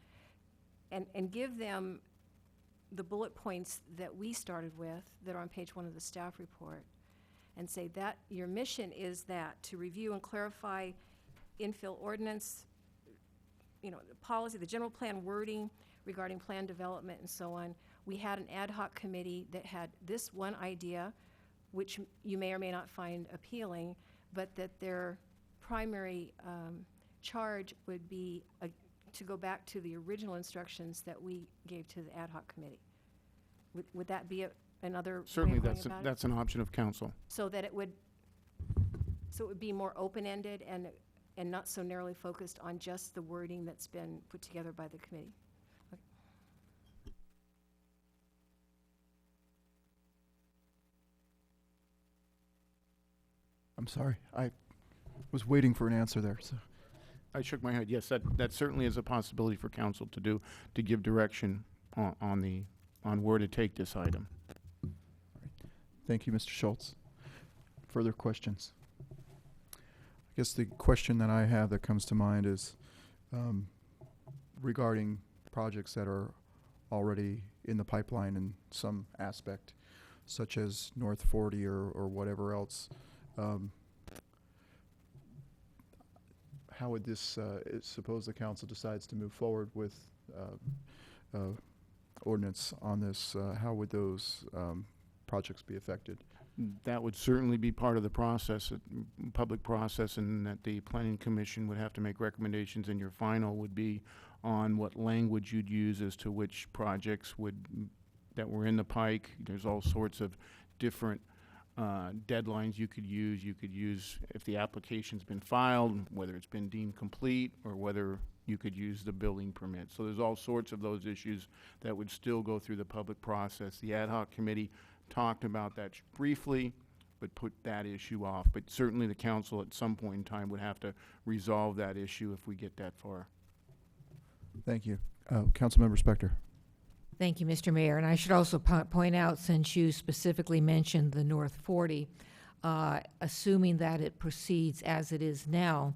and give them the bullet points that we started with that are on page 1 of the staff report, and say that your mission is that to review and clarify infill ordinance, the policy, the general plan wording regarding plan development and so on. We had an ad hoc committee that had this one idea, which you may or may not find appealing, but that their primary charge would be to go back to the original instructions that we gave to the ad hoc committee. Would that be another Certainly, way of going about that's an option of council. So that it would be more open-ended and not so narrowly focused on just the wording that's been put together by the committee. Okay. I'm sorry. I was waiting for an answer there. So. I shook my head. Yes, that certainly is a possibility for council to do, to give direction on where to take this item. All right. Thank you, Mr. Schultz. Further questions? I guess the question that I have that comes to mind is regarding projects that are already in the pipeline in some aspect, such as North 40 or whatever else. How would this, suppose the council decides to move forward with ordinance on this, how would those projects be affected? That would certainly be part of the process, public process, and that the planning commission would have to make recommendations, and your final would be on what language you'd use as to which projects that were in the pike. There's all sorts of different deadlines you could use. You could use if the application's been filed, whether it's been deemed complete, or whether you could use the building permit. So there's all sorts of those issues that would still go through the public process. The ad hoc committee talked about that briefly, but put that issue off. But certainly the council at some point in time would have to resolve that issue if we get that far. Thank you. Councilmember Spector. Thank you, Mr. Mayor. And I should also point out, since you specifically mentioned the North 40, assuming that it proceeds as it is now,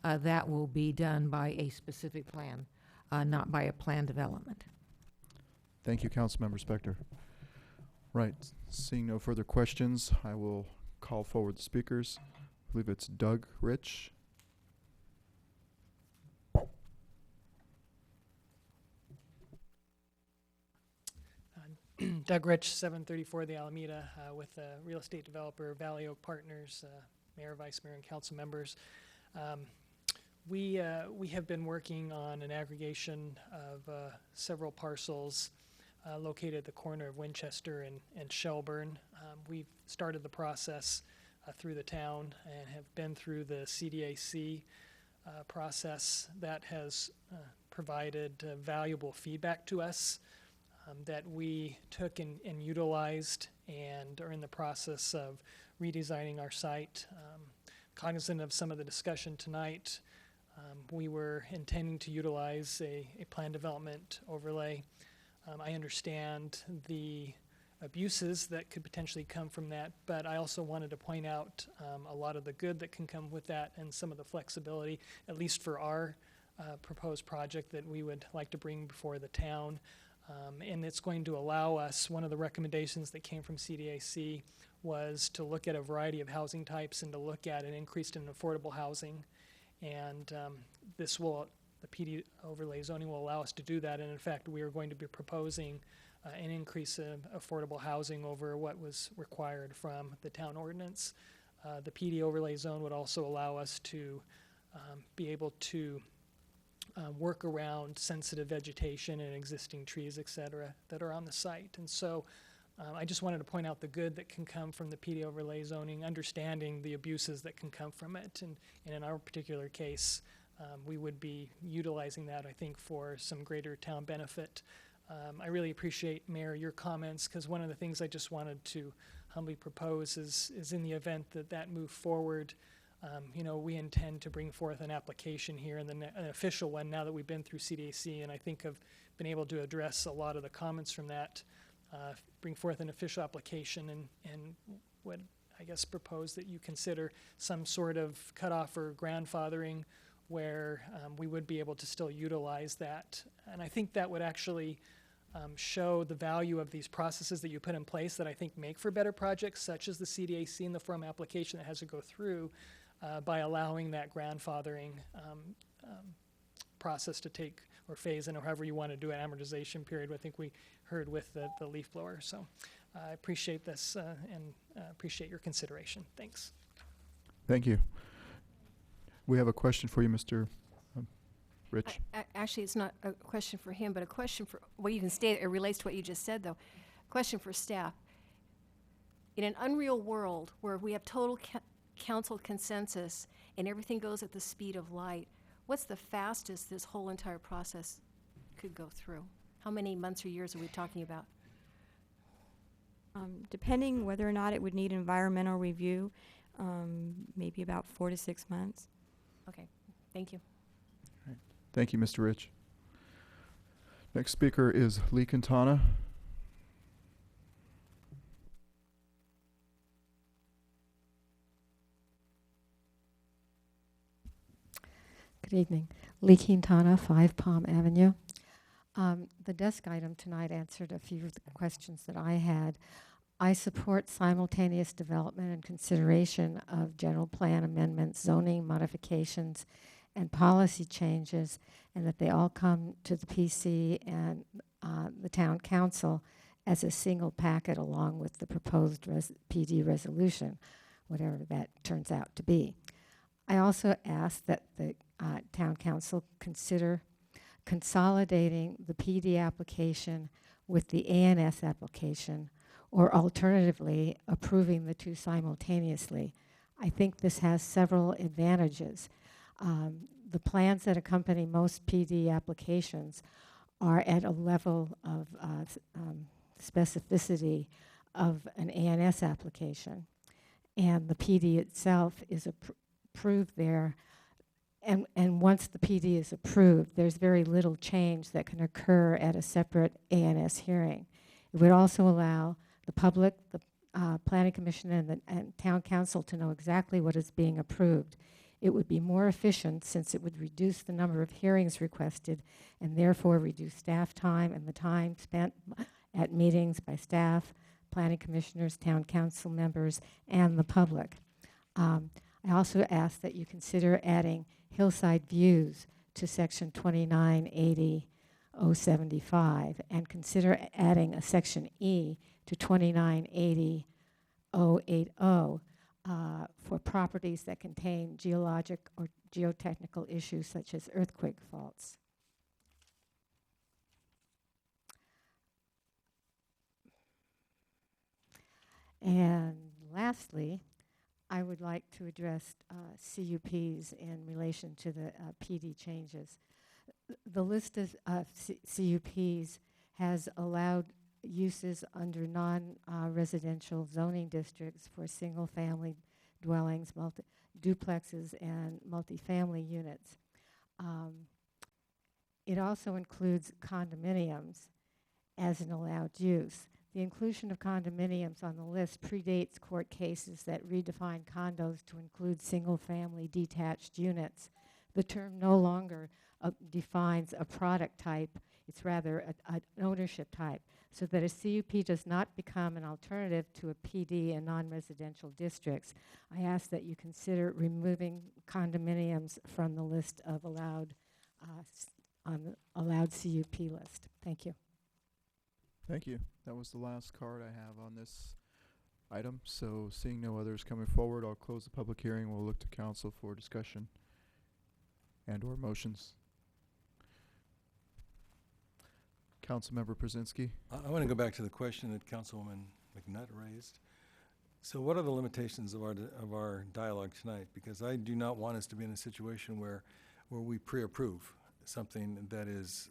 that will be done by a specific plan, not by a plan development. Thank you, Councilmember Spector. Right. Seeing no further questions, I will call forward the speakers. I believe it's Doug Rich. Doug Rich, 734 The Alameda, with real estate developer Valley Oak Partners, Mayor, Vice Mayor, and council members. We have been working on an aggregation of several parcels located at the corner of Winchester and Shelburne. We've started the process through the town and have been through the CDAC process that has provided valuable feedback to us that we took and utilized and are in the process of redesigning our site. Cognizant of some of the discussion tonight, we were intending to utilize a plan development overlay. I understand the abuses that could potentially come from that, but I also wanted to point out a lot of the good that can come with that and some of the flexibility, at least for our proposed project that we would like to bring before the town. And it's going to allow us, one of the recommendations that came from CDAC was to look at a variety of housing types and to look at an increase in affordable housing. And the PD overlay zoning will allow us to do that. And in fact, we are going to be proposing an increase in affordable housing over what was required from the town ordinance. The PD overlay zone would also allow us to be able to work around sensitive vegetation and existing trees, et cetera, that are on the site. And so I just wanted to point out the good that can come from the PD overlay zoning, understanding the abuses that can come from it. And in our particular case, we would be utilizing that, I think, for some greater town benefit. I really appreciate, Mayor, your comments, because one of the things I just wanted to humbly propose is in the event that move forward, we intend to bring forth an application here, and an official one, now that we've been through CDAC, and I think have been able to address a lot of the comments from that, bring forth an official application and would, I guess, propose that you consider some sort of cutoff or grandfathering where we would be able to still utilize that. And I think that would actually show the value of these processes that you put in place that I think make for better projects, such as the CDAC and the form application that has to go through, by allowing that grandfathering process to take, or phase in, or however you want to do an amortization period. I think we heard with the leaf blower. So I appreciate this and appreciate your consideration. Thanks. Thank you. We have a question for you, Mr. Rich. Actually, it's not a question for him, but a question for, well, you can state it relates to what you just said, though. Question for staff. In an unreal world where we have total council consensus and everything goes at the speed of light, what's the fastest this whole entire process could go through? How many months or years are we talking about? Depending whether or not it would need environmental review, maybe about 4 to 6 months. Okay, thank you. Right. Thank you, Mr. Rich. Next speaker is Lee Quintana. Good evening. Lee Quintana, 5 Palm Avenue. The desk item tonight answered a few of the questions that I had. I support simultaneous development and consideration of general plan amendments, zoning modifications, and policy changes, and that they all come to the PC and the town council as a single packet along with the proposed PD resolution, whatever that turns out to be. I also ask that the town council consider consolidating the PD application with the ANS application, or alternatively, approving the two simultaneously. I think this has several advantages. The plans that accompany most PD applications are at a level of specificity of an ANS application, and the PD itself is approved there. And once the PD is approved, there's very little change that can occur at a separate ANS hearing. It would also allow the public, the Planning Commission, and Town Council to know exactly what is being approved. It would be more efficient since it would reduce the number of hearings requested and therefore reduce staff time and the time spent at meetings by staff, Planning Commissioners, Town Council members, and the public. I also ask that you consider adding hillside views to section 2980-075 and consider adding a section E to 2980-080 for properties that contain geologic or geotechnical issues such as earthquake faults. And lastly, I would like to address CUPs in relation to the PD changes. The list of CUPs has allowed uses under non-residential zoning districts for single-family dwellings, duplexes, and multifamily units. It also includes condominiums as an allowed use. The inclusion of condominiums on the list predates court cases that redefine condos to include single-family detached units. The term no longer defines a product type, it's rather an ownership type, so that a CUP does not become an alternative to a PD in non-residential districts. I ask that you consider removing condominiums from the list of allowed CUP list. Thank you. Thank you. That was the last card I have on this item. So seeing no others coming forward, I'll close the public hearing. We'll look to council for discussion and or motions. Councilmember Brzezinski. I want to go back to the question that Councilwoman McNutt raised. So what are the limitations of our dialogue tonight? Because I do not want us to be in a situation where we pre-approve something that is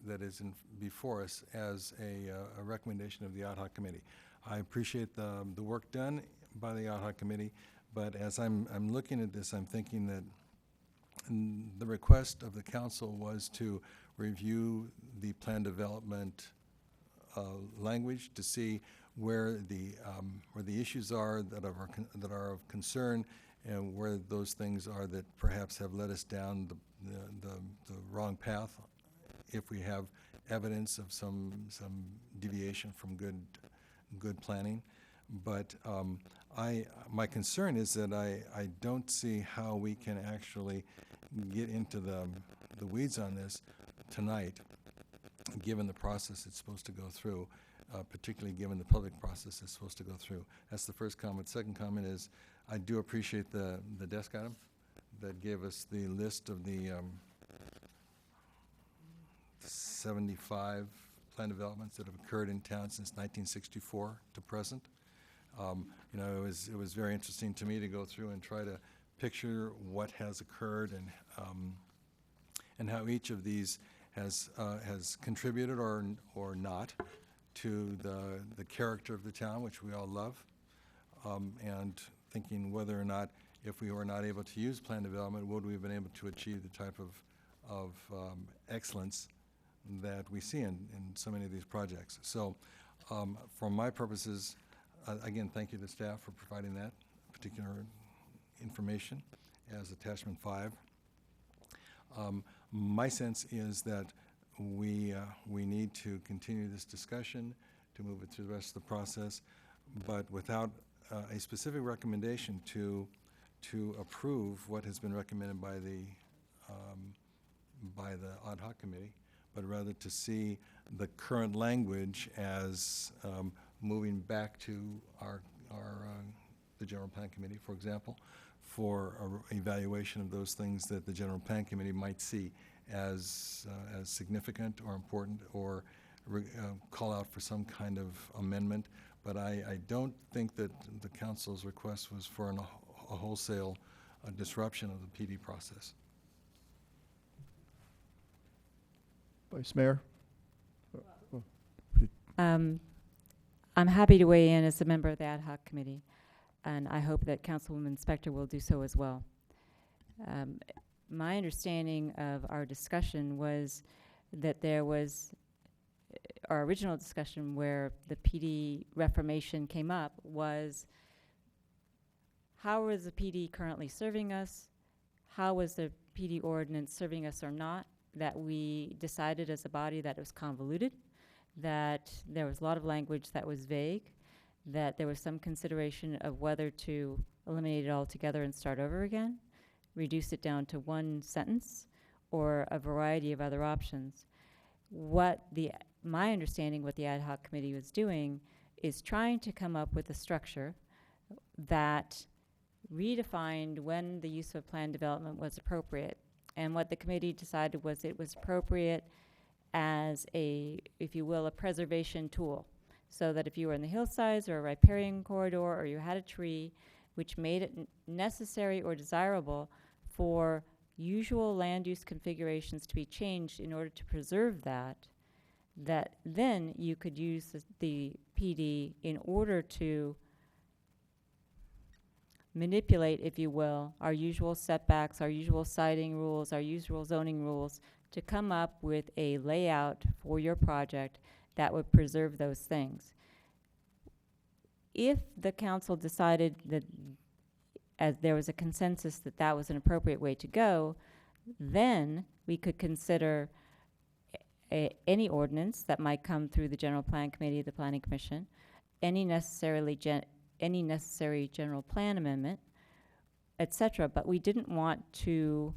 before us as a recommendation of the ad hoc committee. I appreciate the work done by the ad hoc committee, but as I'm looking at this, I'm thinking that the request of the council was to review the plan development language to see where the issues are that are of concern, and where those things are that perhaps have led us down the wrong path, if we have evidence of some deviation from good planning. But my concern is that I don't see how we can actually get into the weeds on this tonight, given the process it's supposed to go through, particularly given the public process it's supposed to go through. That's the first comment. Second comment is I do appreciate the desk item that gave us the list of the 75 plan developments that have occurred in town since 1964 to present. You know, it was very interesting to me to go through and try to picture what has occurred and how each of these has contributed or not to the character of the town, which we all love, and thinking whether or not, if we were not able to use plan development, would we have been able to achieve the type of excellence that we see in so many of these projects. So for my purposes, again, thank you to staff for providing that particular information as attachment 5. My sense is that we need to continue this discussion to move it through the rest of the process, but without a specific recommendation to approve what has been recommended by the ad hoc committee, but rather to see the current language as moving back to the general plan committee, for example, for a evaluation of those things that the general plan committee might see as significant or important, or call out for some kind of amendment. But I don't think that the council's request was for a wholesale disruption of the PD process. Vice Mayor? I'm happy to weigh in as a member of the ad hoc committee, and I hope that Councilwoman Spector will do so as well. My understanding of our discussion was that there was our original discussion where the PD reformation came up was how is the PD currently serving us? How was the PD ordinance serving us or not? That we decided as a body that it was convoluted, that there was a lot of language that was vague, that there was some consideration of whether to eliminate it altogether and start over again, reduce it down to one sentence, or a variety of other options. My understanding what the ad hoc committee was doing is trying to come up with a structure that redefined when the use of plan development was appropriate. And what the committee decided was it was appropriate as a, if you will, a preservation tool. So that if you were in the hillsides or a riparian corridor or you had a tree which made it necessary or desirable for usual land use configurations to be changed in order to preserve that then you could use the PD in order to manipulate, if you will, our usual setbacks, our usual siting rules, our usual zoning rules to come up with a layout for your project that would preserve those things. If the council decided that, as there was a consensus that that was an appropriate way to go, then we could consider any ordinance that might come through the general plan committee, the planning commission, any necessary general plan amendment, etc. But we didn't want to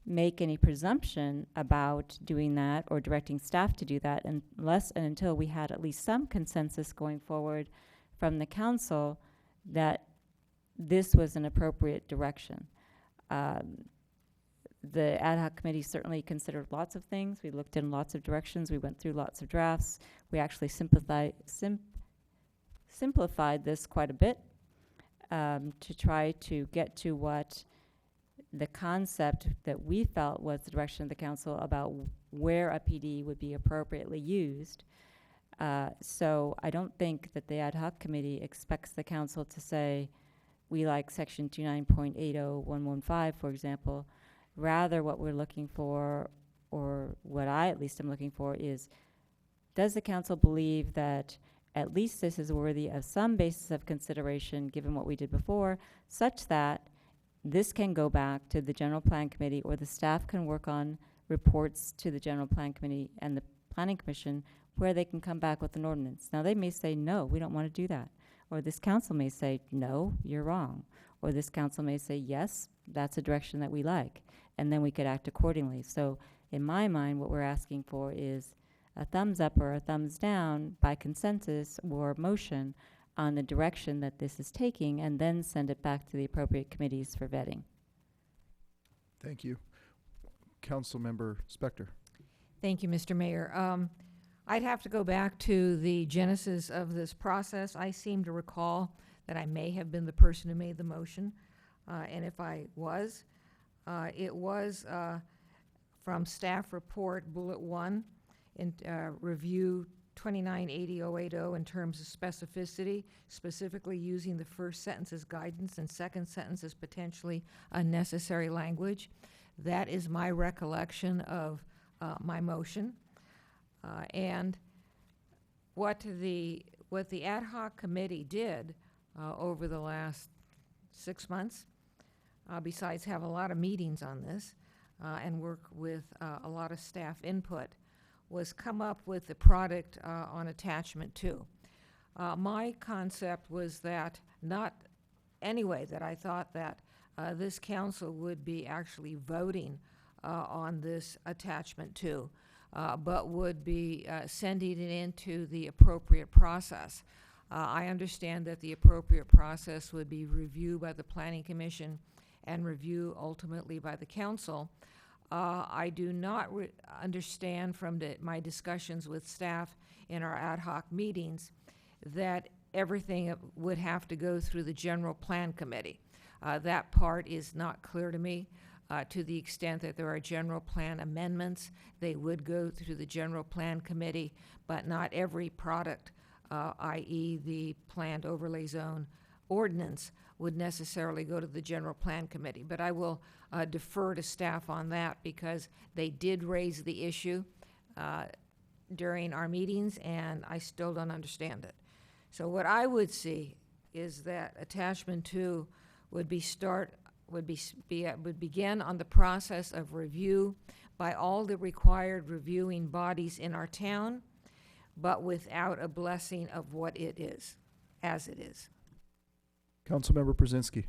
make any presumption about doing that or directing staff to do that unless and until we had at least some consensus going forward from the council that this was an appropriate direction. The ad hoc committee certainly considered lots of things. We looked in lots of directions. We went through lots of drafts. We actually simplified this quite a bit to try to get to what the concept that we felt was the direction of the council about where a PD would be appropriately used. So I don't think that the ad hoc committee expects the council to say, we like section 29.80115, for example. Rather, what we're looking for, or what I at least am looking for, is does the council believe that at least this is worthy of some basis of consideration given what we did before, such that this can go back to the general plan committee, or the staff can work on reports to the general plan committee and the planning commission where they can come back with an ordinance. Now they may say, no, we don't want to do that. Or this council may say, no, you're wrong. Or this council may say, yes, that's a direction that we like. And then we could act accordingly. So in my mind, what we're asking for is a thumbs up or a thumbs down by consensus or motion on the direction that this is taking, and then send it back to the appropriate committees for vetting. Thank you. Councilmember Spector. Thank you, Mr. Mayor. I'd have to go back to the genesis of this process. I seem to recall that I may have been the person who made the motion, and if I was, it was from staff report bullet 1 in review 2980-080 in terms of specificity, specifically using the first sentence as guidance and second sentence as potentially unnecessary language. That is my recollection of my motion. And what the ad hoc committee did over the last 6 months, besides have a lot of meetings on this, and work with a lot of staff input, was come up with the product on attachment 2. My concept was that that I thought that this council would be actually voting on this attachment 2, but would be sending it into the appropriate process. I understand that the appropriate process would be review by the Planning Commission and review ultimately by the council. I do not understand from my discussions with staff in our ad hoc meetings that everything would have to go through the General Plan Committee. That part is not clear to me. To the extent that there are general plan amendments, they would go through the General Plan Committee, but not every product, i.e. the planned overlay zone ordinance, would necessarily go to the General Plan Committee. But I will defer to staff on that because they did raise the issue during our meetings, and I still don't understand it. So what I would see is that attachment 2 would begin on the process of review by all the required reviewing bodies in our town, but without a blessing of what it is, as it is. Councilmember Brzezinski.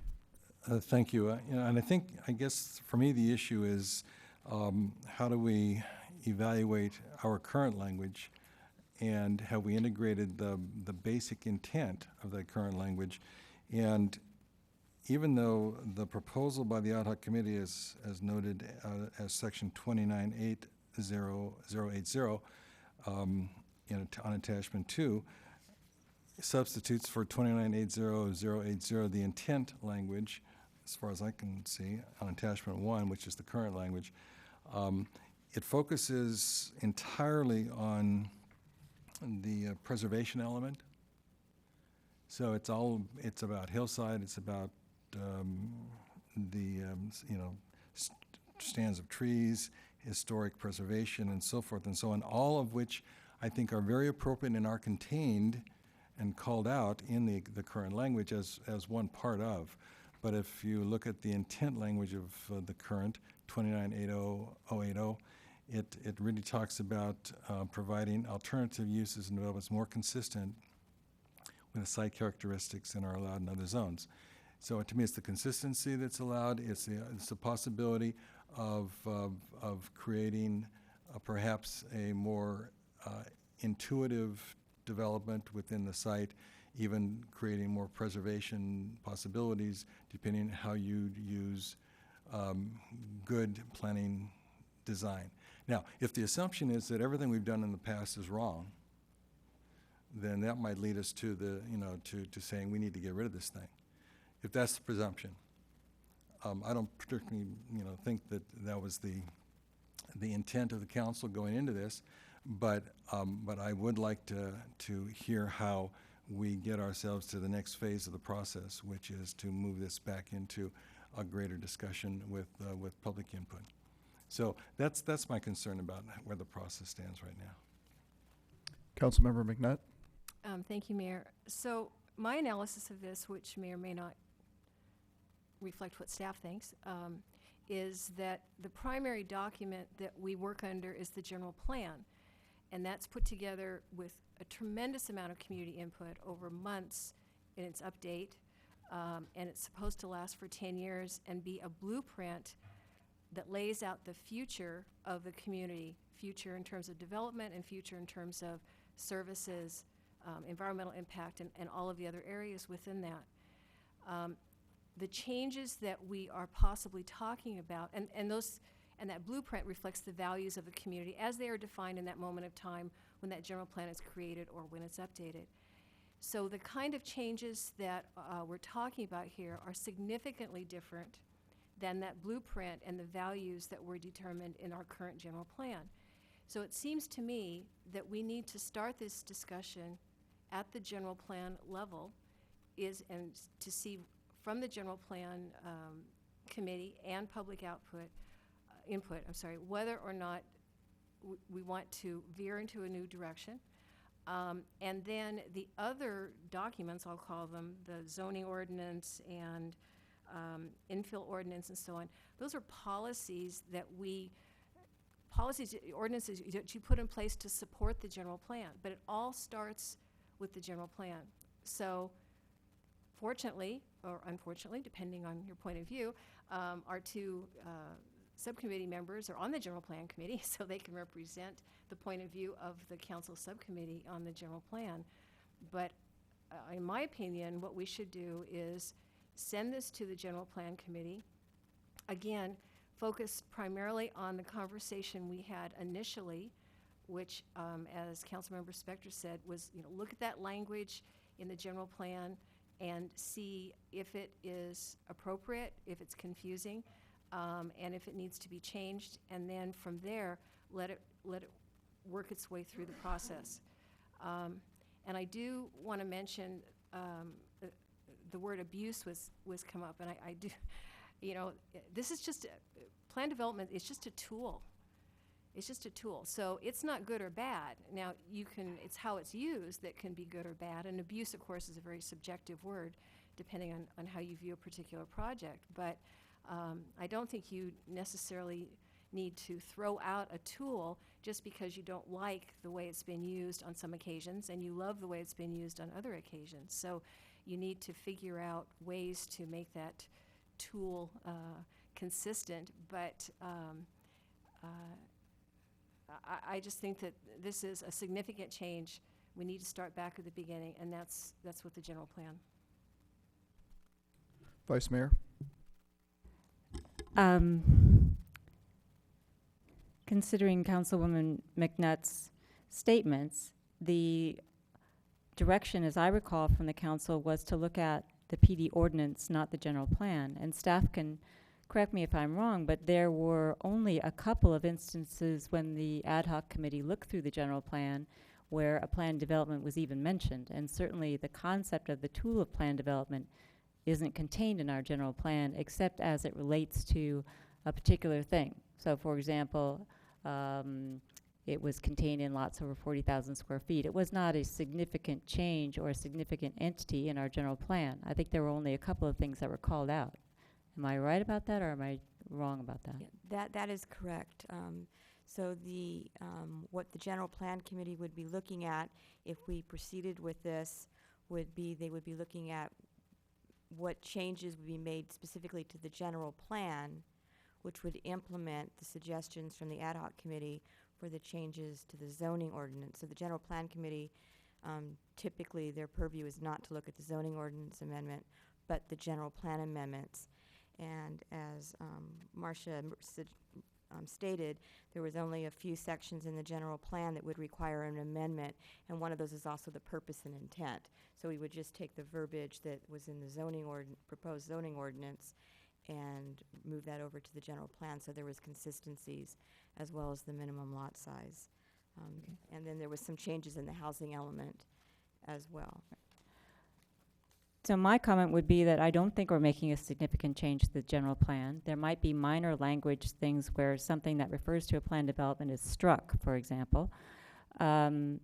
Thank you. And I guess for me the issue is how do we evaluate our current language, and have we integrated the basic intent of that current language? And even though the proposal by the ad hoc committee is as noted as section 298080 on attachment 2, substitutes for 298080 the intent language, as far as I can see, on attachment 1, which is the current language. It focuses entirely on the preservation element. So it's about hillside, it's about stands of trees, historic preservation, and so forth and so on, all of which I think are very appropriate and are contained and called out in the current language as one part of. But if you look at the intent language of the current 298080, it really talks about providing alternative uses and developments more consistent with the site characteristics that are allowed in other zones. So to me, it's the consistency that's allowed. It's the possibility of creating perhaps a more intuitive development within the site, even creating more preservation possibilities depending on how you use good planning design. Now, if the assumption is that everything we've done in the past is wrong, then that might lead us to to saying we need to get rid of this thing. If that's the presumption, I don't particularly think that was the intent of the council going into this, but I would like to hear how we get ourselves to the next phase of the process, which is to move this back into a greater discussion with public input. So that's my concern about where the process stands right now. Councilmember McNutt. Thank you, Mayor. So my analysis of this, which may or may not reflect what staff thinks, is that the primary document that we work under is the general plan. And that's put together with a tremendous amount of community input over months in its update. And it's supposed to last for 10 years and be a blueprint that lays out the future of the community, future in terms of development and future in terms of services, environmental impact, and all of the other areas within that. The changes that we are possibly talking about, and that blueprint reflects the values of the community as they are defined in that moment of time when that general plan is created or when it's updated. So the kind of changes that we're talking about here are significantly different than that blueprint and the values that were determined in our current general plan. So it seems to me that we need to start this discussion at the general plan level and to see from the general plan committee and public input, whether or not we want to veer into a new direction. And then the other documents, I'll call them, the zoning ordinance and infill ordinance and so on. Those are policies that ordinances that you put in place to support the general plan, but it all starts with the general plan. So fortunately, or unfortunately, depending on your point of view, our two subcommittee members are on the general plan committee, so they can represent the point of view of the council subcommittee on the general plan. But in my opinion, what we should do is send this to the general plan committee. Again, focus primarily on the conversation we had initially, which, as Councilmember Spector said, was, look at that language in the general plan and see if it is appropriate, if it's confusing, and if it needs to be changed. And then from there, let it work its way through the process. And I do want to mention the word abuse was come up, and I do, this is just plan development is just a tool. It's just a tool. So it's not good or bad. Now, it's how it's used that can be good or bad. And abuse, of course, is a very subjective word, depending on how you view a particular project. But I don't think you necessarily need to throw out a tool just because you don't like the way it's been used on some occasions and you love the way it's been used on other occasions. So you need to figure out ways to make that tool consistent. But I just think that this is a significant change. We need to start back at the beginning, and that's with the general plan. Vice Mayor? Considering Councilwoman McNutt's statements, the direction, as I recall from the council, was to look at the PD ordinance, not the general plan. And staff can correct me if I'm wrong, but there were only a couple of instances when the ad hoc committee looked through the general plan where a plan development was even mentioned. And certainly the concept of the tool of plan development isn't contained in our general plan except as it relates to a particular thing. So for example, it was contained in lots over 40,000 square feet. It was not a significant change or a significant entity in our general plan. I think there were only a couple of things that were called out. Am I right about that, or am I wrong about that? Yeah, that is correct. So what the general plan committee would be looking at if we proceeded with this would be they would be looking at what changes would be made specifically to the general plan, which would implement the suggestions from the ad hoc committee for the changes to the zoning ordinance. So the general plan committee, typically their purview is not to look at the zoning ordinance amendment, but the general plan amendments. And as Marcia stated, there was only a few sections in the general plan that would require an amendment, and one of those is also the purpose and intent. So we would just take the verbiage that was in the proposed zoning ordinance and move that over to the general plan, so there was consistencies as well as the minimum lot size. And then there was some changes in the housing element as well. So my comment would be that I don't think we're making a significant change to the general plan. There might be minor language things where something that refers to a plan development is struck, for example. And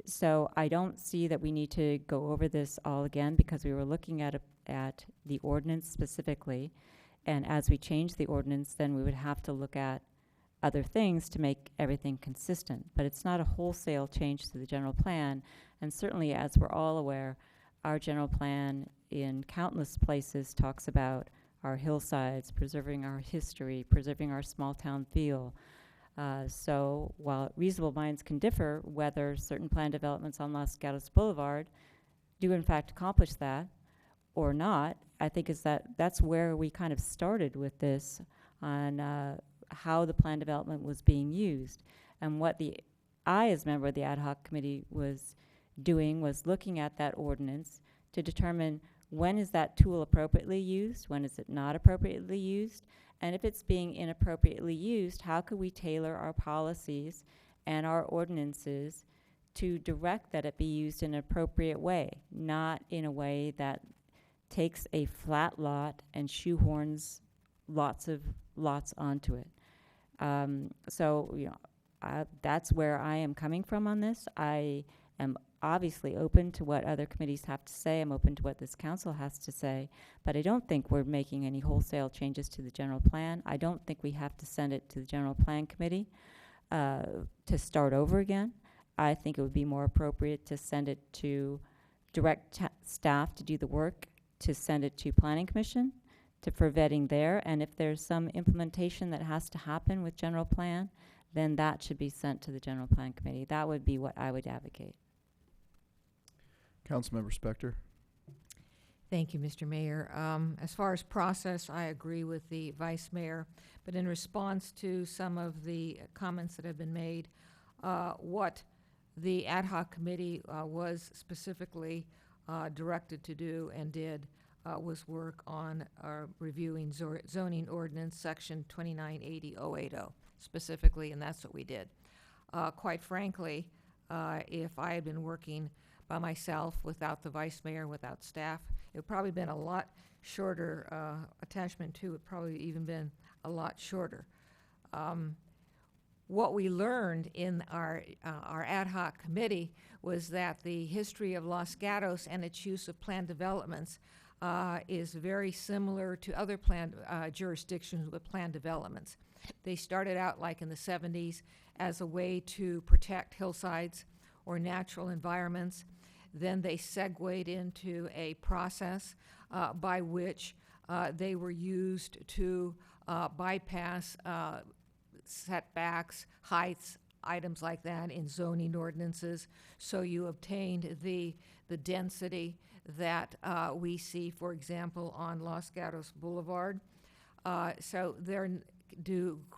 so I don't see that we need to go over this all again because we were looking at the ordinance specifically. And as we change the ordinance, then we would have to look at other things to make everything consistent. But it's not a wholesale change to the general plan. And certainly, as we're all aware, our general plan in countless places talks about our hillsides, preserving our history, preserving our small town feel. So while reasonable minds can differ whether certain plan developments on Los Gatos Boulevard do in fact accomplish that or not, I think that's where we kind of started with this on how the plan development was being used. And what I, as member of the ad hoc committee, was doing was looking at that ordinance to determine when is that tool appropriately used, when is it not appropriately used, and if it's being inappropriately used, how could we tailor our policies and our ordinances to direct that it be used in an appropriate way, not in a way that takes a flat lot and shoehorns lots of lots onto it. So, that's where I am coming from on this. I am obviously open to what other committees have to say. I'm open to what this council has to say, but I don't think we're making any wholesale changes to the general plan. I don't think we have to send it to the general plan committee to start over again. I think it would be more appropriate to send it to direct staff to do the work, to send it to planning commission for vetting there, and if there's some implementation that has to happen with general plan, then that should be sent to the general plan committee. That would be what I would advocate. Councilmember Spector. Thank you, Mr. Mayor. As far as process, I agree with the Vice Mayor, but in response to some of the comments that have been made, what the ad hoc committee was specifically directed to do and did was work on reviewing zoning ordinance section 2980080 specifically, and that's what we did. Quite frankly, if I had been working by myself without the Vice Mayor, without staff, it would probably been a lot shorter. Attachment 2 would probably even been a lot shorter. What we learned in our ad hoc committee was that the history of Los Gatos and its use of planned developments is very similar to other planned jurisdictions with planned developments. They started out like in the 70s as a way to protect hillsides or natural environments. Then they segued into a process by which they were used to bypass setbacks, heights, items like that in zoning ordinances. So you obtained the density that we see, for example, on Los Gatos Boulevard. So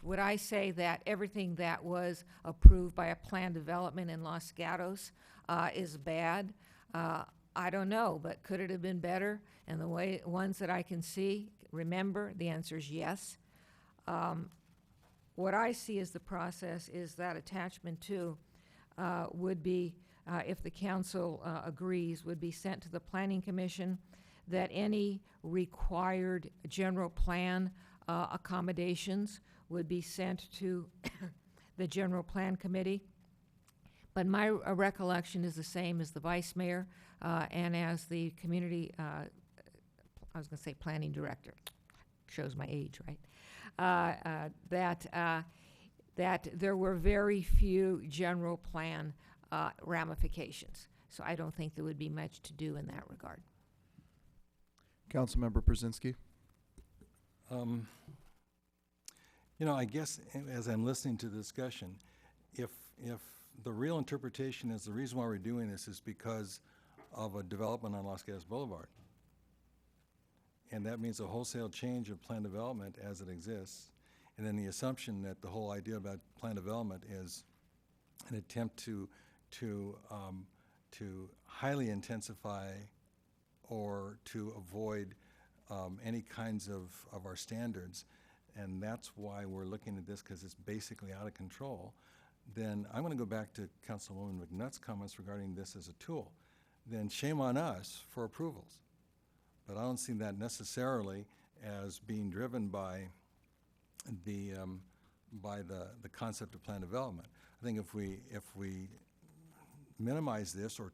would I say that everything that was approved by a planned development in Los Gatos is bad? I don't know, but could it have been better? And the ones that I can remember, the answer is yes. What I see as the process is that attachment 2 would be, if the council agrees, would be sent to the Planning Commission, that any required general plan accommodations would be sent to the General Plan Committee. But my recollection is the same as the Vice Mayor and as the community, I was going to say planning director, shows my age, right? That there were very few general plan ramifications. So I don't think there would be much to do in that regard. Councilmember Brzezinski. You know, I guess as I'm listening to the discussion, if the real interpretation is the reason why we're doing this is because of a development on Los Gatos Boulevard, and that means a wholesale change of plan development as it exists, and then the assumption that the whole idea about plan development is an attempt to highly intensify or to avoid any kinds of our standards, and that's why we're looking at this, because it's basically out of control, then I'm going to go back to Councilwoman McNutt's comments regarding this as a tool. Then shame on us for approvals. But I don't see that necessarily as being driven by the concept of plan development. I think if we minimize this or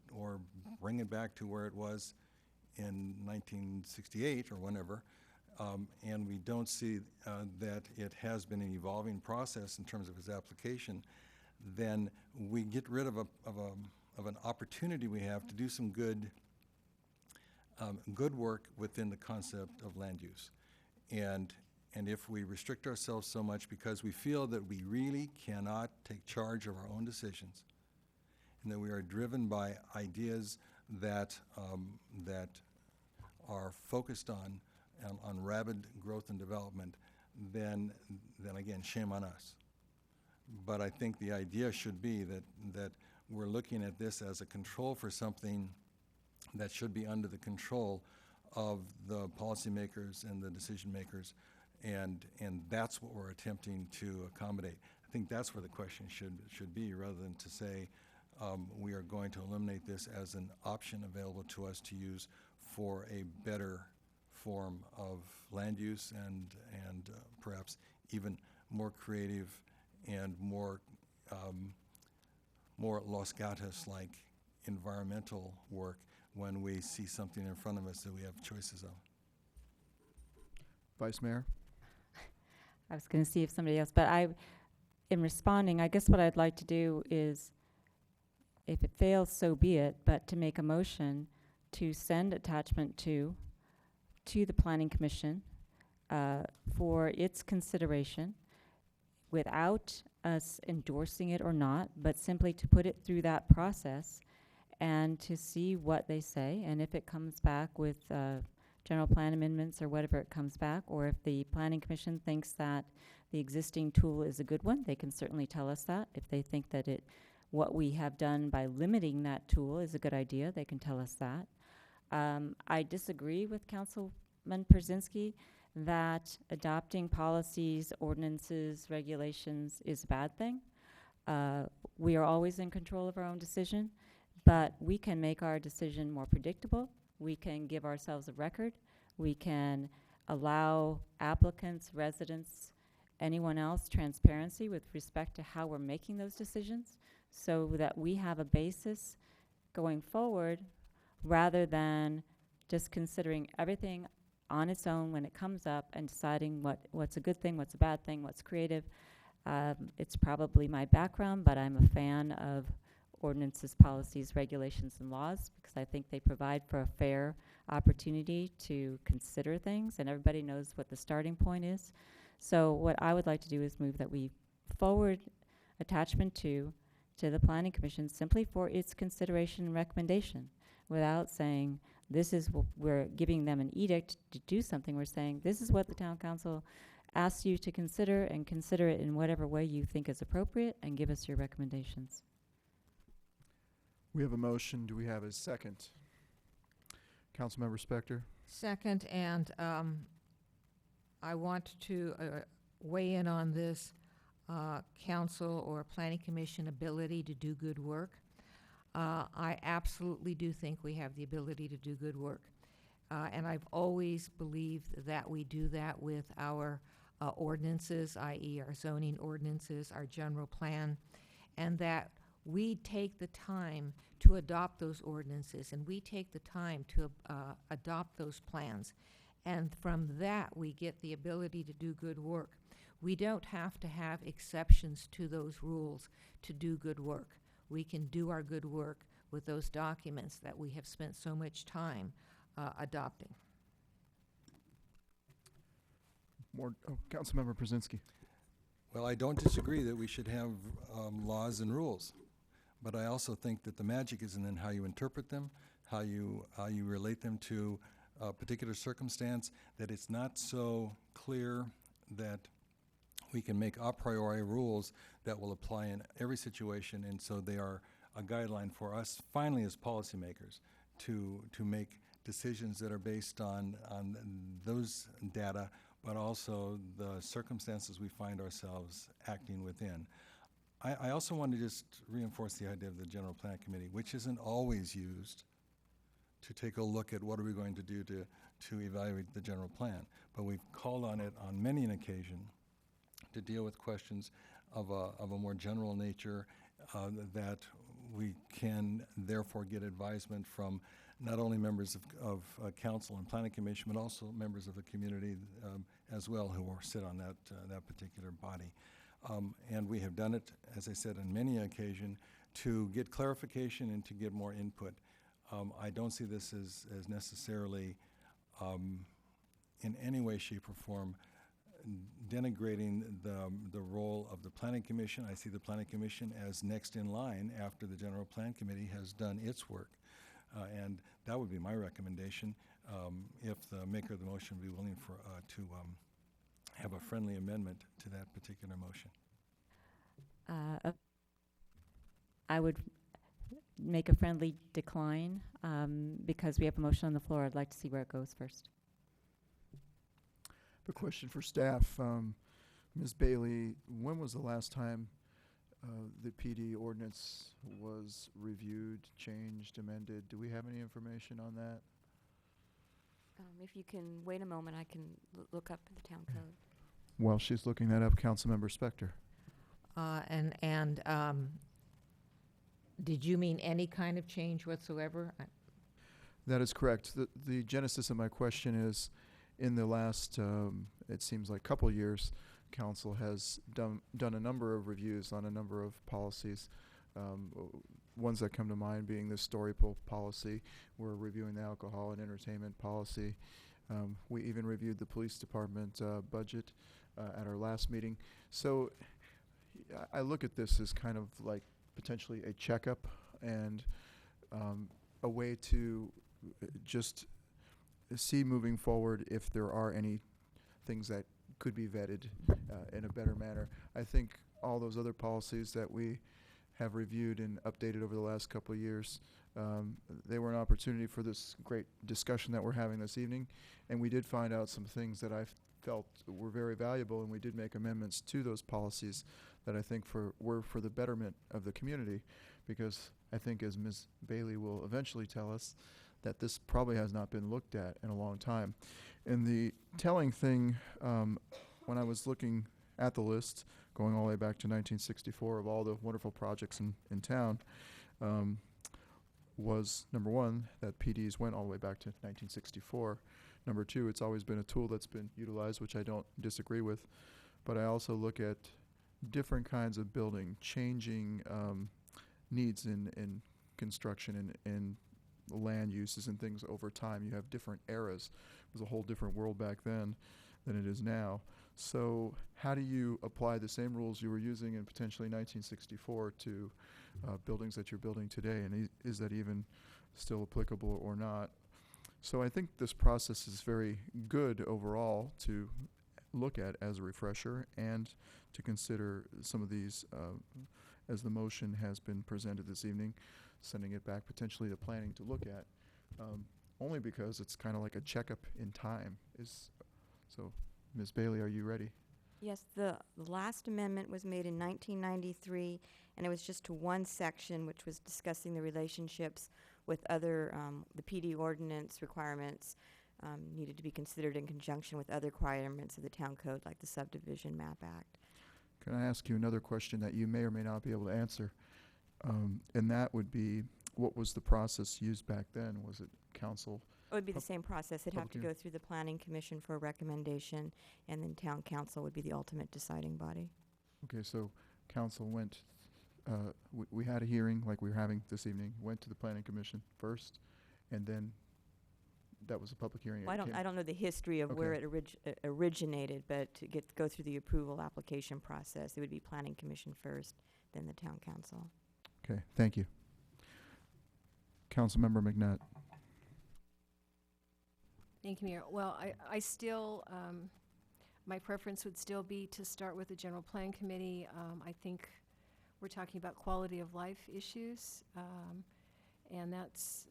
bring it back to where it was in 1968 or whenever, and we don't see that it has been an evolving process in terms of its application, then we get rid of an opportunity we have to do some good work within the concept of land use. And if we restrict ourselves so much because we feel that we really cannot take charge of our own decisions, and that we are driven by ideas that are focused on rapid growth and development, then again, shame on us. But I think the idea should be that we're looking at this as a control for something that should be under the control of the policymakers and the decision makers, and that's what we're attempting to accommodate. I think that's where the question should be, rather than to say we are going to eliminate this as an option available to us to use for a better form of land use and perhaps even more creative and more Los Gatos-like environmental work when we see something in front of us that we have choices of. Vice Mayor? I was going to see if somebody else, but in responding, I guess what I'd like to do is, if it fails, so be it, but to make a motion to send attachment to the Planning Commission for its consideration without us endorsing it or not, but simply to put it through that process and to see what they say. And if it comes back with general plan amendments or whatever it comes back, or if the Planning Commission thinks that the existing tool is a good one, they can certainly tell us that. If they think that what we have done by limiting that tool is a good idea, they can tell us that. I disagree with Councilman Przynski that adopting policies, ordinances, regulations is a bad thing. We are always in control of our own decision, but we can make our decision more predictable. We can give ourselves a record. We can allow applicants, residents, anyone else transparency with respect to how we're making those decisions so that we have a basis going forward rather than just considering everything on its own when it comes up and deciding what's a good thing, what's a bad thing, what's creative. It's probably my background, but I'm a fan of ordinances, policies, regulations, and laws because I think they provide for a fair opportunity to consider things, and everybody knows what the starting point is. So what I would like to do is move that we forward attachment to the Planning Commission simply for its consideration and recommendation without saying this is we're giving them an edict to do something. We're saying this is what the Town Council asks you to consider, and consider it in whatever way you think is appropriate, and give us your recommendations. We have a motion. Do we have a second? Councilmember Spector? Second, and I want to weigh in on this council or planning commission ability to do good work. I absolutely do think we have the ability to do good work. And I've always believed that we do that with our ordinances, i.e. our zoning ordinances, our general plan, and that we take the time to adopt those ordinances and we take the time to adopt those plans. And from that, we get the ability to do good work. We don't have to have exceptions to those rules to do good work. We can do our good work with those documents that we have spent so much time adopting. Councilmember Przynski. Well, I don't disagree that we should have laws and rules, but I also think that the magic isn't in how you interpret them, how you relate them to a particular circumstance, that it's not so clear that we can make a priori rules that will apply in every situation, and so they are a guideline for us, finally, as policymakers, to make decisions that are based on those data, but also the circumstances we find ourselves acting within. I also want to just reinforce the idea of the General Plan Committee, which isn't always used to take a look at what are we going to do to evaluate the general plan. But we've called on it on many an occasion to deal with questions of a more general nature that we can therefore get advisement from not only members of council and planning commission, but also members of the community as well who sit on that particular body. And we have done it, as I said, on many occasions to get clarification and to get more input. I don't see this as necessarily in any way, shape, or form denigrating the role of the Planning Commission. I see the Planning Commission as next in line after the General Plan Committee has done its work. And that would be my recommendation if the maker of the motion would be willing to have a friendly amendment to that particular motion. I would make a friendly decline because we have a motion on the floor. I'd like to see where it goes first. A question for staff. Ms. Bailey, when was the last time the PD ordinance was reviewed, changed, amended? Do we have any information on that? If you can wait a moment, I can look up the town code. While she's looking that up, Councilmember Spector. did you mean any kind of change whatsoever? That is correct. The genesis of my question is, in the last, it seems like couple years, council has done a number of reviews on a number of policies. Ones that come to mind being the Storypole policy. We're reviewing the alcohol and entertainment policy. We even reviewed the police department budget at our last meeting. So I look at this as kind of like potentially a checkup and a way to just see moving forward if there are any things that could be vetted in a better manner. I think all those other policies that we have reviewed and updated over the last couple of years, they were an opportunity for this great discussion that we're having this evening, and we did find out some things that I felt were very valuable, and we did make amendments to those policies that I think were for the betterment of the community, because I think, as Ms. Bailey will eventually tell us, that this probably has not been looked at in a long time. And the telling thing, when I was looking at the list, going all the way back to 1964 of all the wonderful projects in town, was, number one, that PDs went all the way back to 1964. Number two, it's always been a tool that's been utilized, which I don't disagree with. But I also look at different kinds of building, changing needs in construction and land uses and things over time. You have different eras. It was a whole different world back then than it is now. So how do you apply the same rules you were using in potentially 1964 to buildings that you're building today? And is that even still applicable or not? So I think this process is very good overall to look at as a refresher and to consider some of these as the motion has been presented this evening, sending it back potentially to planning to look at, only because it's kind of like a checkup in time. So, Ms. Bailey, are you ready? Yes, the last amendment was made in 1993, and it was just to one section, which was discussing the relationships with other, the PD ordinance requirements needed to be considered in conjunction with other requirements of the town code, like the Subdivision Map Act. Can I ask you another question that you may or may not be able to answer? And that would be, what was the process used back then? Was it council? It would be the same process. It'd have public to hearing? go through the Planning Commission for a recommendation, and then town council would be the ultimate deciding body. Okay, so council went, we had a hearing like we were having this evening, went to the Planning Commission first, and then that was a public hearing. Well, I don't know the history of where it originated, but to go through the approval application process, it would be Planning Commission first, then the town council. Okay, thank you. Councilmember McNutt. Thank you, Mayor. Well, I still, my preference would still be to start with the General Plan Committee. I think we're talking about quality of life issues, and that's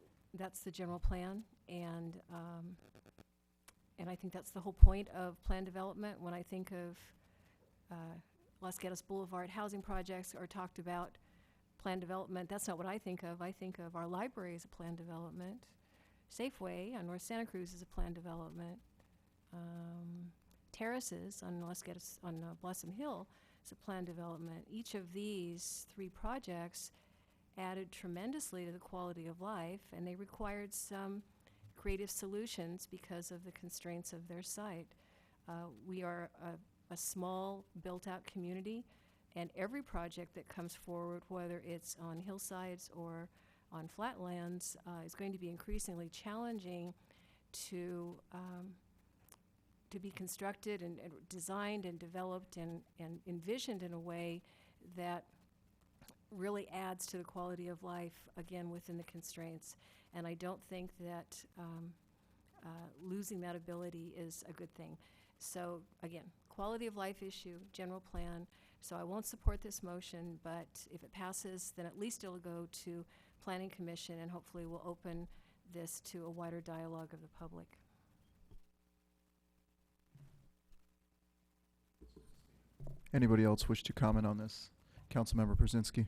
the general plan, and I think that's the whole point of plan development. When I think of Los Gatos Boulevard housing projects are talked about plan development, that's not what I think of. I think of our library as a plan development. Safeway on North Santa Cruz is a plan development. Terraces on Los Gatos, on Blossom Hill is a plan development. Each of these three projects added tremendously to the quality of life, and they required some creative solutions because of the constraints of their site. We are a small, built-out community, and every project that comes forward, whether it's on hillsides or on flatlands, is going to be increasingly challenging to be constructed and designed and developed and envisioned in a way that really adds to the quality of life, again, within the constraints. And I don't think that losing that ability is a good thing. So, again, quality of life issue, general plan. So I won't support this motion, but if it passes, then at least it'll go to Planning Commission, and hopefully we'll open this to a wider dialogue of the public. Anybody else wish to comment on this? Councilmember Brzezinski.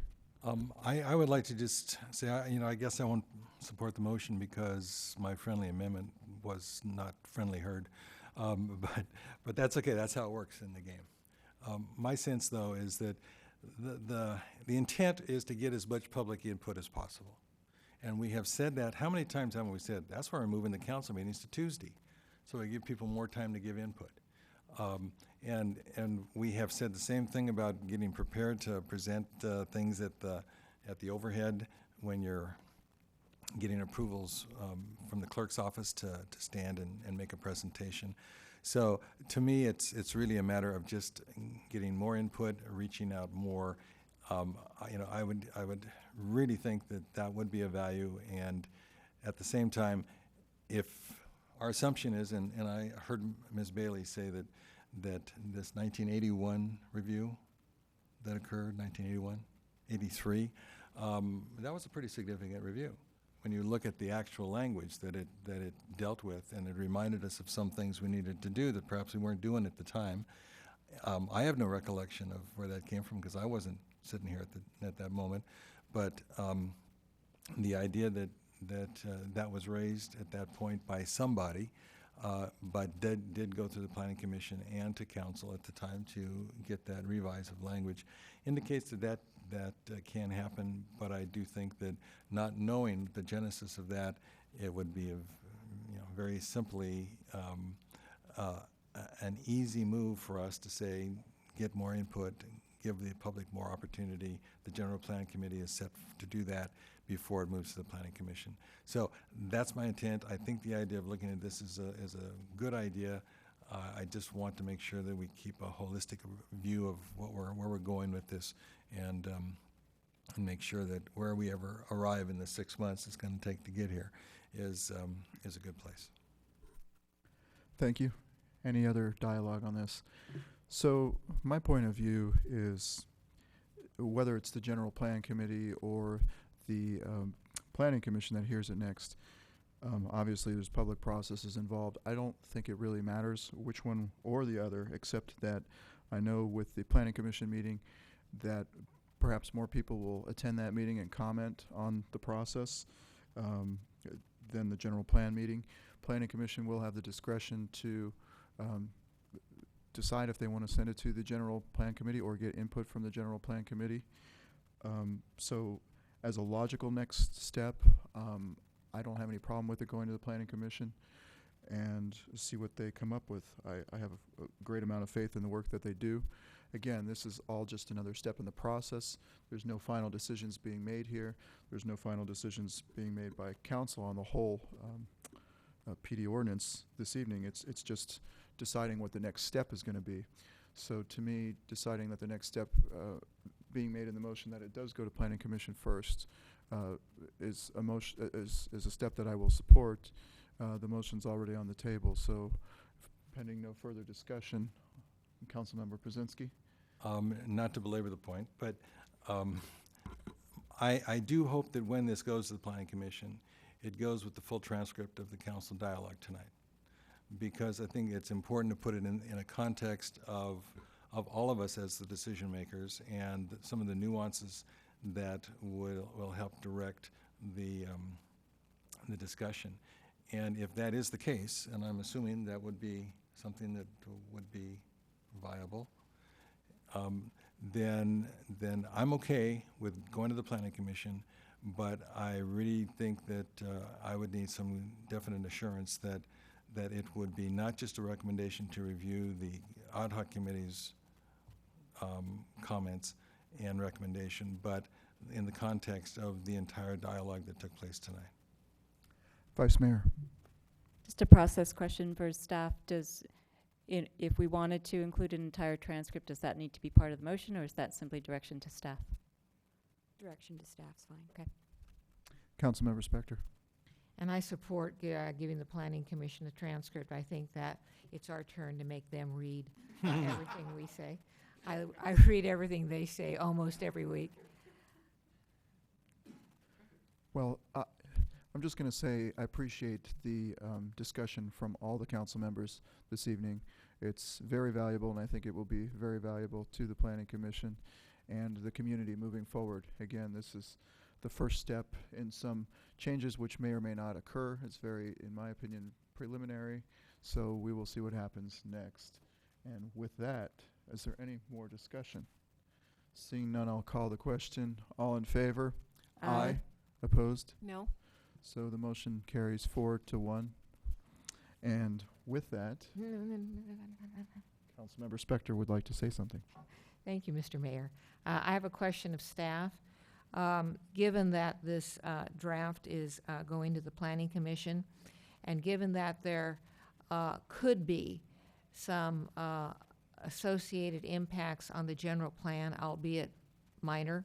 I would like to just say, I guess I won't support the motion because my friendly amendment was not friendly heard. But that's okay. That's how it works in the game. My sense, though, is that the intent is to get as much public input as possible. And we have said that. How many times have we said, that's why we're moving the council meetings to Tuesday, so we give people more time to give input. And we have said the same thing about getting prepared to present things at the overhead when you're getting approvals from the clerk's office to stand and make a presentation. So to me, it's really a matter of just getting more input, reaching out more. I would really think that would be a value. And at the same time, if our assumption is, and I heard Ms. Bailey say that this 1981 review that occurred, 1981, 83, that was a pretty significant review. When you look at the actual language that it dealt with, and it reminded us of some things we needed to do that perhaps we weren't doing at the time. I have no recollection of where that came from because I wasn't sitting here at that moment. But the idea that was raised at that point by somebody, but did go through the Planning Commission and to Council at the time to get that revise of language, indicates that can happen. But I do think that not knowing the genesis of that, it would be very simply an easy move for us to say, get more input, give the public more opportunity. The General Planning Committee is set to do that before it moves to the Planning Commission. So that's my intent. I think the idea of looking at this is a good idea. I just want to make sure that we keep a holistic view of where we're going with this, and make sure that where we ever arrive in the 6 months it's going to take to get here is a good place. Thank you. Any other dialogue on this? So my point of view is, whether it's the General Plan Committee or the Planning Commission that hears it next, obviously there's public processes involved. I don't think it really matters which one or the other, except that I know with the Planning Commission meeting that perhaps more people will attend that meeting and comment on the process than the General Plan meeting. Planning Commission will have the discretion to decide if they want to send it to the General Plan Committee or get input from the General Plan Committee. So as a logical next step, I don't have any problem with it going to the Planning Commission and see what they come up with. I have a great amount of faith in the work that they do. Again, this is all just another step in the process. There's no final decisions being made here. There's no final decisions being made by council on the whole PD ordinance this evening. It's just deciding what the next step is going to be. So to me, deciding that the next step being made in the motion that it does go to Planning Commission first is a step that I will support. The motion's already on the table, so pending no further discussion, Councilmember Brzezinski. Not to belabor the point, but I do hope that when this goes to the Planning Commission, it goes with the full transcript of the council dialogue tonight, because I think it's important to put it in a context of all of us as the decision makers, and some of the nuances that will help direct the discussion. And if that is the case, and I'm assuming that would be something that would be viable, then I'm okay with going to the Planning Commission, but I really think that I would need some definite assurance that it would be not just a recommendation to review the ad hoc committee's comments and recommendation, but in the context of the entire dialogue that took place tonight. Vice Mayor. Just a process question for staff. If we wanted to include an entire transcript, does that need to be part of the motion, or is that simply direction to staff? Direction to staff's fine. Okay. Councilmember Spector. And I support giving the Planning Commission a transcript. I think that it's our turn to make them read everything we say. I read everything they say almost every week. Well, I'm just going to say I appreciate the discussion from all the council members this evening. It's very valuable, and I think it will be very valuable to the Planning Commission and the community moving forward. Again, this is the first step in some changes which may or may not occur. It's very, in my opinion, preliminary, so we will see what happens next. And with that, is there any more discussion? Seeing none, I'll call the question. All in favor? Aye. Opposed? No? So the motion carries 4-1. And with that, Councilmember Spector would like to say something. Thank you, Mr. Mayor. I have a question of staff. Given that this draft is going to the Planning Commission, and given that there could be some associated impacts on the general plan, albeit minor,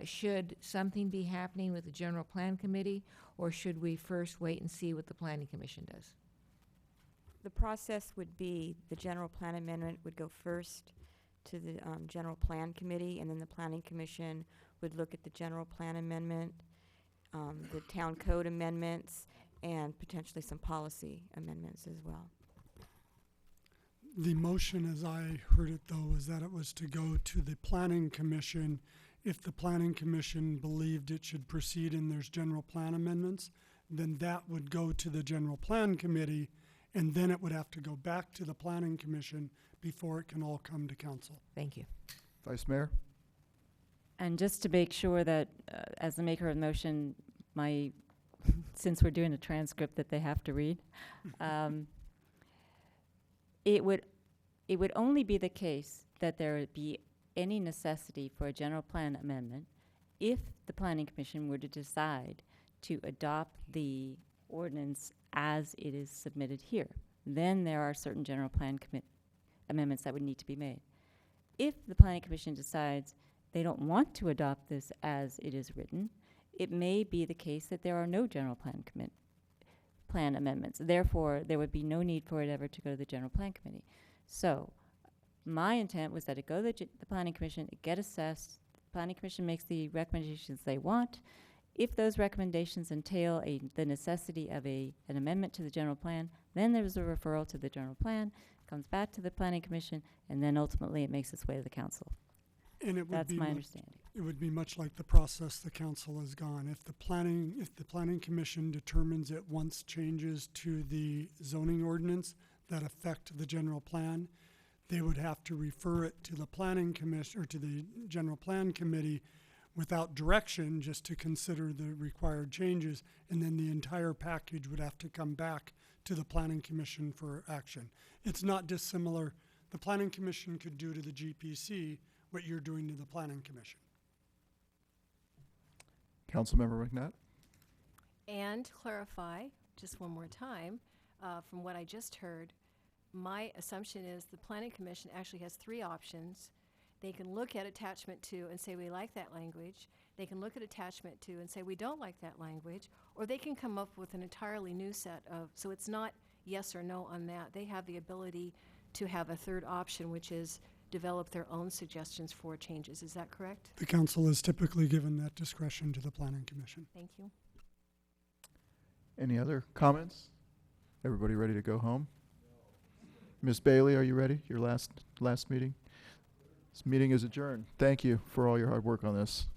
should something be happening with the General Plan Committee, or should we first wait and see what the Planning Commission does? The process would be the general plan amendment would go first to the general plan committee, and then the planning commission would look at the general plan amendment, the town code amendments, and potentially some policy amendments as well. The motion, as I heard it, though, was that it was to go to the planning commission. If the planning commission believed it should proceed and there's general plan amendments, then that would go to the general plan committee, and then it would have to go back to the planning commission before it can all come to council. Thank you. Vice Mayor? And just to make sure that, as the maker of the motion, since we're doing a transcript that they have to read, it would only be the case that there would be any necessity for a general plan amendment if the planning commission were to decide to adopt the ordinance as it is submitted here. Then there are certain general plan amendments that would need to be made. If the planning commission decides they don't want to adopt this as it is written, it may be the case that there are no general plan amendments. Therefore, there would be no need for it ever to go to the general plan committee. So my intent was that it go to the planning commission, it get assessed, the planning commission makes the recommendations they want. If those recommendations entail the necessity of an amendment to the general plan, then there's a referral to the general plan, comes back to the planning commission, and then ultimately it makes its way to the council. And it would That's be my understanding. It would be much like the process the council has gone. If the planning commission determines it wants changes to the zoning ordinance that affect the general plan, they would have to refer it to the planning commission or to the general plan committee without direction, just to consider the required changes, and then the entire package would have to come back to the planning commission for action. It's not dissimilar. The planning commission could do to the GPC what you're doing to the planning commission. Councilmember McNutt? And clarify, just one more time, from what I just heard, my assumption is the Planning Commission actually has 3 options. They can look at attachment 2 and say we like that language. They can look at attachment 2 and say we don't like that language. Or they can come up with an entirely new set of, so it's not yes or no on that. They have the ability to have a third option, which is develop their own suggestions for changes. Is that correct? The council is typically given that discretion to the planning commission. Thank you. Any other comments? Everybody ready to go home? Ms. Bailey, are you ready? Your last meeting? This meeting is adjourned. Thank you for all your hard work on this.